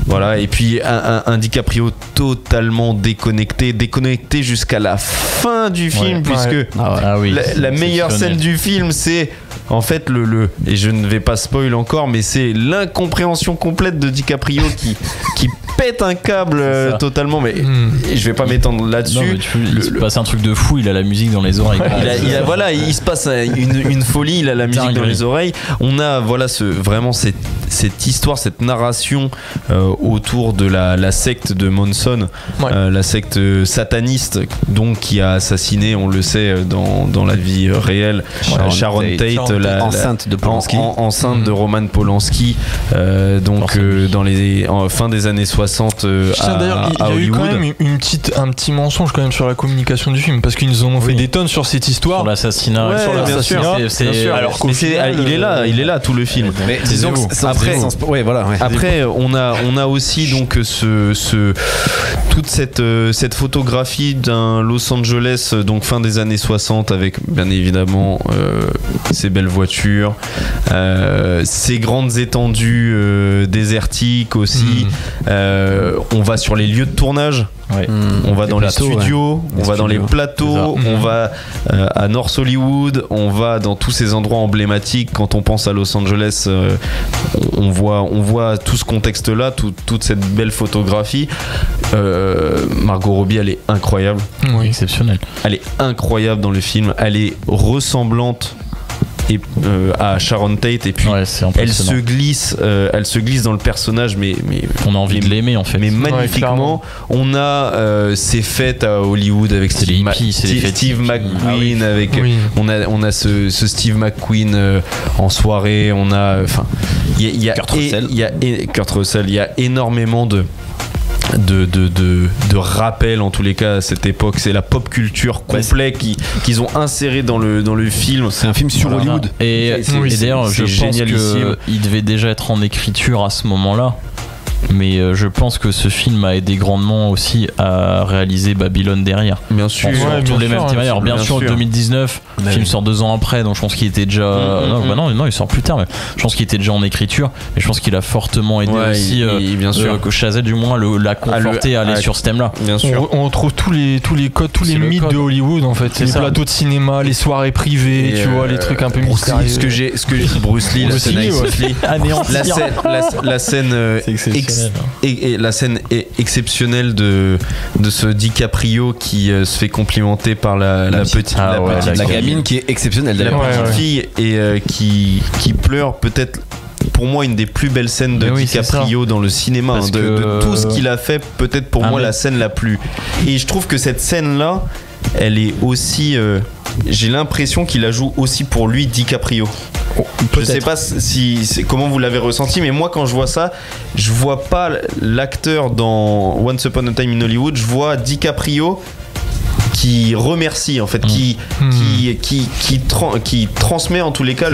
voilà. Et puis un DiCaprio totalement déconnecté jusqu'à la fin du film, puisque la meilleure scène du film, c'est en fait et je ne vais pas spoil encore, mais c'est l'incompréhension complète de DiCaprio qui pète un câble totalement, mais je vais pas m'étendre là-dessus. Il se passe un truc de fou, il a la musique dans les oreilles. Il se passe une folie, il a la musique dans les oreilles. On a vraiment cette histoire, cette narration autour de la secte de Manson, la secte sataniste, donc qui a assassiné, on le sait, dans la vie réelle, Sharon Tate, enceinte de Polanski, enceinte de Roman Polanski, en fin des années 60 d'ailleurs, il y a eu quand même un petit mensonge quand même sur la communication du film, parce qu'ils nous en ont fait des tonnes sur cette histoire, sur l'assassinat. Bien sûr. Alors qu'au final, il est là tout le film. Mais disons après, on a aussi donc toute cette photographie d'un Los Angeles donc fin des années 60 avec bien évidemment ces belles voitures, ces grandes étendues désertiques aussi. On va sur les lieux de tournage. On va dans les studios, on va dans les plateaux, on va à North Hollywood, on va dans tous ces endroits emblématiques. Quand on pense à Los Angeles, on voit tout ce contexte-là, toute cette belle photographie. Margot Robbie, elle est incroyable, exceptionnelle. Elle est incroyable dans le film, elle est ressemblante à Sharon Tate, et puis elle se glisse dans le personnage, mais on a envie de l'aimer en fait, mais magnifiquement. On a ces fêtes à Hollywood avec Steve McQueen, on a ce Steve McQueen en soirée, on a Kurt Russell, il y a énormément de rappel en tous les cas à cette époque. C'est la pop culture complète qu'ils ont inséré dans le film. C'est un film sur Hollywood. Et d'ailleurs, je pense qu'il devait déjà être en écriture à ce moment-là. Mais je pense que ce film a aidé grandement aussi à réaliser Babylone derrière. Bien sûr. Tous les mêmes thèmes. Alors bien sûr, 2019, le film sort 2 ans après, donc je pense qu'il était déjà. Non, il sort plus tard. Mais je pense qu'il était déjà en écriture. Mais je pense qu'il a fortement aidé aussi. Bien sûr. Que Chazelle, du moins, l'a conforté à aller sur ce thème-là. Bien sûr. On retrouve tous les codes, tous les mythes de Hollywood en fait. Les plateaux de cinéma, les soirées privées, tu vois, les trucs un peu mystérieux. Ce que j'ai Bruce Lee, la scène la scène est exceptionnelle de ce DiCaprio qui se fait complimenter par la petite gamine qui est exceptionnelle, la petite fille, et qui pleure, peut-être pour moi une des plus belles scènes de DiCaprio dans le cinéma, de tout ce qu'il a fait, peut-être pour moi la scène la plus, et je trouve que cette scène là, elle est aussi j'ai l'impression qu'il la joue aussi pour lui, DiCaprio. Je sais pas comment vous l'avez ressenti, mais moi quand je vois ça, je vois pas l'acteur dans Once Upon a Time in Hollywood, je vois DiCaprio qui remercie en fait, qui transmet en tous les cas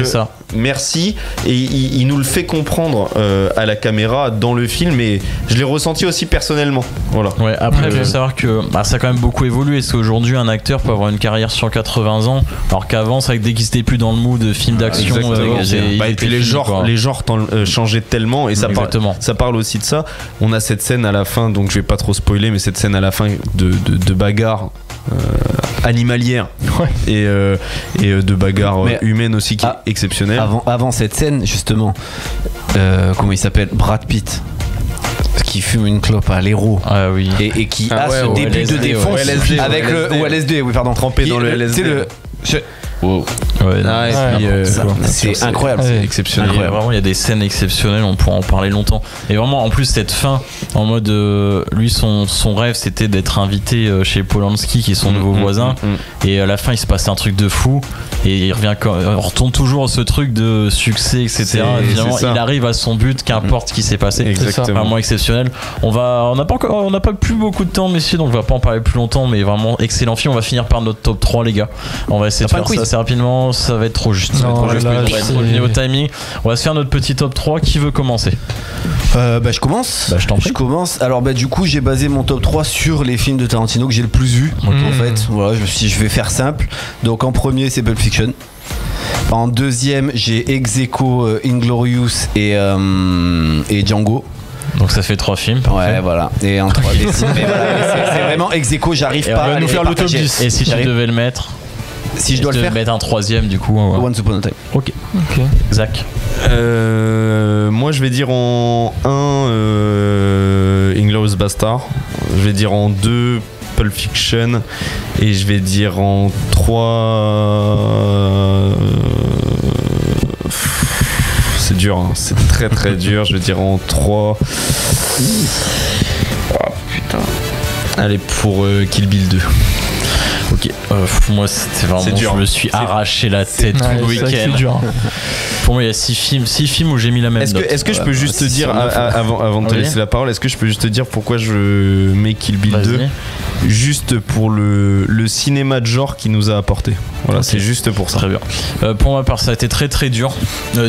merci, et il nous le fait comprendre à la caméra dans le film, et je l'ai ressenti aussi personnellement. Voilà. Ouais, après il faut savoir que ça a quand même beaucoup évolué. Est-ce qu'aujourd'hui un acteur peut avoir une carrière sur 80 ans, alors qu'avant, c'est vrai que dès qu'il était plus dans le mood de film d'action, et puis les genres changeaient tellement, et ça parle aussi de ça. On a cette scène à la fin, donc je vais pas trop spoiler, mais cette scène à la fin de bagarre animalière et de bagarre humaine aussi, qui est exceptionnelle. Avant cette scène, justement, comment il s'appelle, Brad Pitt, qui fume une clope à l'héros. Ah oui. Et qui a ce début LSD, de défonce avec le LSD, oui pardon. Trempé dans le LSD. Wow. C'est incroyable, c'est exceptionnel. Vraiment, il y a des scènes exceptionnelles, on pourra en parler longtemps. Et vraiment, en plus, cette fin, en mode, lui, son rêve, c'était d'être invité chez Polanski, qui est son nouveau voisin. Et à la fin, il se passe un truc de fou. Et on retourne toujours à ce truc de succès, etc. Et finalement, il arrive à son but, qu'importe ce qui s'est passé. C'est vraiment exceptionnel. On n'a pas plus beaucoup de temps, messieurs, donc on va pas en parler plus longtemps, mais vraiment excellent film. On va finir par notre top 3, les gars. On va essayer de faire ça assez rapidement, ça va être trop juste. Au niveau timing, on va se faire notre petit top 3. Qui veut commencer? Je commence. Je t'en prie. Je commence. Alors du coup j'ai basé mon top 3 sur les films de Tarantino que j'ai le plus vu. En fait, voilà, je vais faire simple. Donc en premier c'est Pulp Fiction. En deuxième j'ai ex aequo Inglourious et Django. Donc ça fait 3 films. Ouais, voilà. Et en troisième, c'est vraiment ex aequo, j'arrive pas à nous faire le top 10. Et si tu devais le mettre? Si je dois le faire, mettre un troisième du coup. Once Upon a Time. Ok. Zach. Moi je vais dire en 1 Inglourious Bastard. Je vais dire en 2 Pulp Fiction. Et je vais dire en 3. C'est dur, hein. C'est très très dur. Je vais dire en 3. Oh putain. Allez, pour Kill Bill 2. Ok, moi c'était vraiment dur. Je me suis arraché la tête tout le week-end. Pour moi il y a 6 films où j'ai mis la même note. Est-ce que je peux juste te dire avant de te laisser la parole, est-ce que je peux juste te dire pourquoi je mets Kill Bill 2 juste pour le cinéma de genre qu'il nous a apporté. Voilà, c'est juste pour ça. Très bien. Pour ma part ça a été très très dur.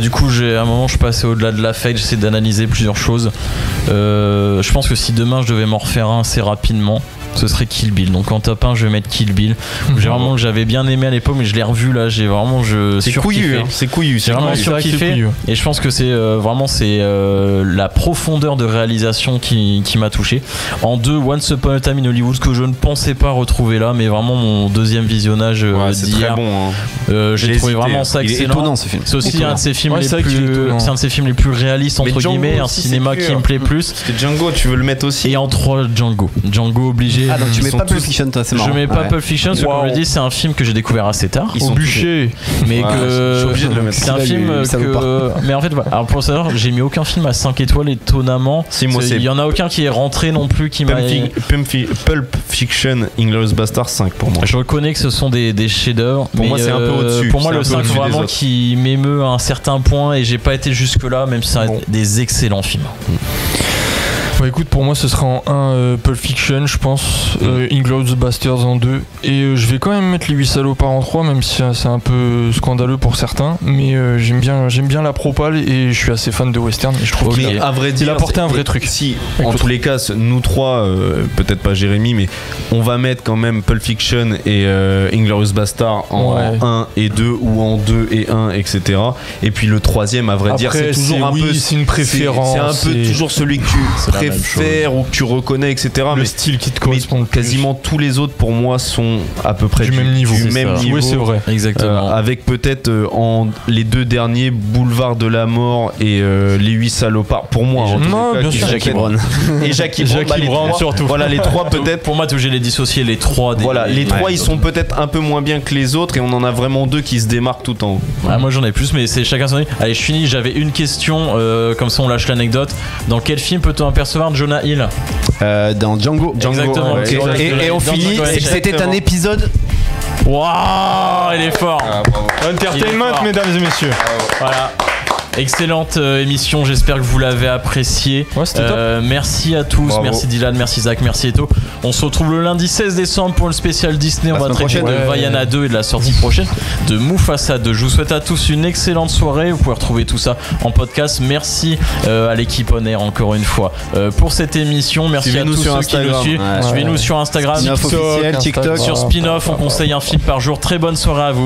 Du coup à un moment je passais au-delà de l'affect, j'essaie d'analyser plusieurs choses. Je pense que si demain je devais m'en refaire un assez rapidement, ce serait Kill Bill. Donc en top 1 je vais mettre Kill Bill. J'avais bien aimé à l'époque, mais je l'ai revu là, j'ai vraiment c'est couillu, c'est couillu, j'ai vraiment surkiffé. Et je pense que c'est vraiment la profondeur de réalisation qui m'a touché. En 2 Once Upon a Time in Hollywood, que je ne pensais pas retrouver là, mais vraiment mon deuxième visionnage d'hier. Très bon, hein. J'ai trouvé vraiment ça excellent. Il est étonnant ce film. C'est aussi un de ses films c'est un de ses films les plus réalistes entre guillemets, un cinéma qui me plaît plus. Parce que Django, tu veux le mettre aussi. Et en 3 Django obligé. Ah donc tu mets pas Pulp Fiction toi, c'est marrant. Je mets pas Pulp Fiction parce que comme je l'ai dit, c'est un film que j'ai découvert assez tard. Au bûcher. Mais je suis obligé de le mettre. C'est un film que. Mais en fait, voilà. Alors pour savoir, j'ai mis aucun film à 5 étoiles étonnamment. Il y en a aucun qui est rentré non plus qui m'a. Pulp Fiction, Inglourious Bastard 5 pour moi. Je reconnais que ce sont des chefs-d'œuvre. Pour moi, c'est un peu au-dessus. Pour moi, le 5 vraiment qui m'émeut à un certain point et j'ai pas été jusque-là, même si ça reste des excellents films. Bah écoute, pour moi ce sera en 1 Pulp Fiction je pense, Inglourious Basterds en 2 et je vais quand même mettre Les 8 salopards en 3 même si c'est un peu scandaleux pour certains, mais j'aime bien la propale et je suis assez fan de western et je trouve qu'il a apporté un vrai truc. Si, en tous les cas, nous trois, peut-être pas Jérémy, mais on va mettre quand même Pulp Fiction et Inglourious Basterds en 1 et 2 ou en 2 et 1, etc. Et puis le troisième, à vrai dire, c'est toujours c'est une préférence. C'est un peu toujours celui que tu préfères ou que tu reconnais, etc. Le style qui te correspond. Quasiment tous les autres pour moi sont à peu près du même niveau. Oui, c'est vrai. Exactement. Avec peut-être en les 2 derniers, Boulevard de la Mort et Les 8 salopards. Pour moi, bien sûr. Jackie Brown. Et Jackie Brown surtout. Voilà les 3 peut-être. Pour moi, j'ai les dissociés, les 3. Voilà, les 3 ils sont peut-être un peu moins bien que les autres et on en a vraiment 2 qui se démarquent tout en haut. Moi j'en ai plus, mais c'est chacun son avis. Allez, je finis. J'avais une question, comme ça on lâche l'anecdote. Dans quel film peut-on apercevoir Jonah Hill? Dans Django. Exactement. Et on finit, c'était un épisode. Waouh, il est fort. Entertainment, mesdames et messieurs. Voilà. Excellente émission, j'espère que vous l'avez appréciée. C'était top. Merci à tous, merci Dylan, merci Zach, merci Eto. On se retrouve le lundi 16 décembre pour le spécial Disney. On va traiter de Vaiana 2 et de la sortie prochaine de Mufasa 2. Je vous souhaite à tous une excellente soirée. Vous pouvez retrouver tout ça en podcast. Merci à l'équipe On Air encore une fois pour cette émission. Merci à tous ceux qui nous suivent. Suivez-nous sur Instagram, TikTok, sur Spin-off. On conseille un film par jour. Très bonne soirée à vous.